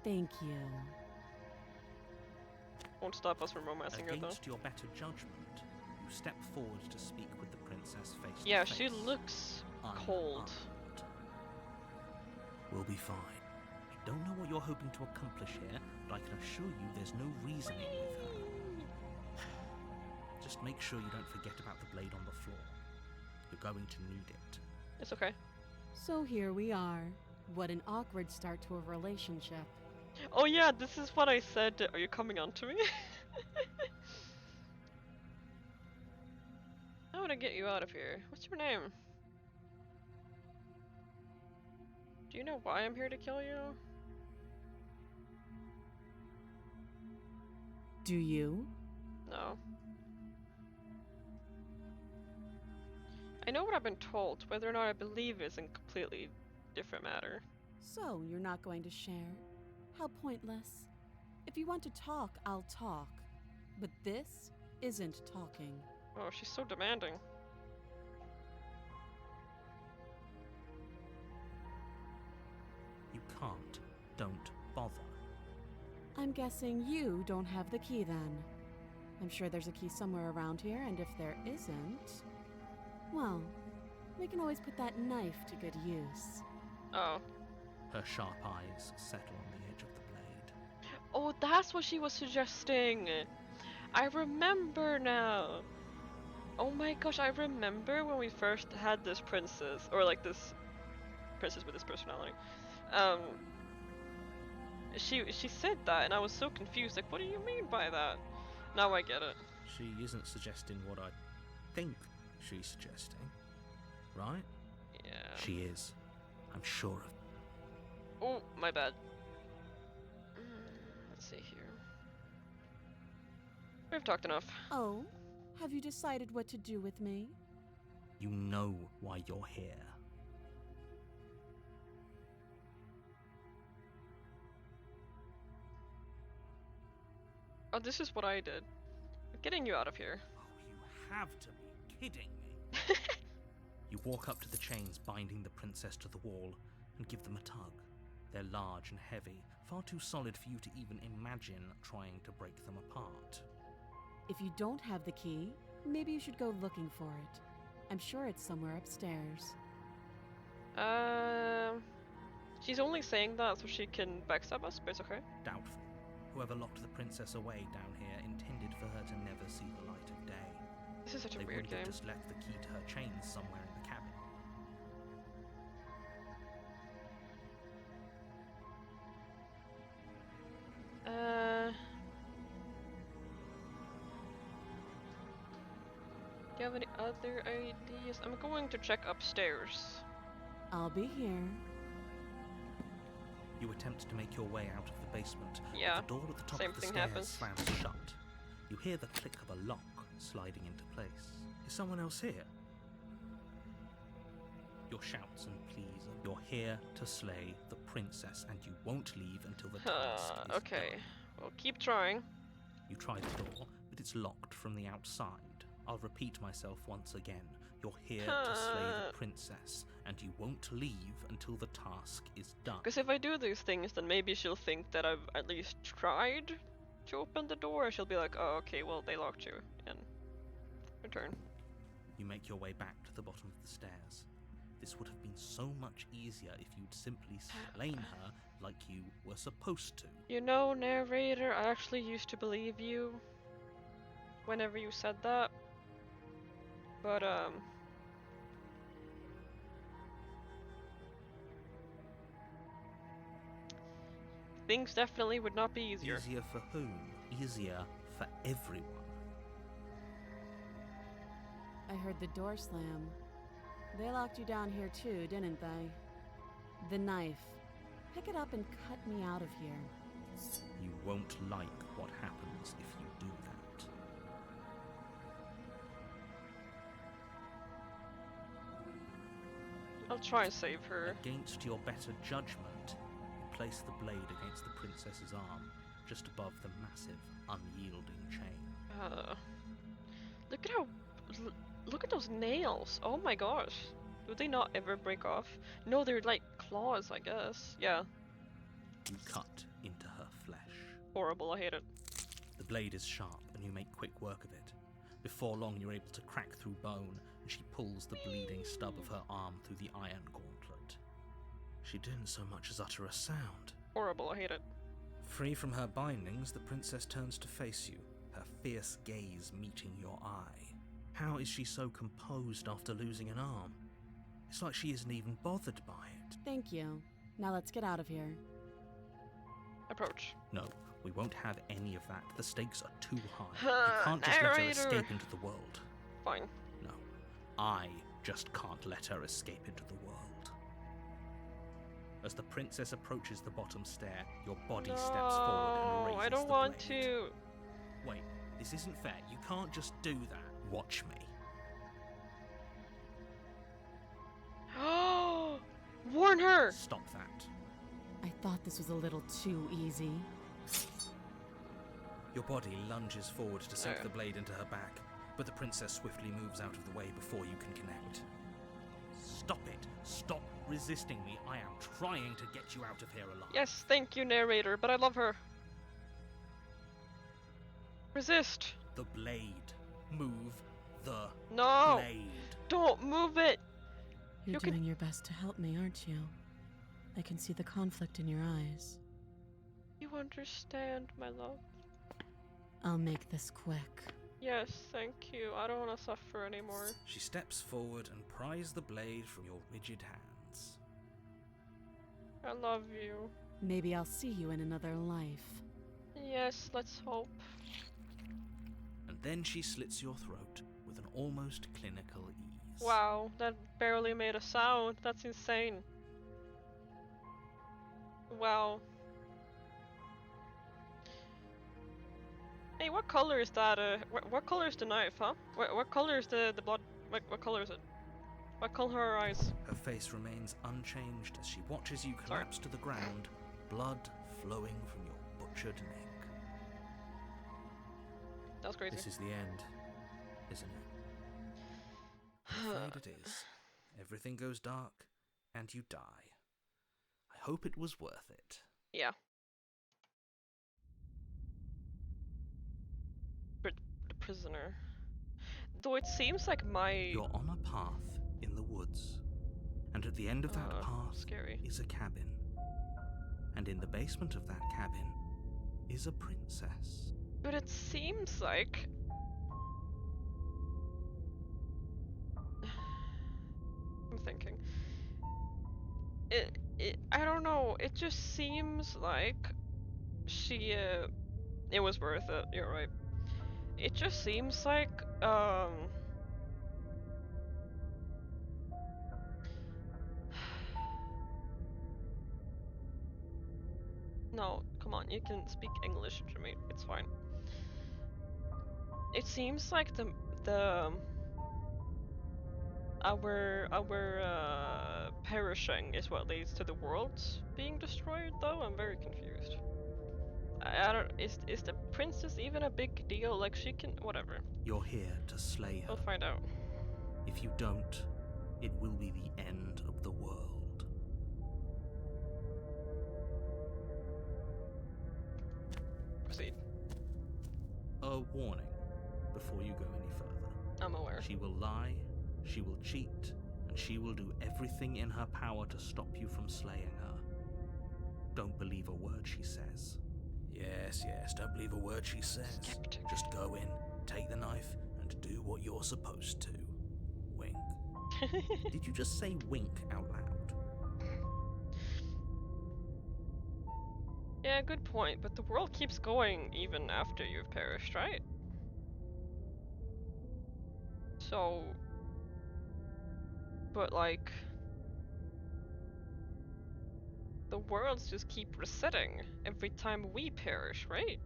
C: Thank you.
A: Won't stop us from romancing her though.
B: Against your better judgment, you step forward to speak with the princess face
A: Yeah,
B: to face.
A: she looks cold.
B: Unarmed. We'll be fine. I don't know what you're hoping to accomplish here, but I can assure you there's no reasoning with her. Just make sure you don't forget about the blade on the floor. You're going to need it.
A: It's okay.
C: So here we are. What an awkward start to a relationship.
A: Oh yeah, this is what I said. Are you coming on to me? I want to get you out of here. What's your name? Do you know why I'm here to kill you?
C: Do you?
A: No. I know what I've been told. Whether or not I believe is a completely different matter.
C: So, you're not going to share? How pointless. If you want to talk, I'll talk. But this isn't talking.
A: Oh, she's so demanding.
B: You can't. Don't bother.
C: I'm guessing you don't have the key then. I'm sure there's a key somewhere around here, and if there isn't, well, we can always put that knife to good use.
A: Oh.
B: Her sharp eyes settle on the edge of the blade.
A: Oh, that's what she was suggesting. I remember now. Oh my gosh, I remember when we first had this princess, or like this princess with this personality. She said that, and I was so confused. Like, what do you mean by that? Now I get it.
B: She isn't suggesting what I think she's suggesting, right?
A: Yeah.
B: She is. I'm sure of.
A: Oh, my bad. Let's see here. We've talked enough.
C: Oh, have you decided what to do with me?
B: You know why you're here.
A: Oh, this is what I did. I'm getting you out of here.
B: Oh, you have to be kidding me. You walk up to the chains binding the princess to the wall and give them a tug. They're large and heavy, far too solid for you to even imagine trying to break them apart.
C: If you don't have the key, maybe you should go looking for it. I'm sure it's somewhere upstairs.
A: She's only saying that so she can backstab us, but it's okay.
B: Doubtful. Whoever locked the princess away down here intended for her to never see the light of day.
A: This is such a
B: They
A: weird
B: wouldn't have
A: game.
B: just left the key to her chains somewhere in the cabin.
A: Do you have any other ideas? I'm going to check upstairs.
C: I'll be here.
B: You attempt to make your way out of the basement,
A: Yeah,
B: but the door at the top
A: same
B: of the
A: thing
B: stairs
A: happens.
B: slams shut. You hear the click of a lock sliding into place. Is someone else here? Your shouts and pleas are, you're here to slay the princess, and you won't leave until the task is
A: Okay,
B: done.
A: well, keep trying.
B: You try the door, but it's locked from the outside. I'll repeat myself once again. You're here to slay the princess, and you won't leave until the task is done.
A: Because if I do these things, then maybe she'll think that I've at least tried to open the door, and she'll be like, oh, okay, well, they locked you, and return.
B: You make your way back to the bottom of the stairs. This would have been so much easier if you'd simply slain her like you were supposed to.
A: You know, narrator, I actually used to believe you whenever you said that. But, things definitely would not be easier.
B: Easier for whom? Easier for everyone.
C: I heard the door slam. They locked you down here too, didn't they? The knife. Pick it up and cut me out of here.
B: You won't like what happens if you do that.
A: I'll try and save her.
B: Against your better judgment, you place the blade against the princess's arm, just above the massive, unyielding chain.
A: Look at how... Look at those nails! Oh my gosh! Do they not ever break off? No, they're like claws, I guess. Yeah.
B: You cut into her flesh.
A: Horrible, I hate it.
B: The blade is sharp, and you make quick work of it. Before long, you're able to crack through bone, and she pulls the bleeding stub of her arm through the iron gauntlet. She didn't so much as utter a sound.
A: Horrible, I hate it.
B: Free from her bindings, the princess turns to face you, her fierce gaze meeting your eye. How is she so composed after losing an arm? It's like she isn't even bothered by it.
C: Thank you. Now let's get out of here.
A: Approach.
B: No, we won't have any of that. The stakes are too high. You can't just let her
A: Narrator.
B: escape into the world.
A: Fine.
B: No, I just can't let her escape into the world. As the princess approaches the bottom stair, your body steps forward and raises
A: I don't
B: the
A: want
B: blade.
A: to.
B: Wait, this isn't fair. You can't just do that. Watch me.
A: Warn her!
B: Stop that.
C: I thought this was a little too easy.
B: Your body lunges forward to sink
A: Oh.
B: the blade into her back, but the princess swiftly moves out of the way before you can connect. Stop it. Stop resisting me. I am trying to get you out of here alive.
A: Yes, thank you, narrator, but I love her. Resist!
B: The blade. Move the
A: No!
B: blade.
A: Don't move it!
C: You're
A: You can-
C: doing your best to help me, aren't you? I can see the conflict in your eyes.
A: You understand, my love.
C: I'll make this quick.
A: Yes, thank you. I don't want to suffer anymore.
B: She steps forward and pries the blade from your rigid hands.
A: I love you.
C: Maybe I'll see you in another life.
A: Yes, let's hope.
B: And then she slits your throat with an almost clinical ease.
A: Wow, that barely made a sound. That's insane. Wow. Hey, what color is that? What color is the knife, huh? What color is the blood? What color is it? What color are her eyes?
B: Her face remains unchanged as she watches you collapse to the ground, blood flowing from your butchered neck.
A: That was crazy.
B: This is the end, isn't it? I'm afraid it is. Everything goes dark, and you die. I hope it was worth it.
A: Yeah. But the prisoner. Though it seems like my...
B: You're on a path in the woods, and at the end of that path
A: scary.
B: is a cabin. And in the basement of that cabin is a princess.
A: But it seems like... I'm thinking. I don't know, it just seems like she, it was worth it, you're right. It just seems like, no, come on, you can speak English to me, it's fine. It seems like our perishing is what leads to the world being destroyed, though. I'm very confused. I don't. Is the princess even a big deal? Like, she can. Whatever.
B: You're here to slay her.
A: We'll find out.
B: If you don't, it will be the end of the world.
A: Proceed.
B: A warning before you go any further.
A: I'm aware.
B: She will lie, she will cheat, and she will do everything in her power to stop you from slaying her. Don't believe a word she says.
F: Yes, don't believe a word she says.
A: Skeptic.
F: Just go in, take the knife, and do what you're supposed to. Wink.
B: Did you just say wink out loud?
A: Yeah, good point. But the world keeps going even after you've perished, right? So, but like, the worlds just keep resetting every time we perish, right?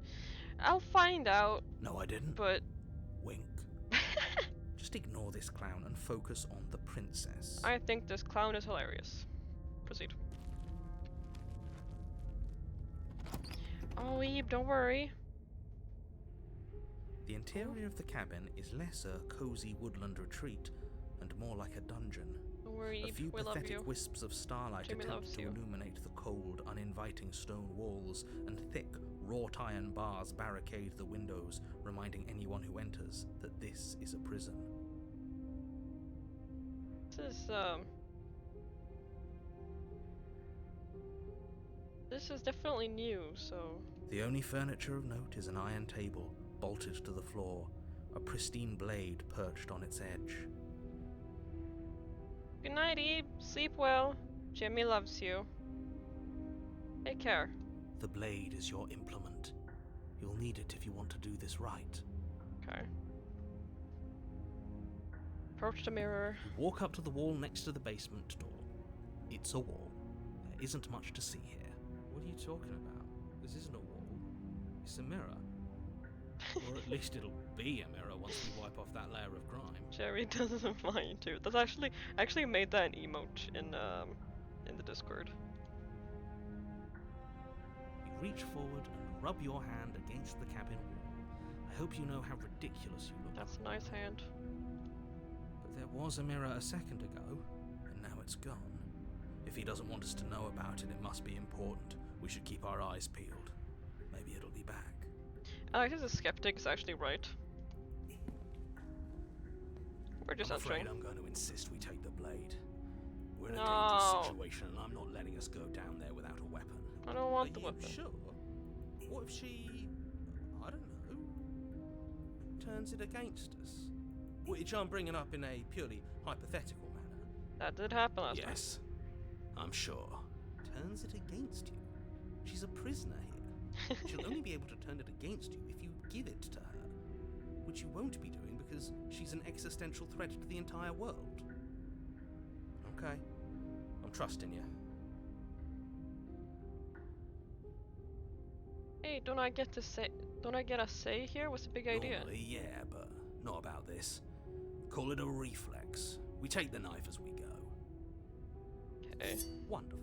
A: I'll find out,
F: No, I didn't.
A: but
F: Wink.
B: Just ignore this clown and focus on the princess.
A: I think this clown is hilarious. Proceed. Oh, Eve, don't worry.
B: The interior of the cabin is less a cozy woodland retreat and more like a dungeon.
A: Don't worry,
B: A
A: Eve.
B: few
A: We love
B: pathetic
A: you.
B: wisps of starlight
A: Jimmy
B: attempt
A: loves
B: to
A: you.
B: illuminate the cold, uninviting stone walls, and thick, wrought iron bars barricade the windows, reminding anyone who enters that this is a prison.
A: This is definitely new, so...
B: The only furniture of note is an iron table, bolted to the floor, a pristine blade perched on its edge.
A: Good night, Eve. Sleep well. Jimmy loves you. Take care.
B: The blade is your implement. You'll need it if you want to do this right.
A: Okay. Approach the mirror.
B: You walk up to the wall next to the basement door. It's a wall. There isn't much to see here.
D: What are you talking about? This isn't a wall. It's a mirror. Or at least it'll be a mirror once we wipe off that layer of grime.
A: Jerry doesn't mind too. That's actually made that an emote in the Discord.
B: You reach forward and rub your hand against the cabin wall. I hope you know how ridiculous you look.
A: That's a nice hand.
B: But there was a mirror a second ago, and now it's gone. If he doesn't want us to know about it, it must be important. We should keep our eyes peeled. Maybe it'll be back.
A: Alex is a skeptic is actually right. We're just
F: I'm
A: entering.
F: afraid I'm going to insist we take the blade. We're in a
A: No.
F: dangerous situation, and I'm not letting us go down there without a weapon.
A: I don't want
D: Are
A: the
D: you
A: weapon.
D: sure? What if she, I don't know, turns it against us? Which I'm bringing up in a purely hypothetical manner.
A: That did happen last time.
F: Yes, I'm sure.
B: Turns it against you. She's a prisoner here. She'll only be able to turn it against you if you give it to her. Which you won't be doing because she's an existential threat to the entire world.
D: Okay, I'm trusting you.
A: Hey, don't I get a say here? What's the big idea?
F: Normally, yeah, but not about this. Call it a reflex. We take the knife as we go.
A: Okay.
B: Wonderful.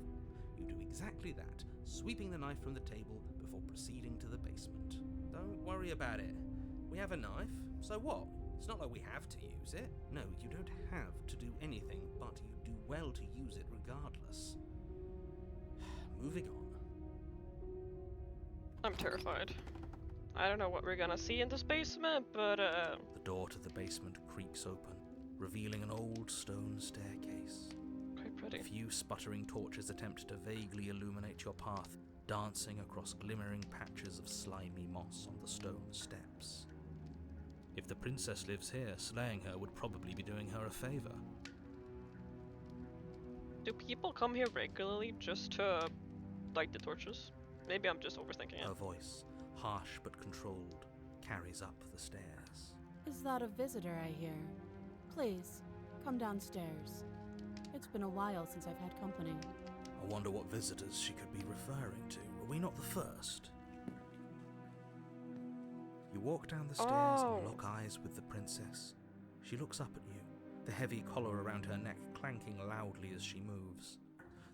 B: You do exactly that, sweeping the knife from the table before proceeding to the basement.
D: Don't worry about it. We have a knife, so what? It's not like we have to use it.
B: No, you don't have to do anything, but you do well to use it regardless. Moving on.
A: I'm terrified. I don't know what we're gonna see in this basement, but
B: The door to the basement creaks open, revealing an old stone staircase.
A: quite
B: A
A: pretty.
B: few sputtering torches attempt to vaguely illuminate your path, dancing across glimmering patches of slimy moss on the stone steps. If the princess lives here, slaying her would probably be doing her a favor.
A: Do people come here regularly just to light the torches? Maybe I'm just overthinking
B: Her
A: it.
B: voice, harsh but controlled, carries up the stairs.
C: Is that a visitor I hear? Please, come downstairs. It's been a while since I've had company.
B: I wonder what visitors she could be referring to. Are we not the first? You walk down the stairs and lock eyes with the princess. She looks up at you, the heavy collar around her neck clanking loudly as she moves.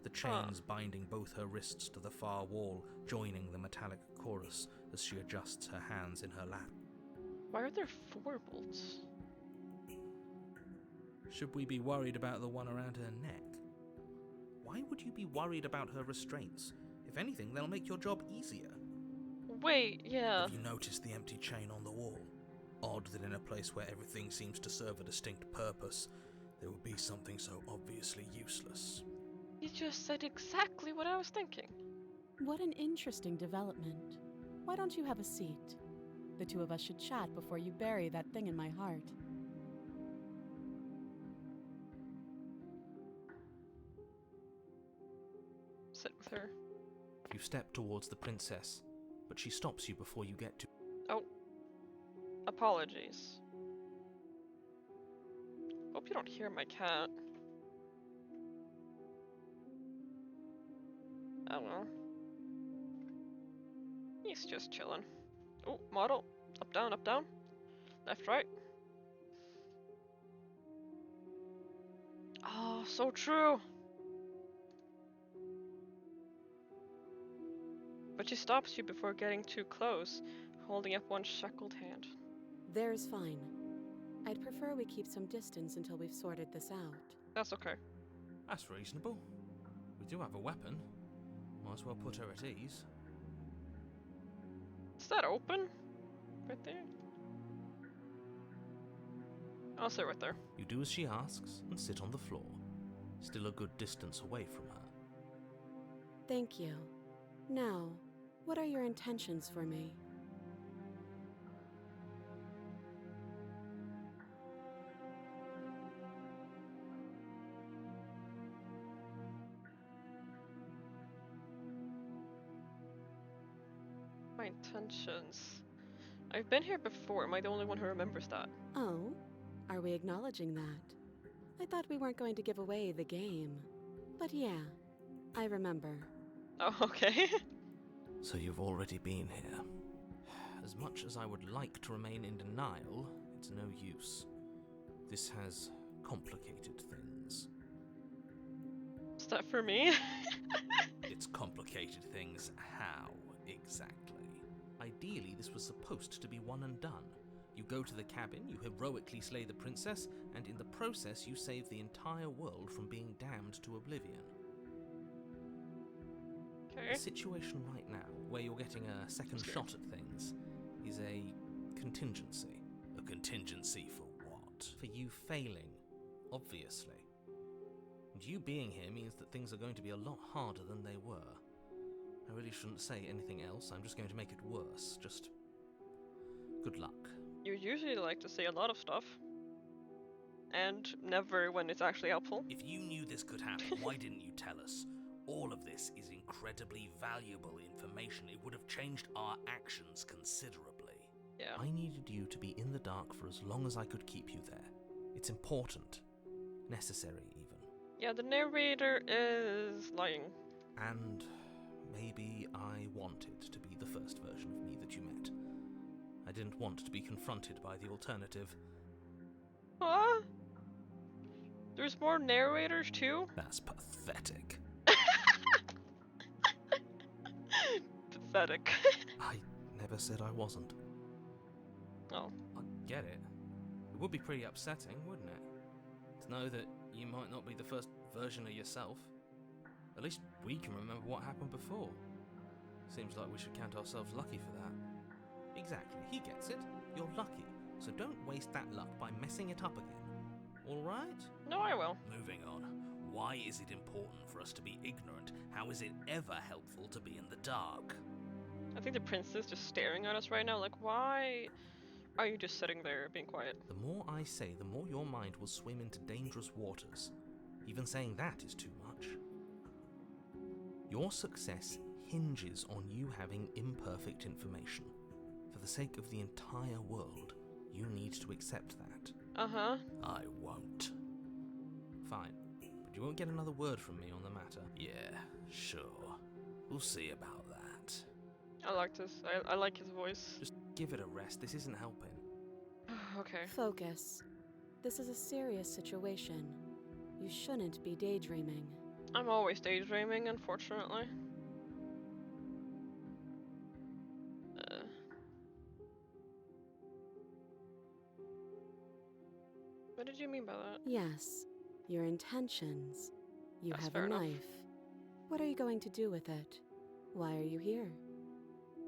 B: The chains binding both her wrists to the far wall, joining the metallic chorus as she adjusts her hands in her lap.
A: Why are there 4 bolts?
B: Should we be worried about the one around her neck? Why would you be worried about her restraints? If anything, they'll make your job easier.
A: Wait, yeah.
B: Have you noticed the empty chain on the wall? Odd that in a place where everything seems to serve a distinct purpose, there would be something so obviously useless.
A: You just said exactly what I was thinking.
C: What an interesting development. Why don't you have a seat? The two of us should chat before you bury that thing in my heart.
A: Sit with her.
B: You step towards the princess, but she stops you before you get to...
A: Oh. Apologies. Hope you don't hear my cat. I don't know. He's just chilling. Oh, model. Up, down, up, down. Left, right. Oh, so true. But she stops you before getting too close, holding up one shackled hand.
C: There's fine. I'd prefer we keep some distance until we've sorted this out.
A: That's okay.
B: That's reasonable. We do have a weapon. Might as well put her at ease.
A: Is that open? Right there? I'll sit right there.
B: You do as she asks and sit on the floor, still a good distance away from her.
C: Thank you. Now, what are your intentions for me?
A: My intentions. I've been here before. Am I the only one who remembers that?
C: Oh, are we acknowledging that? I thought we weren't going to give away the game. But yeah, I remember.
A: Oh, okay.
B: So you've already been here. As much as I would like to remain in denial, it's no use. This has complicated things.
A: Is that for me?
B: It's complicated things how, exactly? Ideally, this was supposed to be one and done. You go to the cabin, you heroically slay the princess, and in the process you save the entire world from being damned to oblivion.
A: Okay.
B: The situation right now, where you're getting a second shot at things, is a contingency. A contingency for what? For you failing, obviously. And you being here means that things are going to be a lot harder than they were. I really shouldn't say anything else, I'm just going to make it worse. Just... good luck.
A: You usually like to say a lot of stuff. And never when it's actually helpful.
F: If you knew this could happen, why didn't you tell us? All of this is incredibly valuable information. It would have changed our actions considerably.
A: Yeah.
B: I needed you to be in the dark for as long as I could keep you there. It's important. Necessary, even.
A: Yeah, the narrator is lying.
B: And maybe I wanted to be the first version of me that you met. I didn't want to be confronted by the alternative.
A: Huh? There's more narrators too?
B: That's pathetic.
A: Pathetic.
B: I never said I wasn't.
A: Oh.
B: I get it. It would be pretty upsetting, wouldn't it? To know that you might not be the first version of yourself. At least we can remember what happened before. Seems like we should count ourselves lucky for that. Exactly, he gets it. You're lucky, so don't waste that luck by messing it up again. Alright?
A: No, I will.
F: Moving on. Why is it important for us to be ignorant? How is it ever helpful to be in the dark?
A: I think the prince is just staring at us right now, like, why are you just sitting there being quiet?
D: The more I say, the more your mind will swim into dangerous waters. Even saying that is too much. Your success hinges on you having imperfect information. For the sake of the entire world, you need to accept that.
A: Uh-huh.
F: I won't.
D: Fine, but you won't get another word from me on the matter.
F: Yeah, sure. We'll see about that.
A: I like this. I like his voice.
D: Just give it a rest, this isn't helping.
A: Okay.
C: Focus. This is a serious situation. You shouldn't be daydreaming.
A: I'm always daydreaming, unfortunately. What did you mean by that?
C: Yes, your intentions. You
A: That's
C: have
A: fair
C: a
A: enough.
C: knife. What are you going to do with it? Why are you here?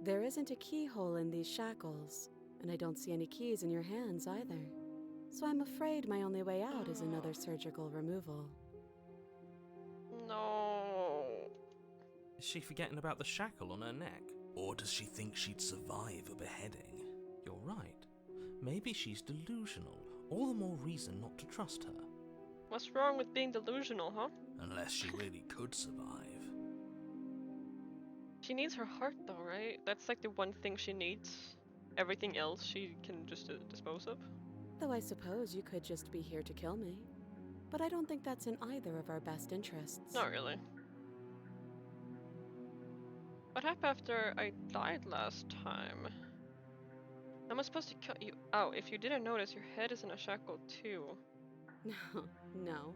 C: There isn't a keyhole in these shackles, and I don't see any keys in your hands either. So I'm afraid my only way out is another surgical removal.
A: No.
D: Is she forgetting about the shackle on her neck?
F: Or does she think she'd survive a beheading?
D: You're right. Maybe she's delusional. All the more reason not to trust her.
A: What's wrong with being delusional, huh?
F: Unless she really could survive.
A: She needs her heart though, right? That's like the one thing she needs. Everything else she can just dispose of.
C: Though I suppose you could just be here to kill me. But I don't think that's in either of our best interests.
A: Not really. What happened after I died last time? Am I supposed to cut you out? If you didn't notice, your head is in a shackle too.
C: No, no.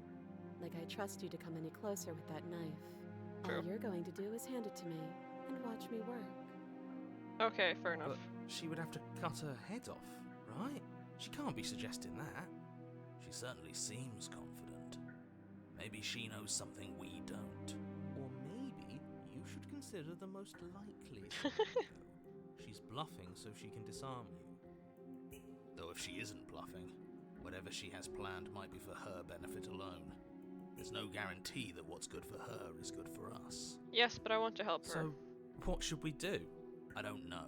C: Like I trust you to come any closer with that knife.
A: True.
C: All you're going to do is hand it to me and watch me work.
A: Okay, fair enough.
D: But she would have to cut her head off, right? She can't be suggesting that.
F: She certainly seems confident. Maybe she knows something we don't.
D: Or maybe you should consider the most likely scenario. She's bluffing so she can disarm you.
F: Though if she isn't bluffing, whatever she has planned might be for her benefit alone. There's no guarantee that what's good for her is good for us.
A: Yes, but I want to help her.
D: So, what should we do?
F: I don't know.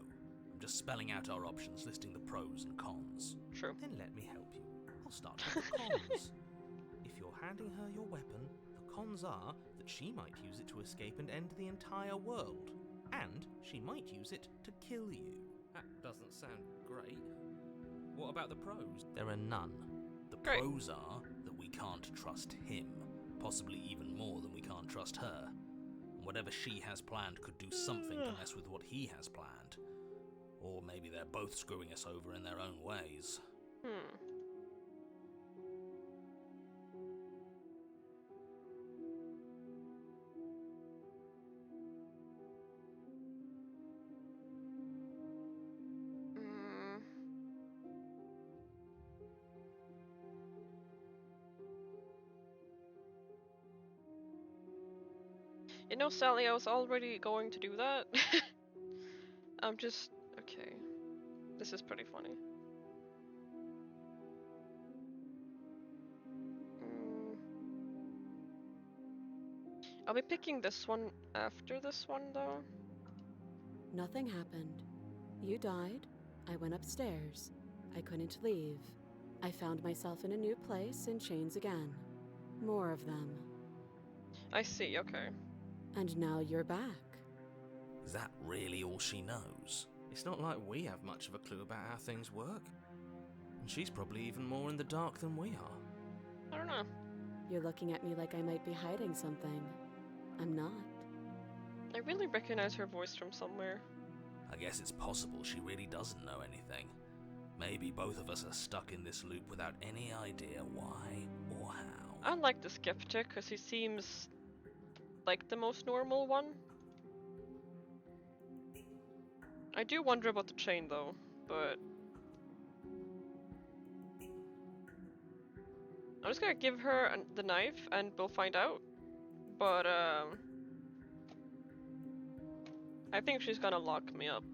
F: I'm just spelling out our options, listing the pros and cons.
A: True.
D: Then let me help you. I'll start with the cons. If you're handing her your weapon, the cons are that she might use it to escape and end the entire world. And she might use it to kill you. That doesn't sound great. What about the pros? There are none.
F: The
A: Great.
F: pros are that we can't trust him, possibly even more than we can't trust her. And whatever she has planned could do something to mess with what he has planned. Or maybe they're both screwing us over in their own ways.
A: You know, Sally, I was already going to do that. I'm just... okay. This is pretty funny. I'll be picking this one after this one, though.
C: Nothing happened. You died. I went upstairs. I couldn't leave. I found myself in a new place in chains again. More of them.
A: I see, okay.
C: And now you're back.
F: Is that really all she knows?
D: It's not like we have much of a clue about how things work. And she's probably even more in the dark than we are.
A: I don't know.
C: You're looking at me like I might be hiding something. I'm not.
A: I really recognize her voice from somewhere.
F: I guess it's possible she really doesn't know anything. Maybe both of us are stuck in this loop without any idea why or how.
A: I like the skeptic, because he seems like the most normal one. I do wonder about the chain, though, but... I'm just gonna give her the knife, and we'll find out. But, I think she's gonna lock me up.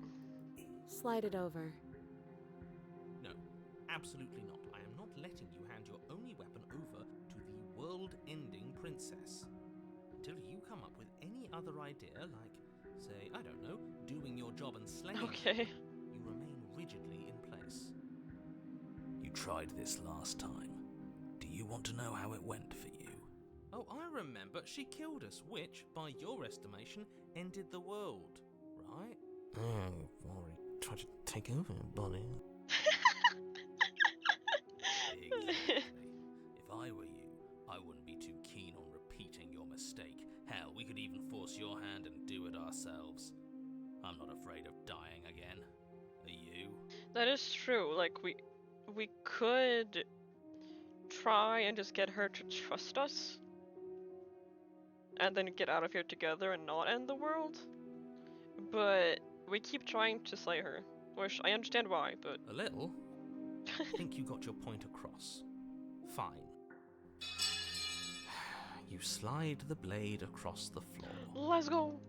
C: Slide it over.
D: No, absolutely not. I am not letting you hand your only weapon over to the world-ending princess. Until you come up with any other idea, like, say, I don't know, doing your job and slaying her,
A: Okay.
D: you remain rigidly in place.
F: You tried this last time. Do you want to know how it went for you?
D: Oh, I remember. She killed us, which, by your estimation, ended the world, right?
E: Oh, already tried to take over, buddy.
F: Exactly. If I were you, I wouldn't be too keen on repeating your mistake. Hell, we could even force your hand and do it ourselves. I'm not afraid of dying again. Are you?
A: That is true. Like we could try and just get her to trust us, and then get out of here together and not end the world. But we keep trying to slay her, which I understand why. But
D: A little. I think you got your point across. Fine. You slide the blade across the floor.
A: let's go.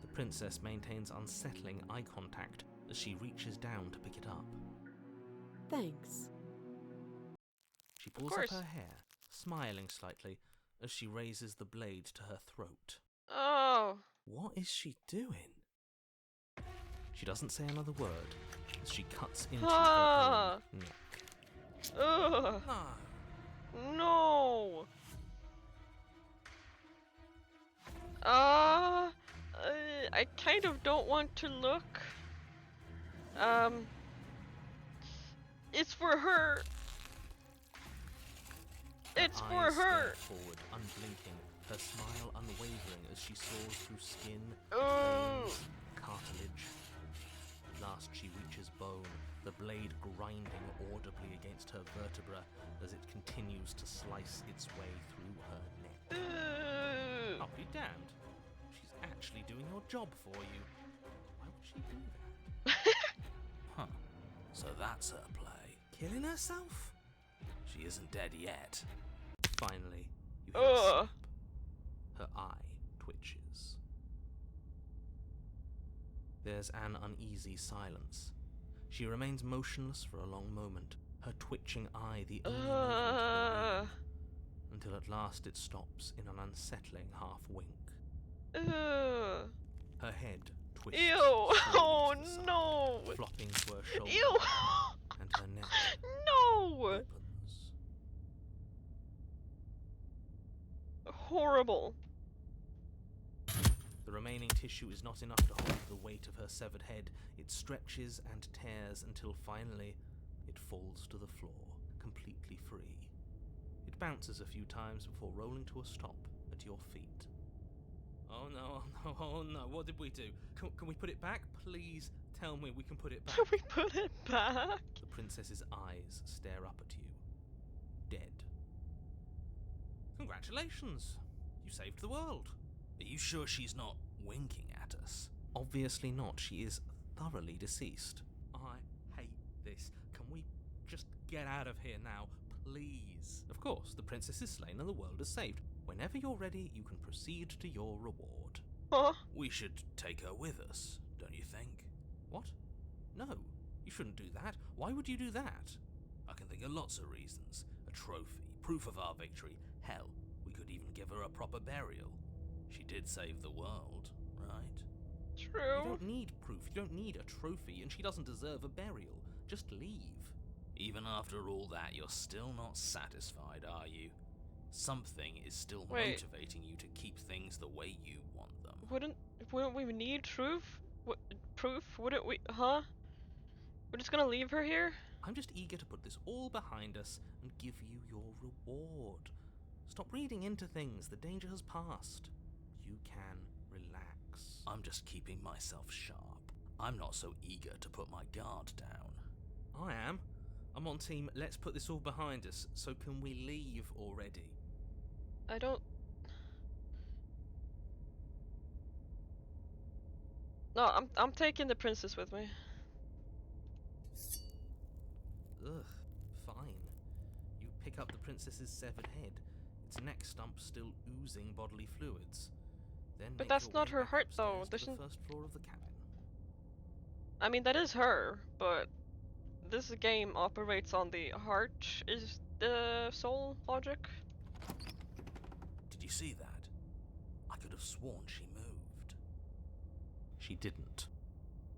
D: The princess maintains unsettling eye contact as she reaches down to pick it up.
C: Thanks.
D: She pulls up
A: course.
D: her hair, smiling slightly as she raises the blade to her throat.
A: Oh.
D: What is she doing? She doesn't say another word as she cuts into
A: Ah.
D: her own neck.
A: Ugh.
D: No!
A: No. I kind of don't want to look. It's for her. It's for
D: Eyes
A: her.
D: stare forward, unblinking, her smile unwavering as she soars through skin,
A: Oh.
D: veins, cartilage. At last she reaches bone, the blade grinding audibly against her vertebra as it continues to slice its way through her neck.
A: Ugh.
D: I'll be damned. She's actually doing your job for you. Why would she do that?
F: Huh. So that's her play.
D: Killing herself?
F: She isn't dead yet.
D: Finally, you hear a
A: Ugh.
D: snap. Her eye twitches. There's an uneasy silence. She remains motionless for a long moment, her twitching eye the only movement her lip, until at last it stops in an unsettling half-wink.
A: Ugh.
D: Her head twists
A: Ew.
D: slowly
A: Oh
D: to the side,
A: no.
D: flopping to her shoulder,
A: Ew.
D: and her neck
A: No.
D: opens.
A: Horrible.
D: The remaining tissue is not enough to hold the weight of her severed head. It stretches and tears until finally it falls to the floor, completely free. It bounces a few times before rolling to a stop at your feet. Oh no, oh no, oh no, what did we do? Can we put it back? Please tell me we can put it back.
A: Can we put it back?
D: The princess's eyes stare up at you. Dead. Congratulations! You saved the world.
F: Are you sure she's not winking at us?
D: Obviously not. She is thoroughly deceased. I hate this. Can we just get out of here now, please? Of course, the princess is slain and the world is saved. Whenever you're ready, you can proceed to your reward.
A: Huh?
F: We should take her with us, don't you think?
D: What? No, you shouldn't do that. Why would you do that?
F: I can think of lots of reasons. A trophy, proof of our victory. Hell, we could even give her a proper burial. She did save the world, right?
D: You
A: True.
D: don't need proof, you don't need a trophy, and she doesn't deserve a burial. Just leave.
F: Even after all that, you're still not satisfied, are you? Something is still
A: Wait.
F: motivating you to keep things the way you want them.
A: Wouldn't we need proof? Proof? Wouldn't we? Huh? We're just gonna leave her here?
D: I'm just eager to put this all behind us and give you your reward. Stop reading into things, the danger has passed. You can relax.
F: I'm just keeping myself sharp. I'm not so eager to put my guard down.
D: I am. I'm on team, let's put this all behind us, so can we leave already?
A: I don't. No, I'm taking the princess with me.
D: Ugh, fine. You pick up the princess's severed head, its neck stump still oozing bodily fluids. Then
A: But
D: make
A: that's
D: your
A: not
D: way
A: her
D: back
A: heart, though.
D: upstairs to
A: Doesn't-
D: the first floor of the cabin.
A: I mean, that is her, but this game operates on the heart is the soul logic.
F: Did you see that? I could have sworn she moved.
D: She didn't.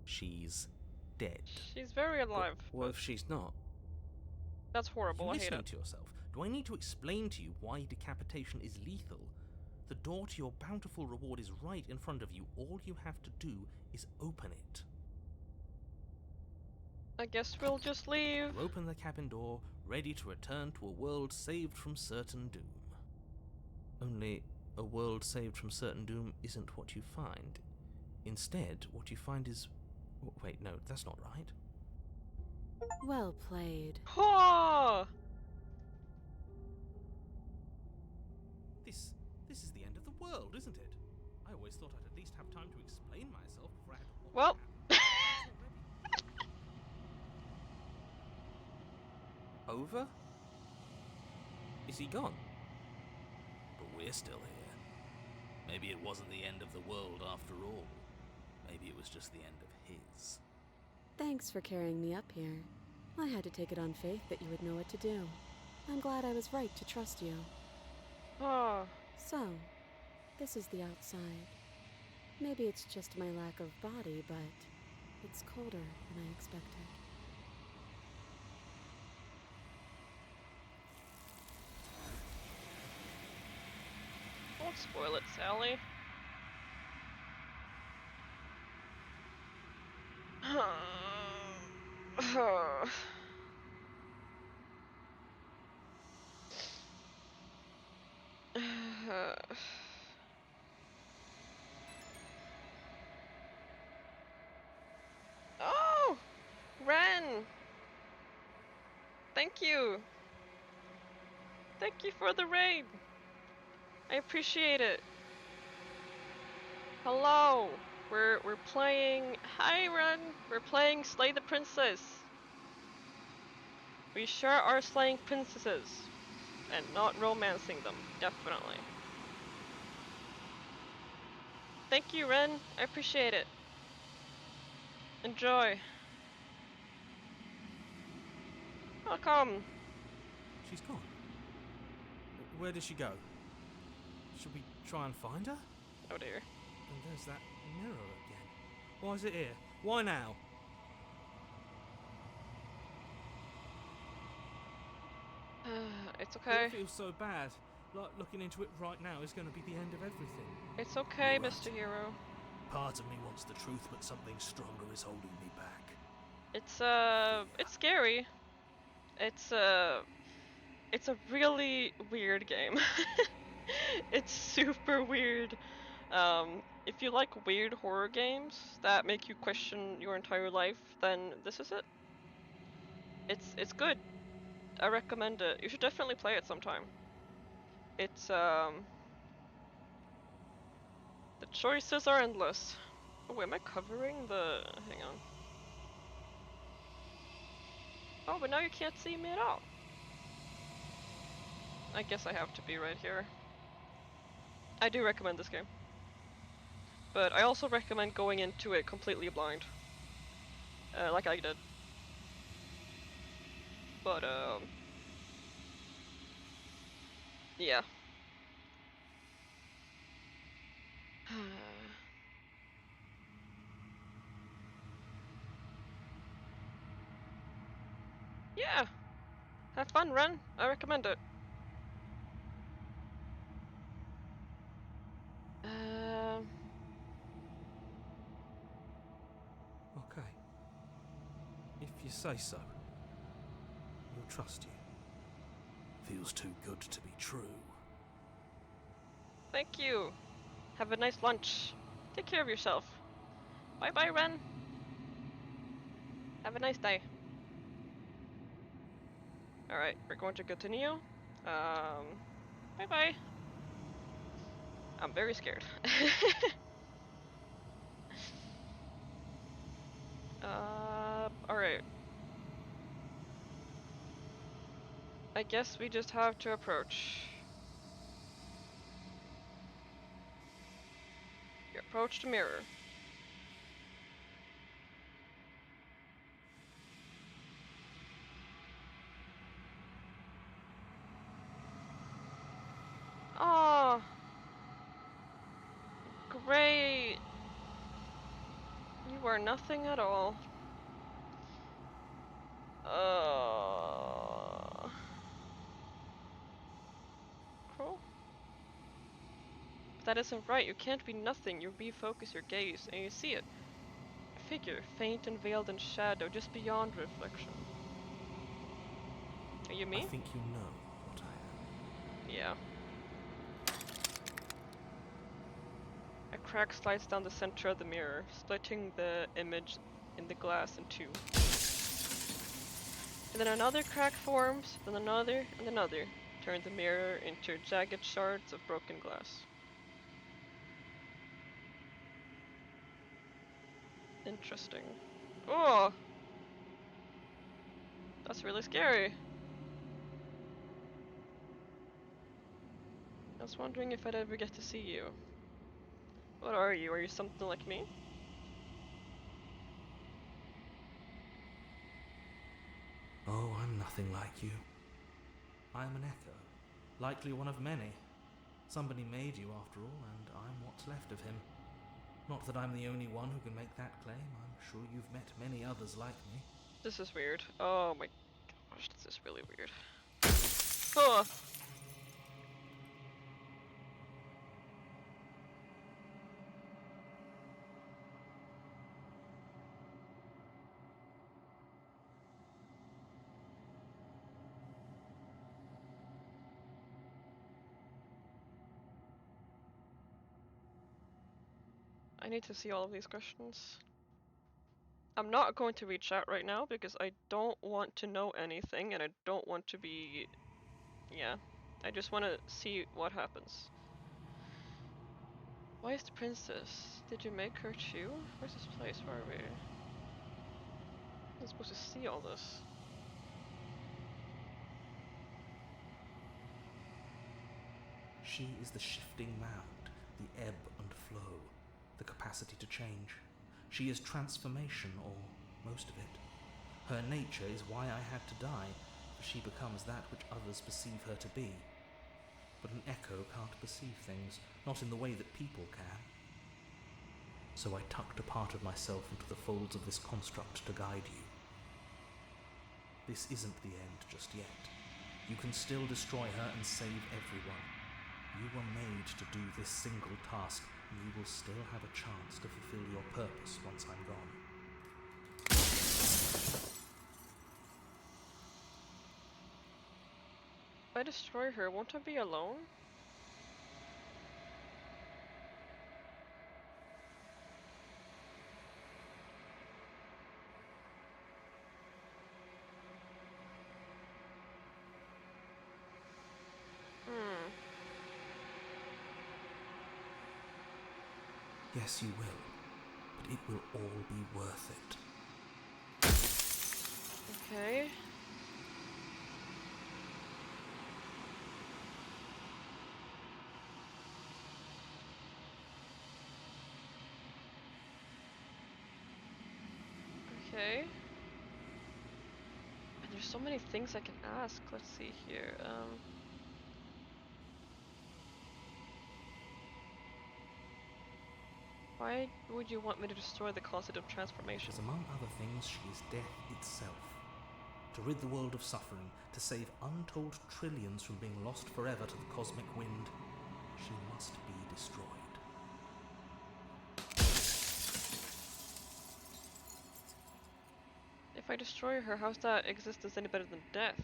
D: She's dead.
A: She's very alive.
E: What if she's not?
A: That's horrible.
D: You
A: I hate
D: listening
A: it.
D: to yourself? Do I need to explain to you why decapitation is lethal? The door to your bountiful reward is right in front of you. All you have to do is open it.
A: I guess we'll just leave.
D: You open the cabin door, ready to return to a world saved from certain doom. Only, a world saved from certain doom isn't what you find. Instead, what you find is... Wait, no, that's not right.
C: Well played.
A: Oh!
D: This is the end of the world, isn't it? I always thought I'd at least have time to explain myself before I had to...
A: Well.
E: Over? Is he gone?
F: But we're still here. Maybe it wasn't the end of the world after all. Maybe it was just the end of his.
C: Thanks for carrying me up here. I had to take it on faith that you would know what to do. I'm glad I was right to trust you.
A: Oh.
C: So, this is the outside. Maybe it's just my lack of body, but it's colder than I expected.
A: Don't spoil it, Sally. Oh! Ren! Thank you! Thank you for the raid! I appreciate it. Hello! We're playing... Hi, Ren! We're playing Slay the Princess! We sure are slaying princesses. And not romancing them, definitely. Thank you, Ren. I appreciate it. Enjoy. Welcome.
E: She's gone. Where did she go? Should we try and find her?
A: Oh dear.
E: And there's that mirror again. Why is it here? Why now?
A: It's okay.
E: It feels so bad. Like looking into it right now is going to be the end of everything.
A: It's okay,
F: You're right.
A: Mr. Hero.
F: Part of me wants the truth, but something stronger is holding me back.
A: It's scary. It's a really weird game. It's super weird. If you like weird horror games that make you question your entire life, then this is it. It's good. I recommend it. You should definitely play it sometime. It's the choices are endless. Oh, am I covering the... hang on. Oh, but now you can't see me at all. I guess I have to be right here. I do recommend this game. But I also recommend going into it completely blind. Like I did. But, yeah. Yeah! Have fun, Ren. I recommend it.
E: Okay. If you say so. We'll trust you.
F: Feels too good to be true.
A: Thank you. Have a nice lunch. Take care of yourself. Bye bye, Ren. Have a nice day. Alright, we're going to continue. Bye bye. I'm very scared. Alright. I guess we just have to approach. You approach the mirror. Oh, were nothing at all. Cruel? That isn't right. You can't be nothing. You refocus your gaze, and you see it. A figure, faint and veiled in shadow, just beyond reflection. Are you
D: I
A: me?
D: think you know what I am.
A: Yeah. A crack slides down the center of the mirror, splitting the image in the glass in two. And then another crack forms, then another, and another, turn the mirror into jagged shards of broken glass. Interesting. Oh! That's really scary. I was wondering if I'd ever get to see you. What are you? Are you something like me?
D: Oh, I'm nothing like you. I'm an echo, likely one of many. Somebody made you after all, and I'm what's left of him. Not that I'm the only one who can make that claim. I'm sure you've met many others like me.
A: This is weird. Oh my gosh, this is really weird. Oh! I need to see all of these questions. I'm not going to reach out right now because I don't want to know anything and I don't want to be... Yeah. I just want to see what happens. Why is the princess? Did you make her too? Where's this place? Where are we? I'm supposed to see all this.
D: She is the shifting mound, the ebb and flow, the capacity to change. She is transformation, or most of it. Her nature is why I had to die, for she becomes that which others perceive her to be. But an echo can't perceive things, not in the way that people can. So I tucked a part of myself into the folds of this construct to guide you. This isn't the end just yet. You can still destroy her and save everyone. You were made to do this single task, and you will still have a chance to fulfill your purpose once I'm gone.
A: If I destroy her, won't I be alone? Hmm.
D: Yes, you will, but it will all be worth it.
A: Okay. Okay. And there's so many things I can ask. Let's see here. Why would you want me to destroy the concept of transformation?
D: Because among other things, she is death itself. To rid the world of suffering, to save untold trillions from being lost forever to the cosmic wind, she must be destroyed.
A: If I destroy her, how's that existence any better than death?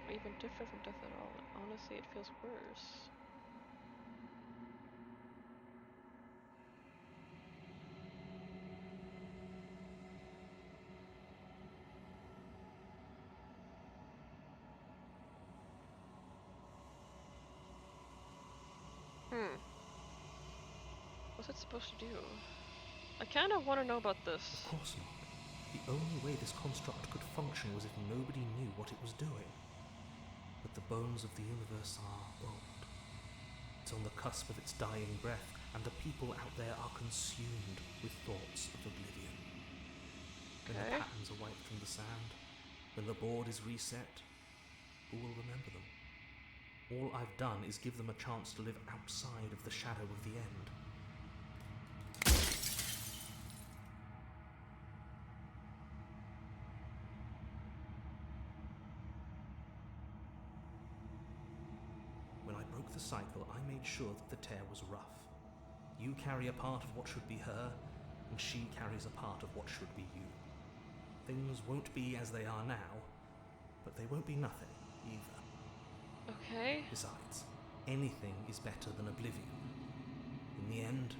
A: Or even different from death at all? Honestly, it feels worse. Hmm. What's it supposed to do? I kind of want to know about this.
D: Of course not. The only way this construct could function was if nobody knew what it was doing. But the bones of the universe are old. It's on the cusp of its dying breath, and the people out there are consumed with thoughts of oblivion. When the
A: Okay.
D: patterns are wiped from the sand, when the board is reset, who will remember them? All I've done is give them a chance to live outside of the shadow of the end.
B: the cycle, I made sure that the tear was rough. You carry a part of what should be her, and she carries a part of what should be you. Things won't be as they are now, but they won't be nothing either.
A: Okay.
B: Besides, anything is better than oblivion. In the end,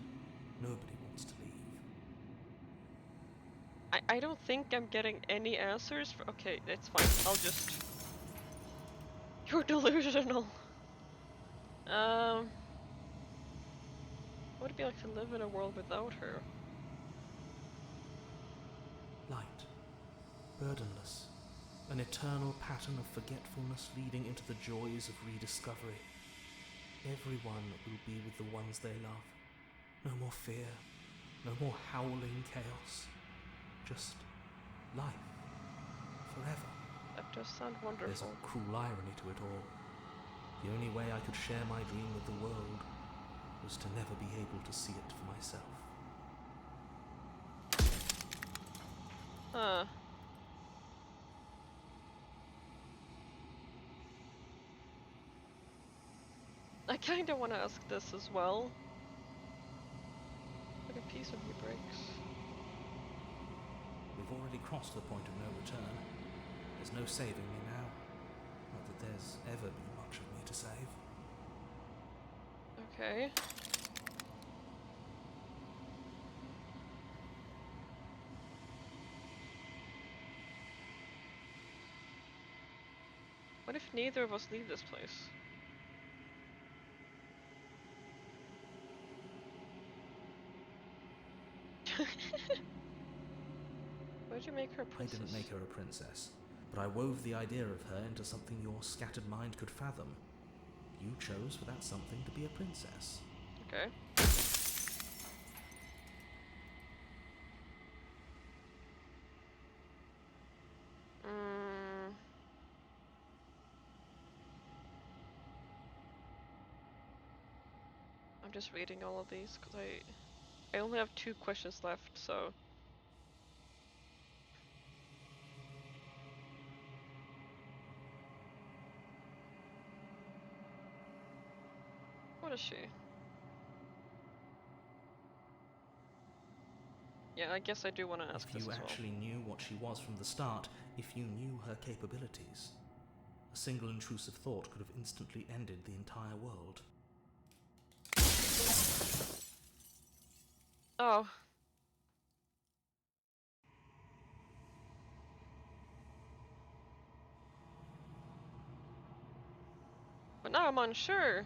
B: nobody wants to leave.
A: I don't think I'm getting any answers. Okay, it's fine. I'll just... You're delusional. What would it be like to live in a world without her?
B: Light, burdenless, an eternal pattern of forgetfulness leading into the joys of rediscovery. Everyone will be with the ones they love. No more fear, no more howling chaos. Just life, forever.
A: That does sound
B: There's
A: wonderful.
B: a cruel irony to it all. The only way I could share my dream with the world was to never be able to see it for myself.
A: Huh. I kinda wanna ask this as well. But a piece of me breaks.
B: We've already crossed the point of no return. There's no saving me now. Not that there's ever been much of me to save.
A: Okay. What if neither of us leave this place? Why'd you make her a
B: I
A: princess?
B: didn't make her a princess, but I wove the idea of her into something your scattered mind could fathom. You chose for that something to be a princess.
A: Okay. I'm just reading all of these because I only have 2 questions left, so... What is she? Yeah, I guess I do want to ask
B: If
A: this
B: you
A: as well.
B: actually knew what she was from the start, if you knew her capabilities, a single intrusive thought could have instantly ended the entire world.
A: Oh. But now I'm unsure.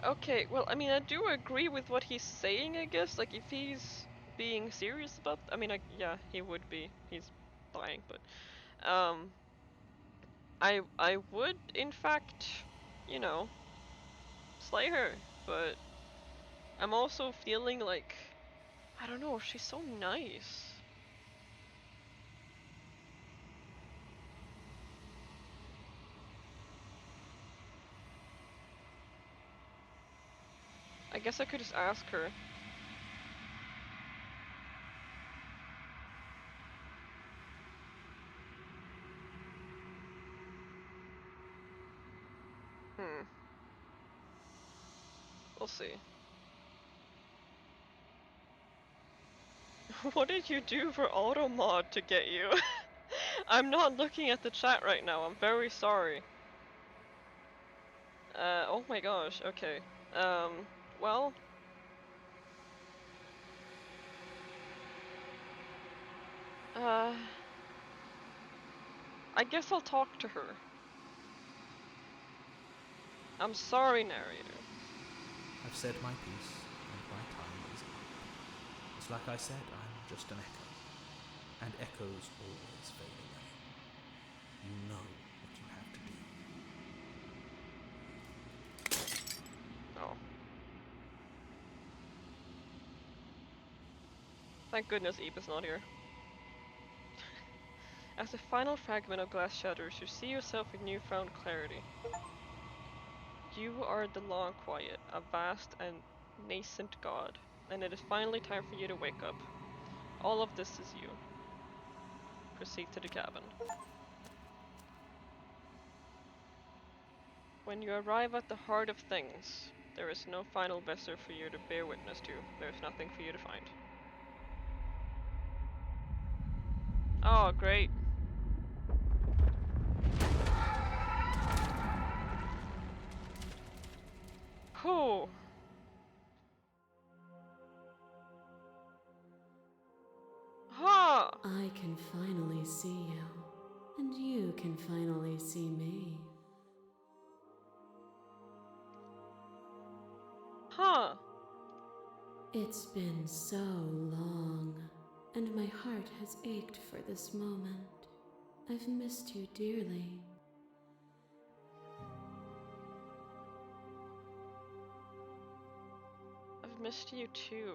A: Okay, well, I mean, I do agree with what he's saying, I guess. Like, if he's being serious about, I mean, yeah, he would be. He's dying, but, I would, in fact, you know, slay her, but I'm also feeling like, I don't know, she's so nice. I guess I could just ask her. Hmm. We'll see. What did you do for automod to get you? I'm not looking at the chat right now, I'm very sorry. Oh my gosh, okay. Well... I guess I'll talk to her. I'm sorry, narrator.
B: I've said my piece, and my time is up. It's like I said, I'm just an echo. And echoes always fade away. You know what you have to do.
A: Oh. Thank goodness Eve is not here. As the final fragment of glass shatters, you see yourself with newfound clarity. You are the long quiet, a vast and nascent god, and it is finally time for you to wake up. All of this is you. Proceed to the cabin. When you arrive at the heart of things, there is no final vessel for you to bear witness to. There is nothing for you to find. Oh, great. Cool. Huh.
C: I can finally see you, and you can finally see me.
A: Huh.
C: It's been so long, and my heart has ached for this moment. I've missed you dearly.
A: I've missed you too.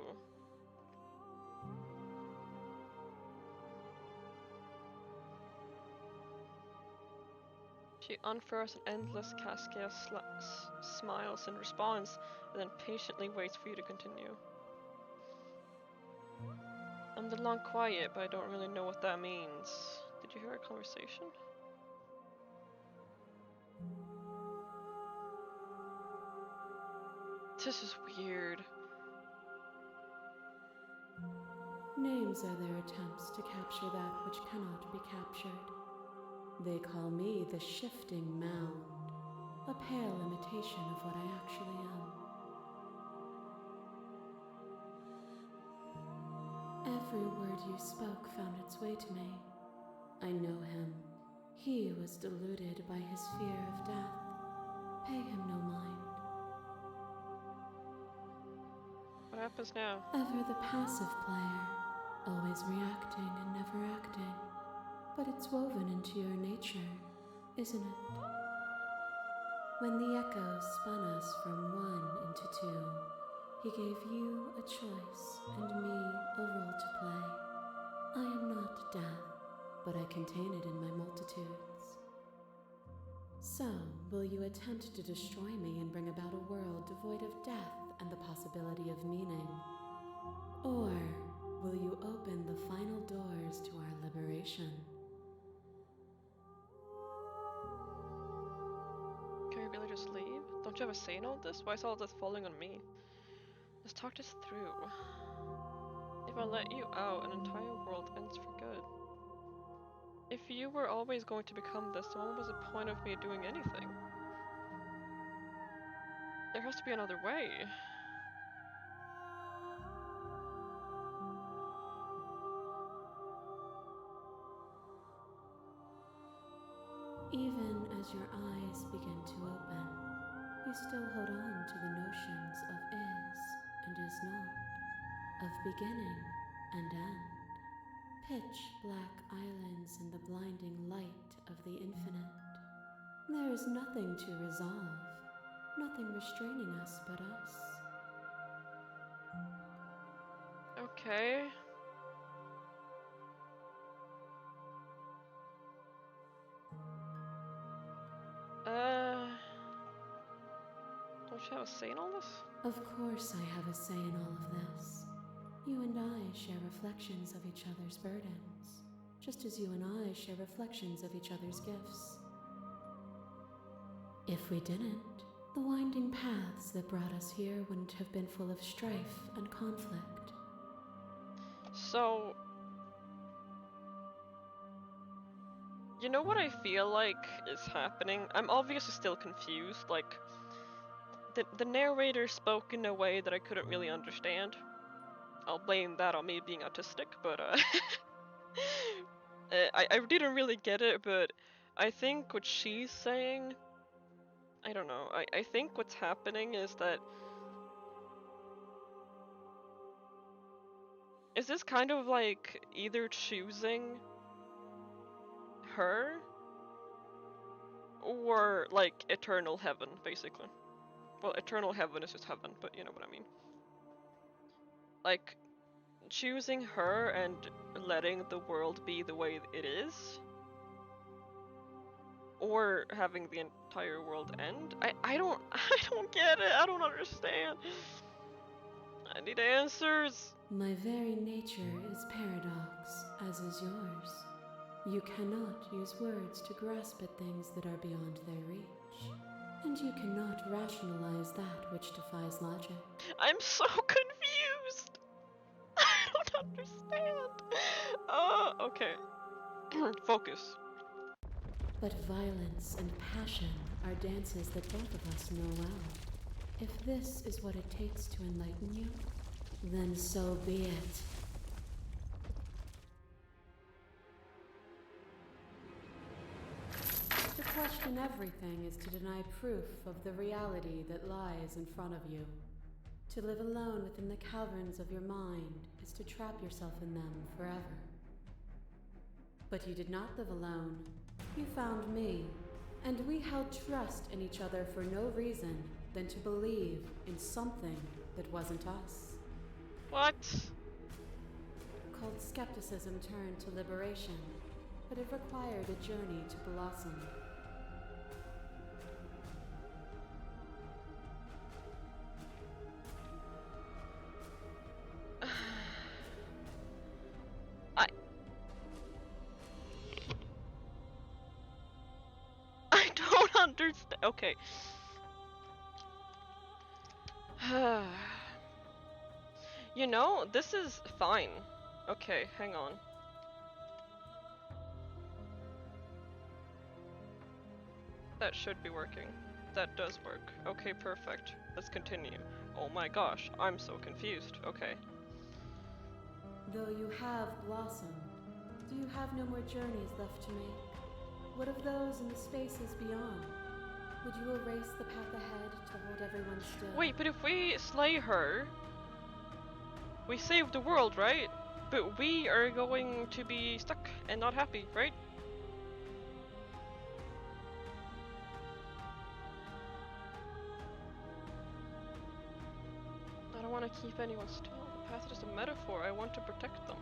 A: She unfurls an endless cascade of smiles in response, and then patiently waits for you to continue. I'm the long quiet, but I don't really know what that means. Did you hear our conversation? This is weird.
C: Names are their attempts to capture that which cannot be captured. They call me the shifting mound, a pale imitation of what I actually am. Every word you spoke found its way to me. I know him. He was deluded by his fear of death. Pay him no mind.
A: What happens now?
C: Ever the passive player, always reacting and never acting. But it's woven into your nature, isn't it? When the echo spun us from one into two, he gave you a choice and me a role to play. I am not death, but I contain it in my multitudes. So, will you attempt to destroy me and bring about a world devoid of death and the possibility of meaning? Or will you open the final doors to our liberation?
A: Can we really just leave? Don't you have a say in all this? Why is all this falling on me? Let's talk this through. If I let you out, an entire world ends for good. If you were always going to become this, then what was the point of me doing anything? There has to be another way.
C: Even as your eyes begin to open, you still hold on to the notions of is and is not, of beginning and end. Pitch black islands in the blinding light of the infinite. There is nothing to resolve, nothing restraining us but us.
A: Okay. Don't you have a say in all this?
C: Of course I have a say in all of this. You and I share reflections of each other's burdens, just as you and I share reflections of each other's gifts. If we didn't, the winding paths that brought us here wouldn't have been full of strife and conflict.
A: So, you know what I feel like is happening? I'm obviously still confused, like, the narrator spoke in a way that I couldn't really understand. I'll blame that on me being autistic, but I didn't really get it, but I think what she's saying, I don't know, I think what's happening is that, is this kind of like either choosing her or like eternal heaven, basically. Well, eternal heaven is just heaven, but you know what I mean. Like, choosing her and letting the world be the way it is, or having the entire world end. I don't get it. I don't understand. I need answers.
C: My very nature is paradox, as is yours. You cannot use words to grasp at things that are beyond their reach. And you cannot rationalize that which defies logic.
A: I'm so confused. I don't understand. Okay. Focus.
C: But violence and passion are dances that both of us know well. If this is what it takes to enlighten you, then so be it. To question everything is to deny proof of the reality that lies in front of you. To live alone within the caverns of your mind is to trap yourself in them forever. But you did not live alone. You found me, and we held trust in each other for no reason than to believe in something that wasn't us.
A: What?
C: Cold skepticism turned to liberation, but it required a journey to blossom.
A: I don't understand. Okay. You know, this is fine. Okay, hang on. That should be working. That does work. Okay, perfect. Let's continue. Oh my gosh, I'm so confused. Okay.
C: Though you have blossomed, do you have no more journeys left to make? What of those in the spaces beyond? Would you erase the path ahead to hold everyone still?
A: Wait, but if we slay her, we save the world, right? But we are going to be stuck and not happy, right? I don't want to keep anyone still. The path is just a metaphor. I want to protect them.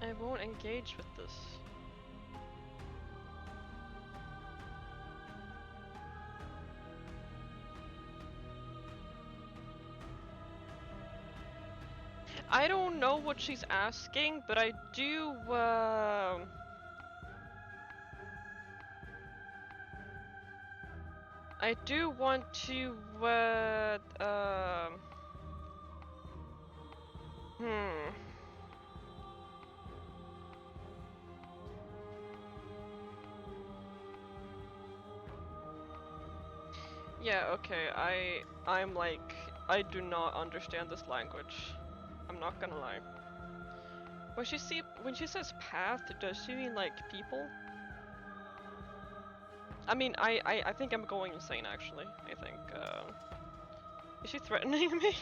A: I won't engage with this. I don't know what she's asking, but I do, I do want to, Yeah, okay, I'm like, I do not understand this language. I'm not gonna lie. When she says path, does she mean like people? I mean, I think I'm going insane actually. I think, is she threatening me?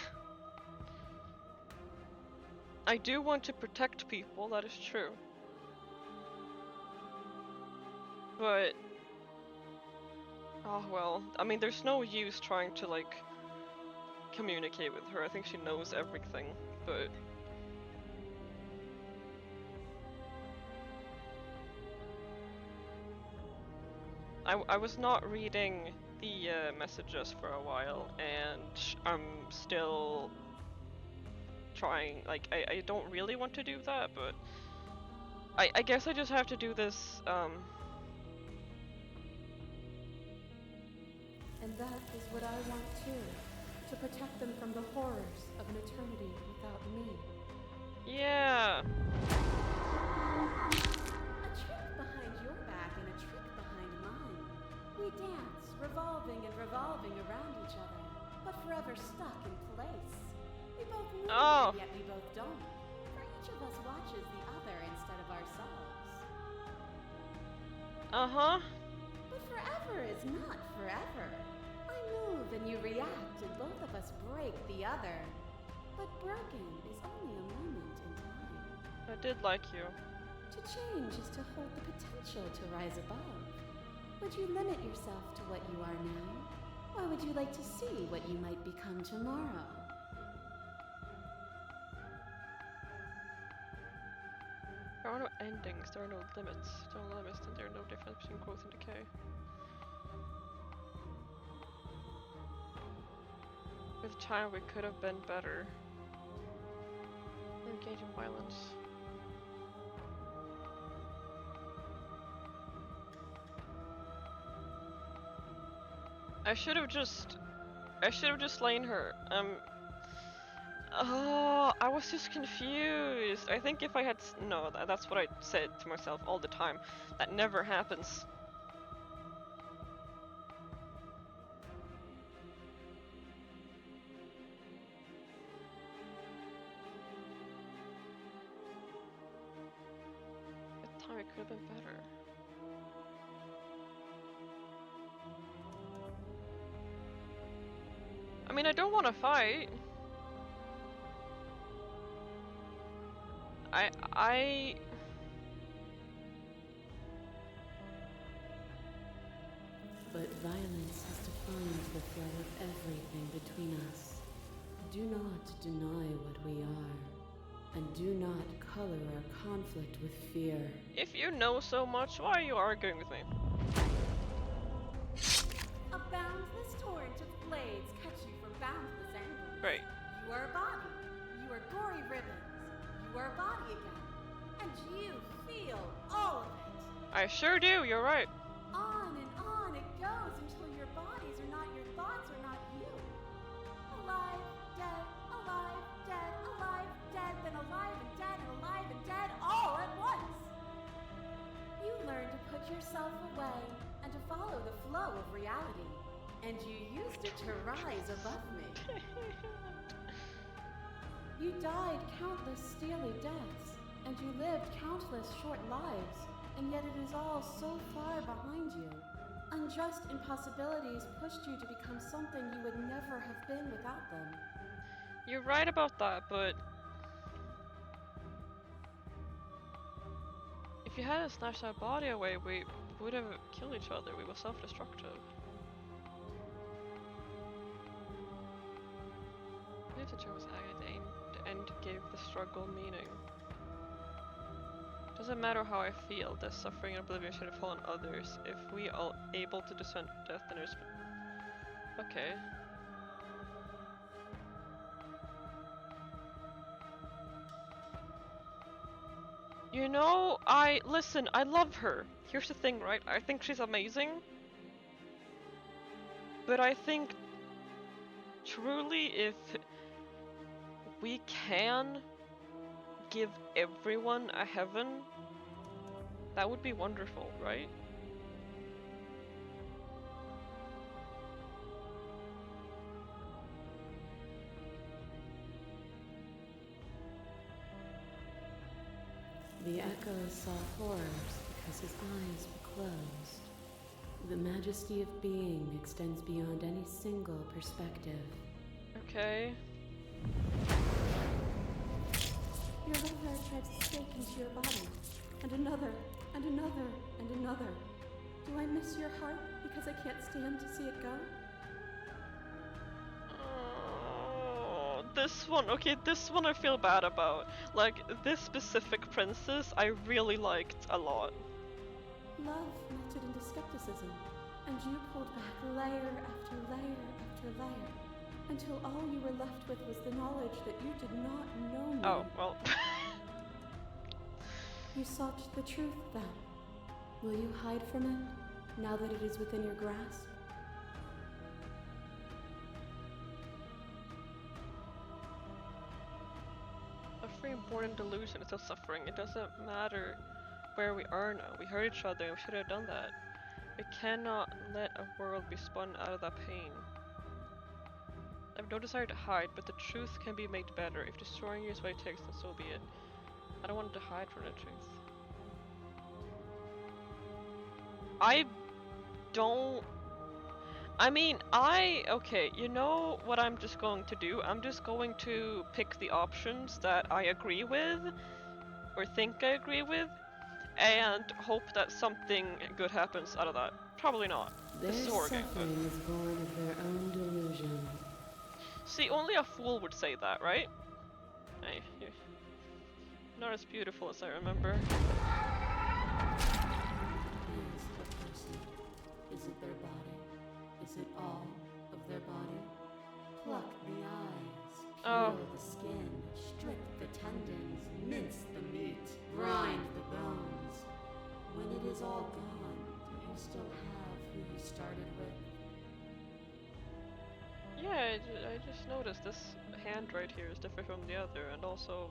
A: I do want to protect people, that is true. But, oh well, I mean there's no use trying to like communicate with her. I think she knows everything, but I was not reading the messages for a while, and I'm still trying. Like, I don't really want to do that, but I guess I just have to do this.
C: And that is what I want too. To protect them from the horrors of an eternity without me.
A: Yeah.
C: A trick behind your back and a trick behind mine. We dance, revolving and revolving around each other, but forever stuck in place. We both move,
A: Oh.
C: and yet we both don't. For each of us watches the other instead of ourselves.
A: Uh-huh.
C: But forever is not forever. I move and you react, and both of us break the other. But broken is only a moment in time.
A: I did like you.
C: To change is to hold the potential to rise above. Would you limit yourself to what you are now? Or would you like to see what you might become tomorrow?
A: There are no endings, there are no limits. There are no limits, and there are no difference between growth and decay. With time, we could have been better. Engage in violence. I should have just slain her. Oh, I was just confused. I think if I had no, that's what I said to myself all the time. That never happens. That time it could have been better. I mean, I don't want to fight. I
C: But violence has defined the flow of everything between us. Do not deny what we are, and do not color our conflict with fear.
A: if you know so much, why are you arguing with me?
C: A boundless torrent of blades cut you from boundless angles.
A: Right.
C: You are a body. You are gory ribbons. You are a body again. And you feel all of it.
A: I sure do, you're right.
C: On and on it goes until your bodies are not your thoughts or not you. Alive, dead, alive, dead, alive, dead, then alive and dead and alive and dead all at once. You learn to put yourself away and to follow the flow of reality. And you used it to rise above me. You died countless steely deaths, and you lived countless short lives. And yet it is all so far behind you. Unjust impossibilities pushed you to become something you would never have been without them.
A: You're right about that, but if you hadn't snatched that body away, we would have killed each other. We were self-destructive. If the chose agony, the end gave the struggle meaning. Doesn't matter how I feel, the suffering and oblivion should fall on others. If we are able to discern death, then there's... Okay. You know, listen, I love her. Here's the thing, right? I think she's amazing. But I think, truly, if we can give everyone a heaven, that would be wonderful, right?
C: The echo saw horrors because his eyes were closed. The majesty of being extends beyond any single perspective.
A: Okay.
C: Your left heart drives a stake into your body, and another, and another, and another. Do I miss your heart because I can't stand to see it go?
A: Oh, this one, okay, this one I feel bad about. Like, this specific princess I really liked a lot.
C: Love melted into skepticism, and you pulled back layer after layer after layer, until all you were left with was the knowledge that you did not know me.
A: Oh, well.
C: You sought the truth, then. Will you hide from it, now that it is within your grasp?
A: Suffering born in delusion is still suffering. It doesn't matter where we are now. We hurt each other and we should have done that. We cannot let a world be spun out of that pain. I have no desire to hide, but the truth can be made better. If destroying you is what it takes, then so be it. I don't want to hide from the truth. I don't... I mean, okay, you know what I'm just going to do? I'm just going to pick the options that I agree with, or think I agree with, and hope that something good happens out of that. Probably not.
C: Their
A: This is horror game, but...
C: suffering is born of their own delusion.
A: See, only a fool would say that, right? Hey, you're not as beautiful as I remember.
C: Is a person? Is it their body? Is it all of their body? Pluck the eyes, peel the skin, strip the tendons, mince the meat, grind the bones. When it is all gone, do you still have who you started with?
A: I just noticed this hand right here is different from the other, and also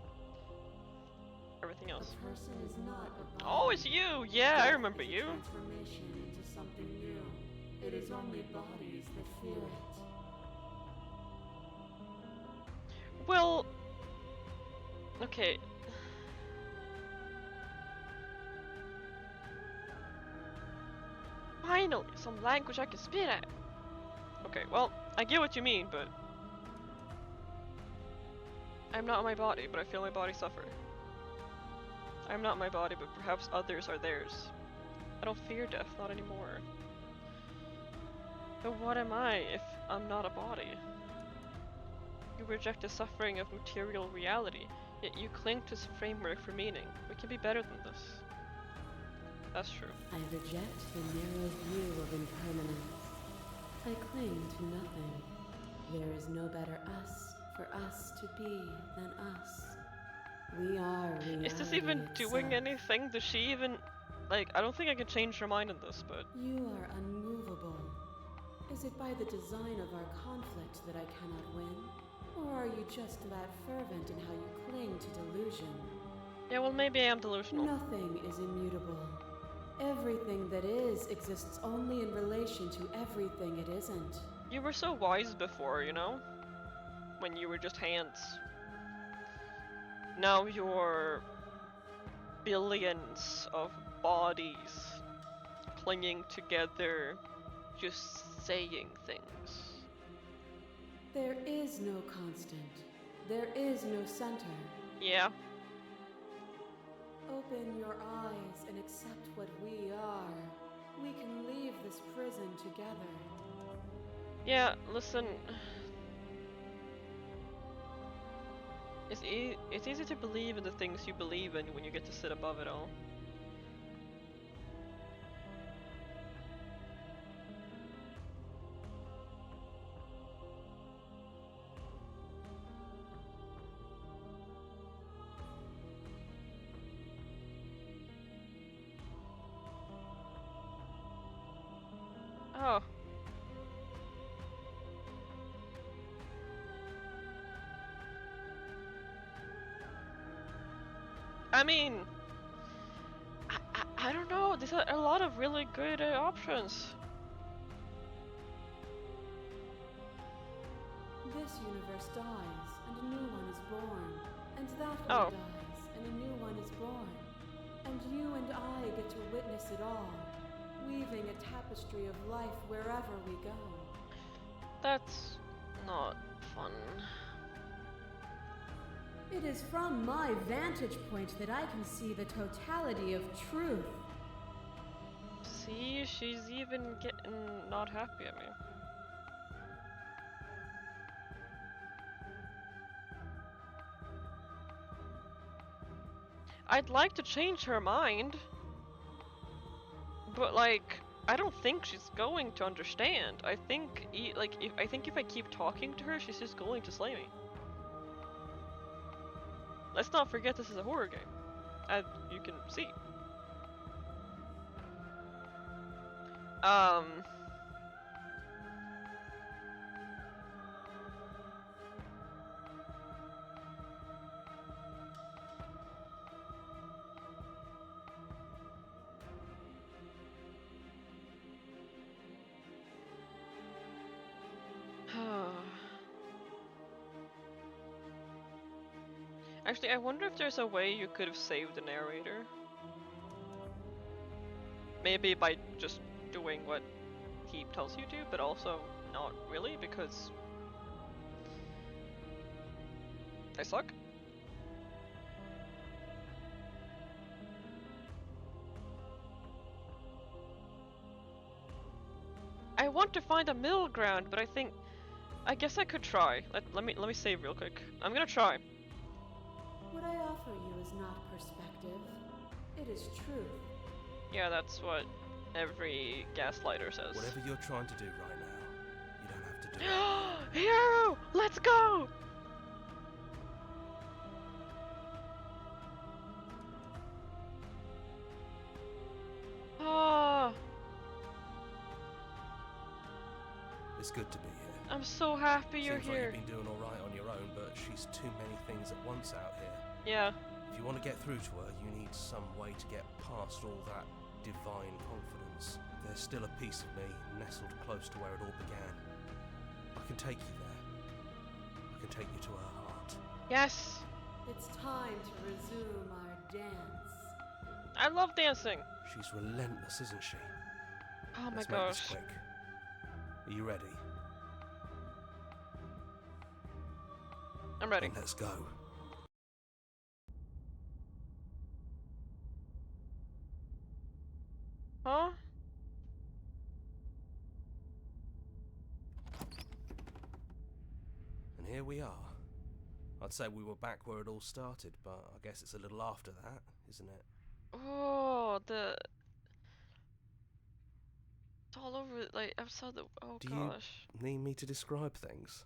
A: everything
C: A
A: else.
C: person is not a body.
A: Oh, it's you! Yeah, I
C: Death
A: remember
C: is a
A: you.
C: transformation into something new. It is only bodies that fear it.
A: Well, okay. Finally, some language I can spit at. Okay, well, I get what you mean, but I'm not my body, but I feel my body suffer. I'm not my body, but perhaps others are theirs. I don't fear death, not anymore. But what am I if I'm not a body? You reject the suffering of material reality, yet you cling to this framework for meaning. We can be better than this. That's true.
C: I reject the narrow view of impermanence. I cling to nothing. There is no better us for us to be than us. We are reality
A: Is this even doing
C: itself.
A: anything? Does she even... Like, I don't think I can change her mind in this, but...
C: You are unmovable. Is it by the design of our conflict that I cannot win? Or are you just that fervent in how you cling to delusion?
A: Yeah, well, maybe I am delusional.
C: Nothing is immutable. Everything that is exists only in relation to everything it isn't.
A: You were so wise before, you know? When you were just hands. Now you're billions of bodies clinging together, just saying things.
C: There is no constant. There is no center.
A: Yeah.
C: Open your eyes and accept what we are. We can leave this prison together.
A: Yeah, listen. It's easy to believe in the things you believe in when you get to sit above it all. Oh. I mean, I don't know. There's a lot of really good options.
C: This universe dies, and a new one is born. And that
A: Oh.
C: one dies, and a new one is born. And you and I get to witness it all, weaving a tapestry of life wherever we go.
A: That's not fun.
C: It is from my vantage point that I can see the totality of truth.
A: See, she's even getting not happy at me. I'd like to change her mind, but like, I don't think she's going to understand. I think, if I keep talking to her, she's just going to slay me. Let's not forget this is a horror game, as you can see. Actually, I wonder if there's a way you could have saved the narrator. Maybe by just doing what he tells you to, but also not really, because I suck. I want to find a middle ground, but I guess I could try. Let me save real quick. I'm gonna try.
C: What I offer you is not perspective. It is truth.
A: Yeah, that's what every gaslighter says.
E: Whatever you're trying to do right now, you don't have to do it.
A: Hero, let's go! Ah,
E: This It's good to be here.
A: I'm so happy you're
E: Seems like
A: here.
E: you've been doing all right on your own, but she's too many things at once out here.
A: Yeah.
E: If you want to get through to her, you need some way to get past all that divine confidence. There's still a piece of me nestled close to where it all began. I can take you there. I can take you to her heart.
A: Yes.
C: It's time to resume our dance.
A: I love dancing.
E: She's relentless, isn't she?
A: Oh my
E: Let's make this
A: gosh.
E: quick. Are you ready?
A: I'm ready.
E: Then let's go.
A: Huh?
E: And here we are. I'd say we were back where it all started, but I guess it's a little after that, isn't it?
A: Oh, it's all over. Like I saw the. Oh
E: Do you
A: gosh.
E: need me to describe things?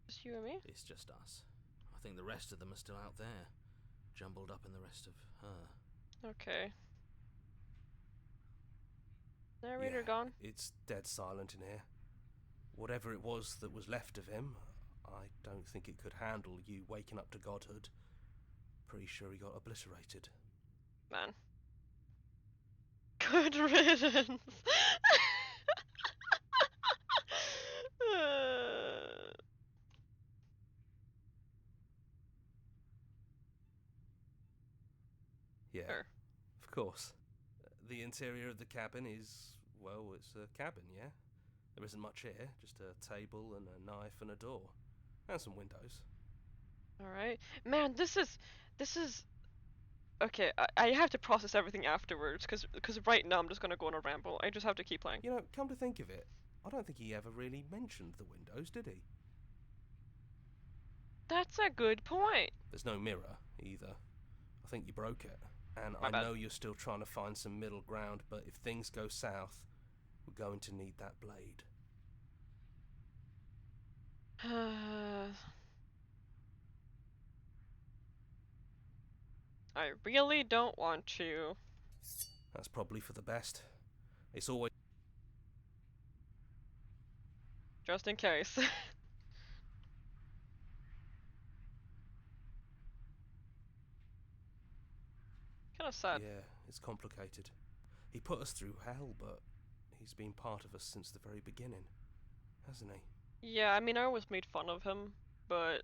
A: Just you and me.
D: It's just us. I think the rest of them are still out there, jumbled up in the rest of her.
A: Okay. Narrator
E: Yeah,
A: gone.
E: it's dead silent in here. Whatever it was that was left of him, I don't think it could handle you waking up to godhood. Pretty sure he got obliterated.
A: Man. Good riddance.
E: Yeah,
A: Sure.
E: of course. The interior of the cabin is, well, it's a cabin, yeah? There isn't much here, just a table and a knife and a door. And some windows.
A: Alright. Man, this is okay, I have to process everything afterwards, cause right now I'm just gonna go on a ramble. I just have to keep playing.
E: You know, come to think of it, I don't think he ever really mentioned the windows, did he?
A: That's a good point.
E: There's no mirror, either. I think you broke it. And
A: My
E: I
A: bad.
E: know you're still trying to find some middle ground, but if things go south, we're going to need that blade.
A: I really don't want to.
E: That's probably for the best. It's always
A: Just in case. Kinda sad.
E: yeah, it's complicated. He put us through hell, but he's been part of us since the very beginning, hasn't he?
A: Yeah, I mean, I always made fun of him, but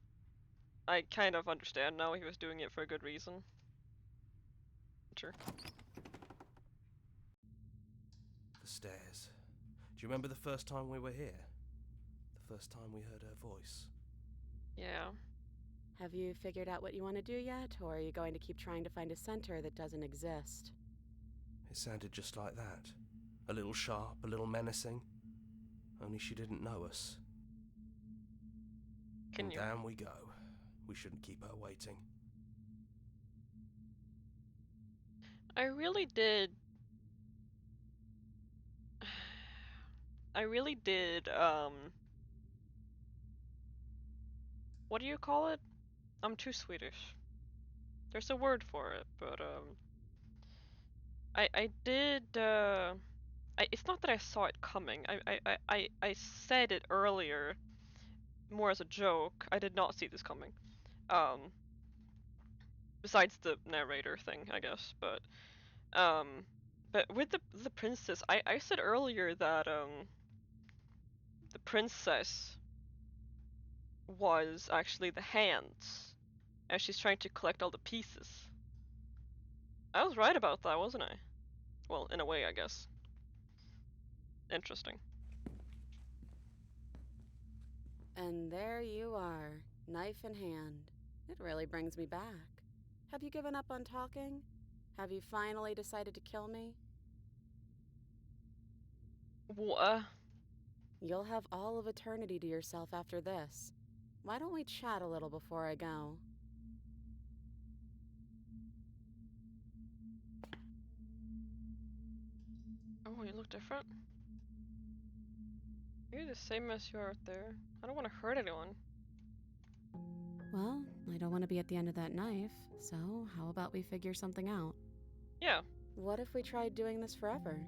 A: I kind of understand now he was doing it for a good reason. Sure.
E: The stairs. Do you remember the first time we were here? The first time we heard her voice?
A: Yeah.
C: Have you figured out what you want to do yet, or are you going to keep trying to find a center that doesn't exist?
E: It sounded just like that. A little sharp, a little menacing. Only she didn't know us.
A: Can
E: And
A: you?
E: down we go. We shouldn't keep her waiting.
A: I really did. I really did, what do you call it? I'm too Swedish. There's a word for it, but, I did, it's not that I saw it coming. I said it earlier, more as a joke. I did not see this coming. Besides the narrator thing, I guess, but with the princess, I said earlier that, the princess was actually the hands, and she's trying to collect all the pieces. I was right about that, wasn't I? Well, in a way, I guess. Interesting.
C: And there you are, knife in hand. It really brings me back. Have you given up on talking? Have you finally decided to kill me?
A: What?
C: You'll have all of eternity to yourself after this. Why don't we chat a little before I go?
A: Oh, you look different. You're the same as you are out there. I don't want to hurt anyone.
C: Well, I don't want to be at the end of that knife, so how about we figure something out?
A: Yeah.
C: What if we tried doing this forever?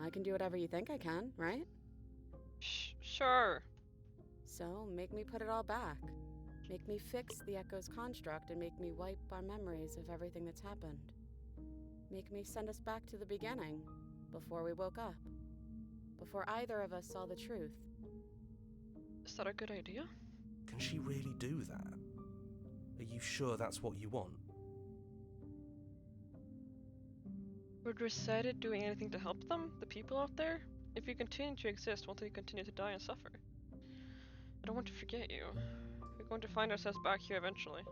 C: I can do whatever you think I can, right?
A: Sure.
C: So, make me put it all back. Make me fix the Echo's construct and make me wipe our memories of everything that's happened. Make me send us back to the beginning, before we woke up. Before either of us saw the truth.
A: Is that a good idea?
E: Can she really do that? Are you sure that's what you want?
A: Would Resetted doing anything to help them? The people out there? If you continue to exist, won't they continue to die and suffer? I don't want to forget you. We're going to find ourselves back here eventually.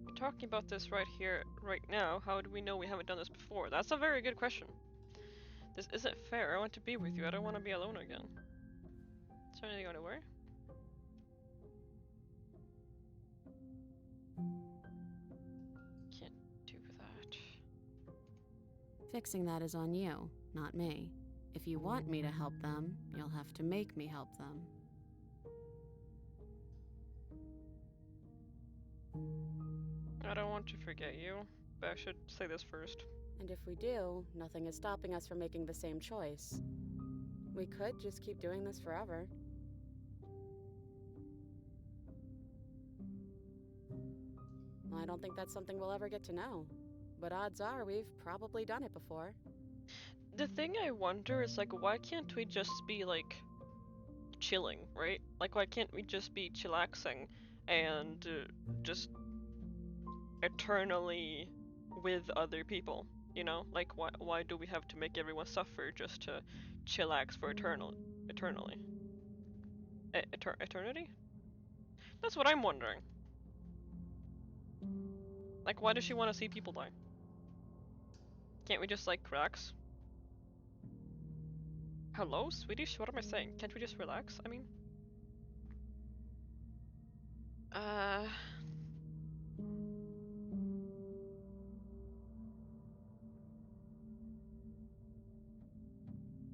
A: We're talking about this right here, right now. How do we know we haven't done this before? That's a very good question. This isn't fair. I want to be with you. I don't want to be alone again. Is there anything anywhere? Can't do that.
C: Fixing that is on you, not me. If you want me to help them, you'll have to make me help them.
A: I don't want to forget you, but I should say this first.
C: And if we do, nothing is stopping us from making the same choice. We could just keep doing this forever. I don't think that's something we'll ever get to know. But odds are we've probably done it before.
A: The thing I wonder is, like, why can't we just be, like, chilling, right? Like, why can't we just be chillaxing and just eternally with other people, you know? Like, why do we have to make everyone suffer just to chillax for eternally? Eternity? That's what I'm wondering. Like, why does she want to see people die? Can't we just, like, relax? Hello, Swedish? What am I saying? Can't we just relax? I mean... How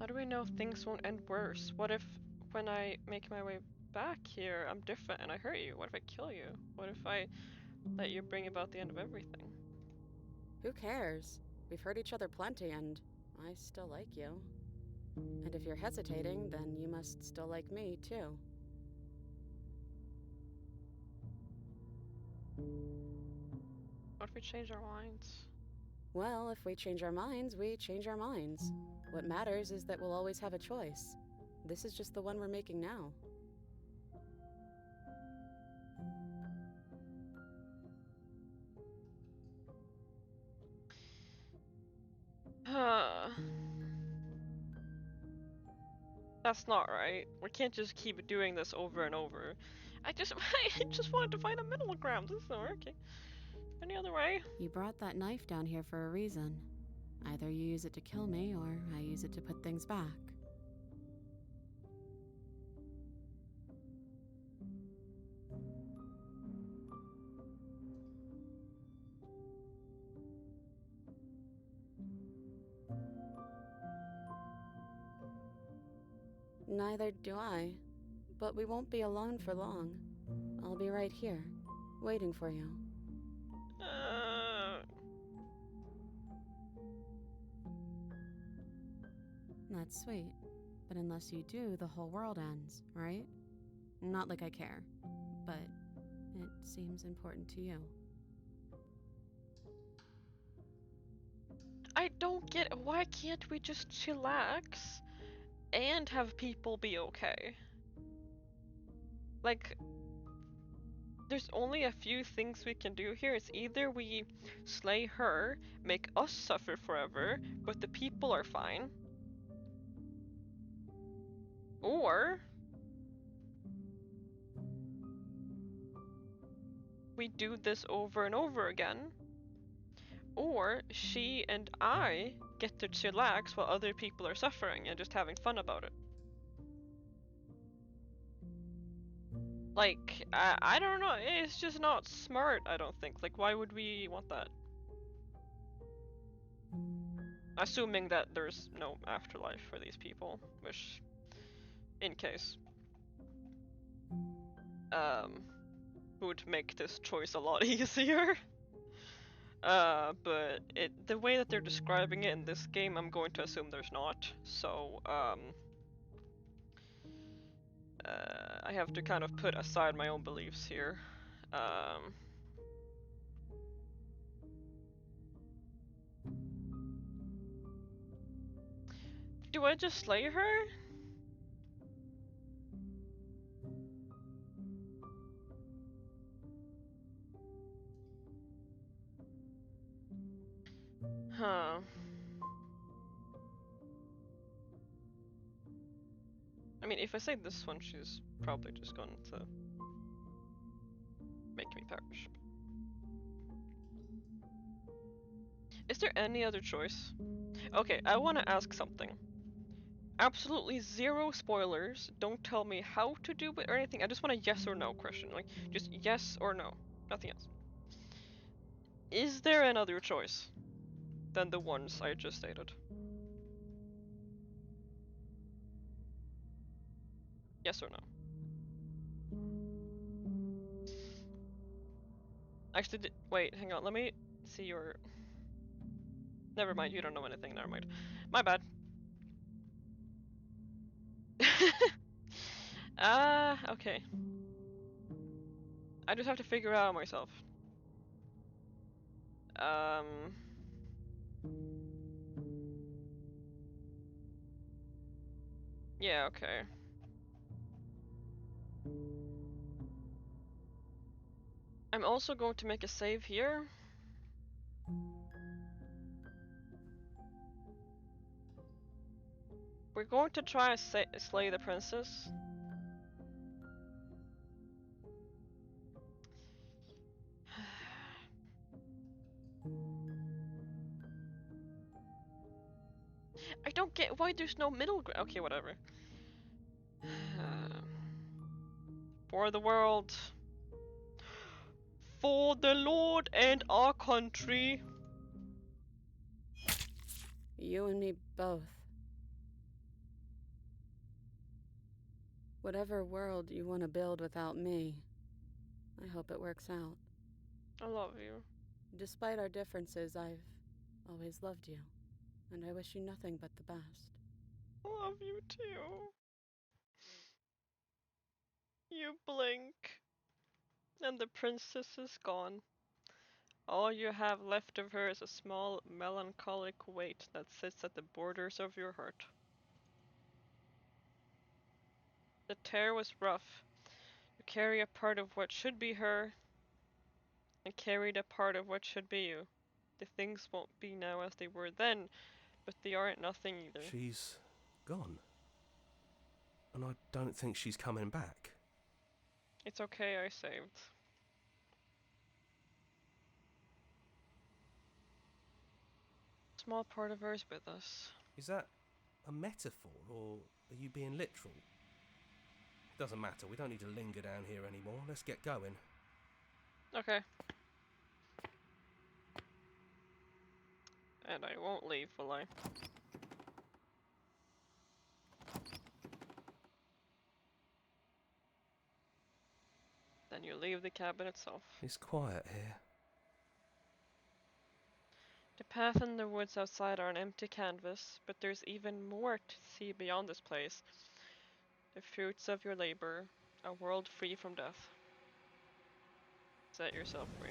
A: do we know things won't end worse? What if, when I make my way back here, I'm different and I hurt you? What if I kill you? What if I let you bring about the end of everything?
C: Who cares? We've hurt each other plenty, and I still like you. And if you're hesitating, then you must still like me, too.
A: What if we change our minds?
C: Well, if we change our minds, we change our minds. What matters is that we'll always have a choice. This is just the one we're making now.
A: That's not right. We can't just keep doing this over and over. I just wanted to find a middle ground. This isn't working. Any other way?
C: You brought that knife down here for a reason. Either you use it to kill me, or I use it to put things back. Neither do I. But we won't be alone for long. I'll be right here, waiting for you. That's sweet. But unless you do, the whole world ends, right? Not like I care, but it seems important to you.
A: I don't get it. Why can't we just chillax and have people be okay? Like, there's only a few things we can do here. It's either we slay her, make us suffer forever, but the people are fine, or we do this over and over again, or she and I get to chillax while other people are suffering and just having fun about it. Like, I don't know, it's just not smart, I don't think. Like, why would we want that? Assuming that there's no afterlife for these people, which, in case. would make this choice a lot easier. But the way that they're describing it in this game, I'm going to assume there's not. So, I have to kind of put aside my own beliefs here. Do I just slay her? Huh. I mean, if I say this one, she's probably just going to make me perish. Is there any other choice? Okay, I want to ask something. Absolutely zero spoilers. Don't tell me how to do it or anything. I just want a yes or no question. Like, just yes or no. Nothing else. Is there another choice than the ones I just stated? Yes or no? Actually, wait, hang on. Let me see your... Never mind, you don't know anything. Never mind. My bad. Okay. I just have to figure it out myself. Yeah, okay. I'm also going to make a save here. We're going to try and slay the princess. I don't get why there's no middle ground. Okay, whatever. For the world. For the Lord and our country.
C: You and me both. Whatever world you want to build without me, I hope it works out.
A: I love you.
C: Despite our differences, I've always loved you, and I wish you nothing but the best.
A: I love you too. You blink, and the princess is gone. All you have left of her is a small, melancholic weight that sits at the borders of your heart. The tear was rough. You carry a part of what should be her, and carried a part of what should be you. The things won't be now as they were then, but they aren't nothing either.
E: She's gone. And I don't think she's coming back.
A: It's okay, I saved. Small part of her is with us.
E: Is that a metaphor, or are you being literal? Doesn't matter, we don't need to linger down here anymore. Let's get going.
A: Okay. And I won't leave, will I? Then you leave the cabin itself.
E: It's quiet here.
A: The path and the woods outside are an empty canvas, but there's even more to see beyond this place. The fruits of your labor, a world free from death. Set yourself free.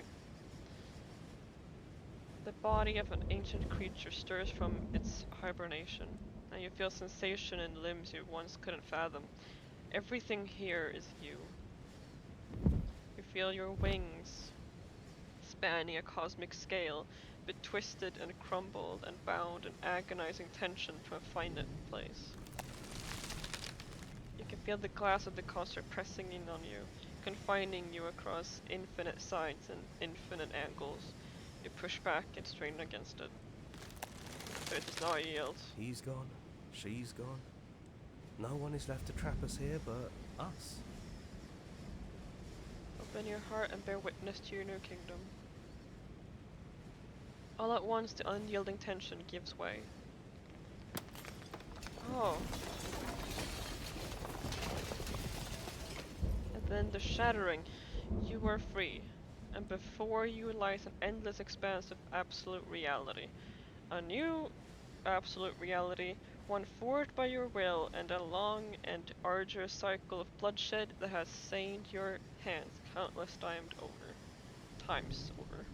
A: The body of an ancient creature stirs from its hibernation, and you feel sensation in limbs you once couldn't fathom. Everything here is you. You feel your wings spanning a cosmic scale, but twisted and crumbled and bound in agonizing tension to a finite place. You can feel the glass of the construct pressing in on you, confining you across infinite sides and infinite angles. You push back and strain against it, but it does not yield.
E: He's gone. She's gone. No one is left to trap us here but us.
A: Open your heart and bear witness to your new kingdom. All at once, the unyielding tension gives way. Oh. And then the shattering. You are free, and before you lies an endless expanse of absolute reality. A new absolute reality, one forged by your will, and a long and arduous cycle of bloodshed that has stained your hands countless times over.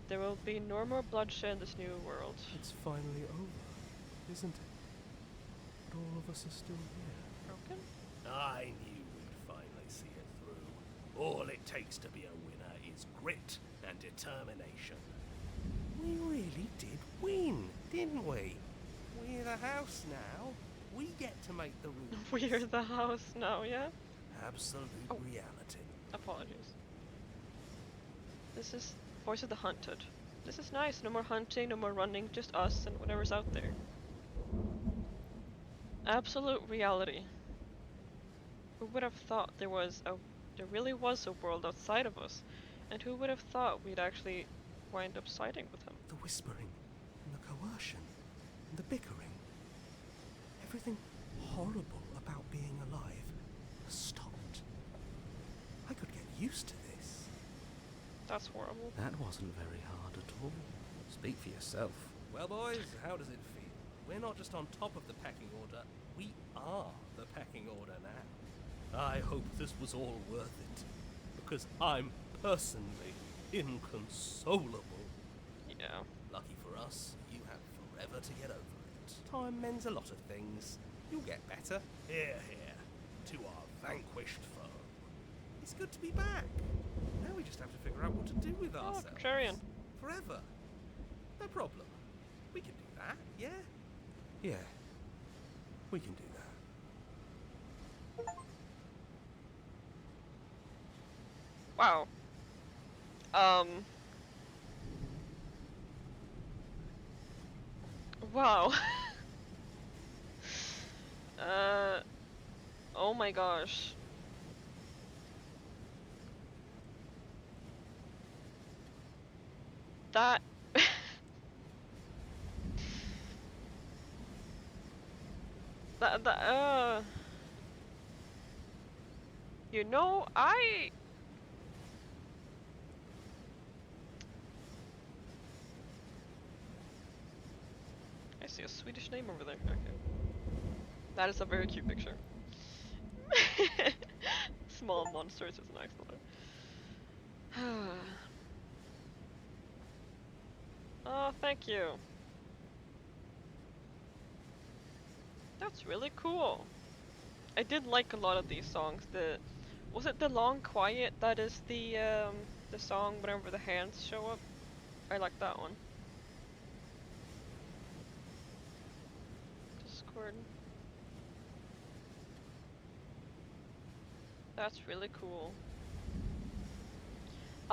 A: There will be no more bloodshed in this new world.
E: It's finally over, isn't it? But all of us are still here.
A: Broken?
E: I knew we'd finally see it through. All it takes to be a winner is grit and determination. We really did win, didn't we? We're the house now. We get to make the rules.
A: We're the house now, yeah?
E: Absolute
A: Oh.
E: reality.
A: Apologies. This is Voice of the Hunted. This is nice. No more hunting, no more running, just us and whatever's out there. Absolute reality. Who would have thought there really was a world outside of us? And who would have thought we'd actually wind up siding with him?
E: The whispering, and the coercion, and the bickering. Everything horrible about being alive has stopped. I could get used to this.
A: That's horrible.
B: That wasn't very hard at all. Speak for yourself.
E: Well, boys, how does it feel? We're not just on top of the pecking order, we are the pecking order now. I hope this was all worth it, because I'm personally inconsolable.
A: Yeah.
E: Lucky for us, you have forever to get over it. Time mends a lot of things. You'll get better. Here, here, to our vanquished foe. It's good to be back. Now we just have to figure out what to do with ourselves.
A: Contrarian.
E: Forever. No problem. We can do that, yeah? Yeah. We can do that.
A: Wow. Wow. Oh my gosh. That that you know, I see a Swedish name over there. Okay. That is a very cute picture. Small monsters is an excellent. Oh, thank you. That's really cool. I did like a lot of these songs. Was it the Long Quiet that is the song whenever the hands show up? I like that one. Discord. That's really cool.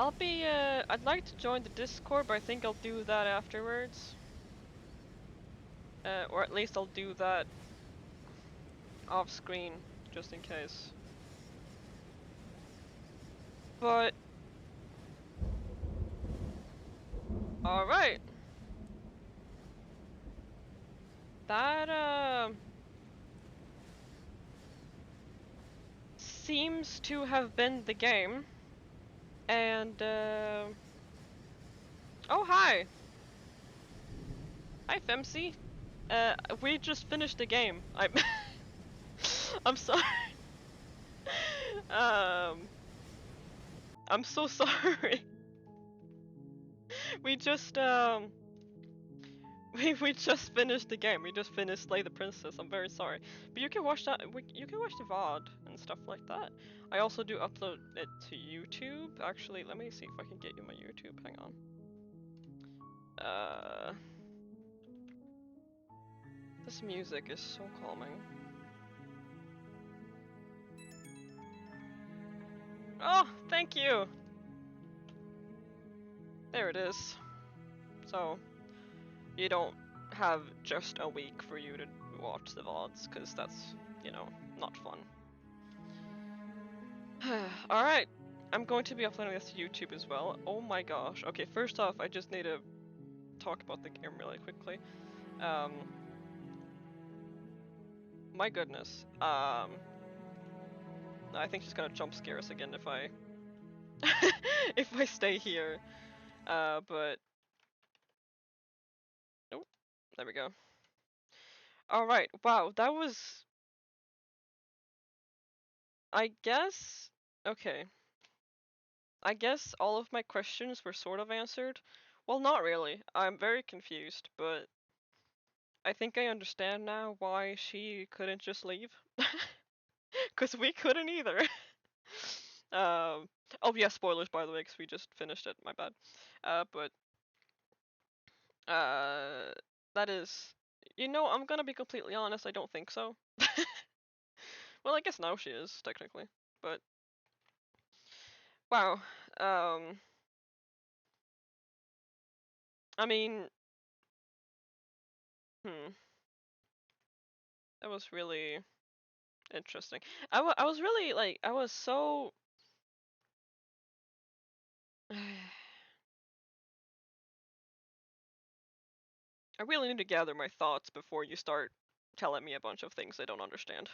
A: I'd like to join the Discord, but I think I'll do that afterwards. Or at least I'll do that off screen, just in case. But alright. That seems to have been the game. And oh, hi! Hi, Femcy. We just finished the game. I'm sorry. I'm so sorry. We just we just finished the game. We just finished Slay the Princess. I'm very sorry, but you can watch that. You can watch the VOD and stuff like that. I also do upload it to YouTube. Actually, let me see if I can get you my YouTube. Hang on. This music is so calming. Oh, thank you. There it is. So you don't have just a week for you to watch the VODs, because that's, you know, not fun. Alright, I'm going to be uploading this to YouTube as well. Oh my gosh. Okay, first off, I just need to talk about the game really quickly. My goodness. I think she's gonna jump scare us again if I if I stay here. But nope. There we go. All right. Wow, that was. I guess. Okay. I guess all of my questions were sort of answered. Well, not really. I'm very confused, but I think I understand now why she couldn't just leave. Because we couldn't either. Oh yeah, spoilers by the way, because we just finished it. My bad. But uh, that is, I'm gonna be completely honest. I don't think so. Well, I guess now she is technically, but wow. Um, I mean, hmm, that was really interesting. I was really like, I was so. I really need to gather my thoughts before you start telling me a bunch of things I don't understand.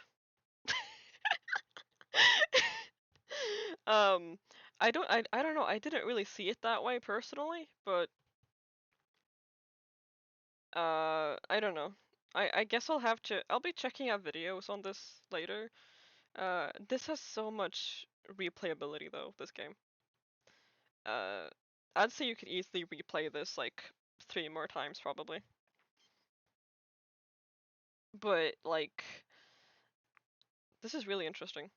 A: um, I don't know. I didn't really see it that way personally, but I don't know. I guess I'll be checking out videos on this later. This has so much replayability though, this game. Uh, I'd say you could easily replay this like 3 more times probably. But like, this is really interesting.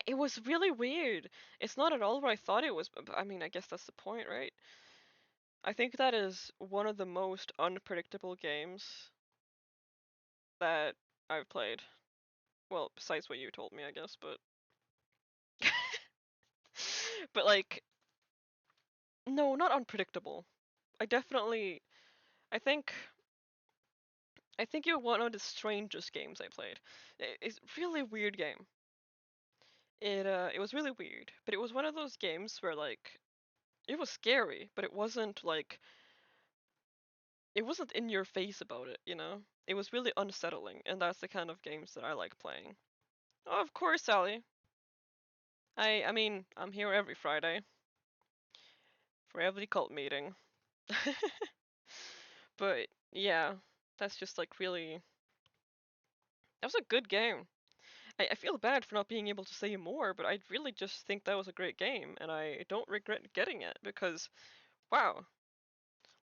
A: It was really weird. It's not at all what I thought it was, but I mean, I guess that's the point, right? I think that is one of the most unpredictable games that I've played. Well, besides what you told me, I guess, but but like, no, not unpredictable. I definitely, I think, I think you're one of the strangest games I played. It's a really weird game. It was really weird, but it was one of those games where like it was scary, but it wasn't in your face about it, you know? It was really unsettling, and that's the kind of games that I like playing. Oh, of course, Sally. I mean, I'm here every Friday for every cult meeting. But yeah, that's just like really. That was a good game. I feel bad for not being able to say more, but I really just think that was a great game, and I don't regret getting it because, wow.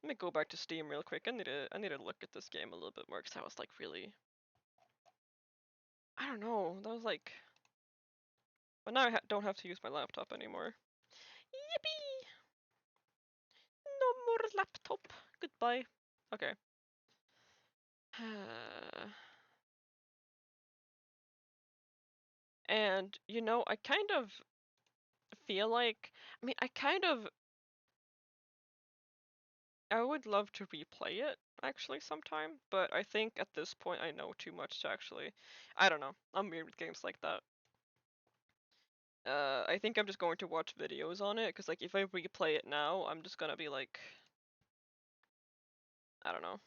A: Let me go back to Steam real quick. I need to look at this game a little bit more because that was like really. I don't know. That was like. But now I don't have to use my laptop anymore. Yippee! No more laptop. Goodbye. Okay. And I kind of feel like. I mean, I would love to replay it actually sometime, but I think at this point I know too much to actually. I don't know. I'm weird with games like that. I think I'm just going to watch videos on it because like if I replay it now, I'm just gonna be like, I don't know.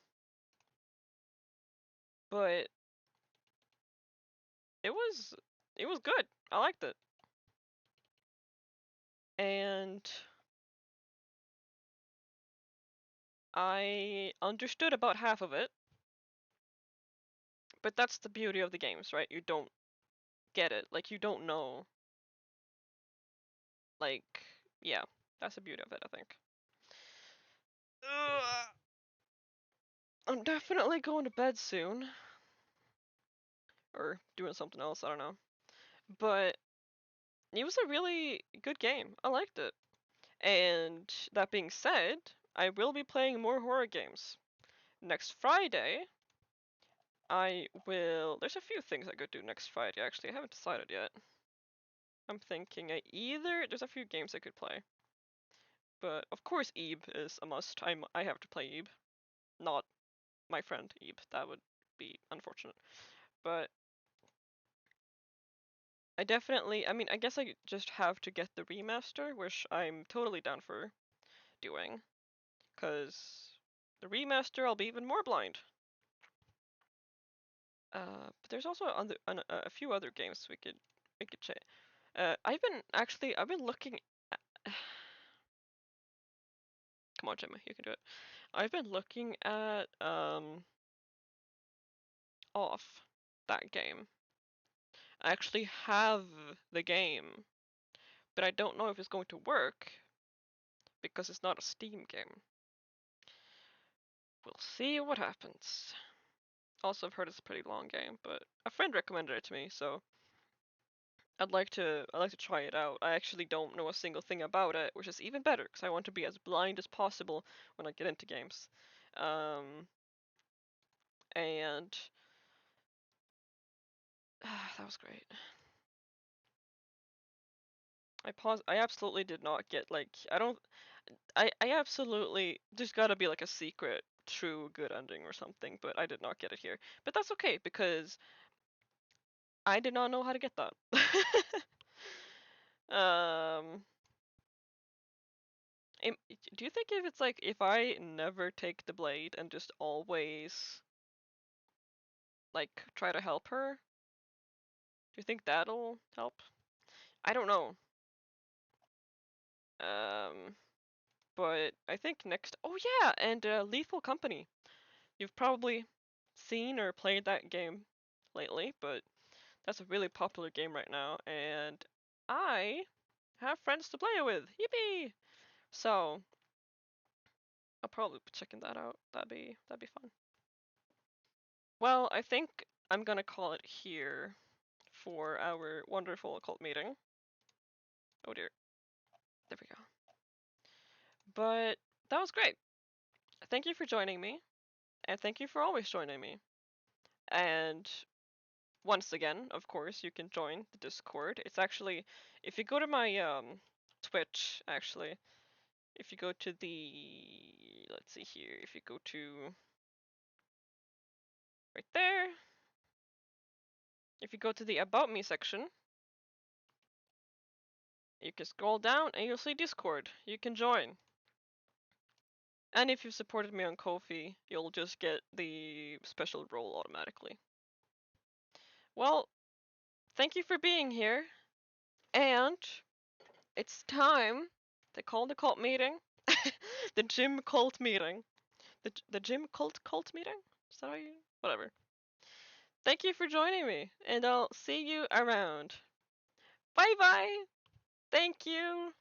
A: But it was it was good. I liked it. And I understood about half of it, but that's the beauty of the games, right? You don't get it. Like you don't know. Like yeah, that's the beauty of it, I think. Ugh. I'm definitely going to bed soon or doing something else, I don't know. But it was a really good game. I liked it. And that being said, I will be playing more horror games. Next Friday, I will. There's a few things I could do next Friday, actually. I haven't decided yet. I'm thinking there's a few games I could play. But of course, Ebe is a must. I have to play Ebe, not my friend Ebe. That would be unfortunate. But I mean, I guess I just have to get the remaster, which I'm totally down for doing. Because the remaster, I'll be even more blind. But there's also a few other games we could check. I've been looking. At, come on, Gemma, you can do it. I've been looking at off that game. I actually have the game, but I don't know if it's going to work because it's not a Steam game. We'll see what happens. Also, I've heard it's a pretty long game, but a friend recommended it to me, so I'd like to try it out. I actually don't know a single thing about it, which is even better because I want to be as blind as possible when I get into games. And that was great. I absolutely did not get like I absolutely there's gotta be like a secret true good ending or something, but I did not get it here. But that's okay because I did not know how to get that. um do you think if it's like if I never take the blade and just always like try to help her, do you think that'll help? I don't know. Um but I think next oh yeah, and Lethal Company. You've probably seen or played that game lately, but that's a really popular game right now, and I have friends to play it with. Yippee! So I'll probably be checking that out. That'd be fun. Well, I think I'm gonna call it here for our wonderful occult meeting. Oh dear. There we go. But that was great. Thank you for joining me, and thank you for always joining me. And once again, of course, you can join the Discord. It's actually, if you go to my Twitch, actually, if you go to the, let's see here, if you go to right there, if you go to the About Me section, you can scroll down and you'll see Discord. You can join. And if you've supported me on Ko-fi, you'll just get the special role automatically. Well, thank you for being here, and it's time to call the cult meeting. The gym cult meeting. The gym cult meeting? Is that how you... Whatever. Thank you for joining me, and I'll see you around. Bye bye! Thank you!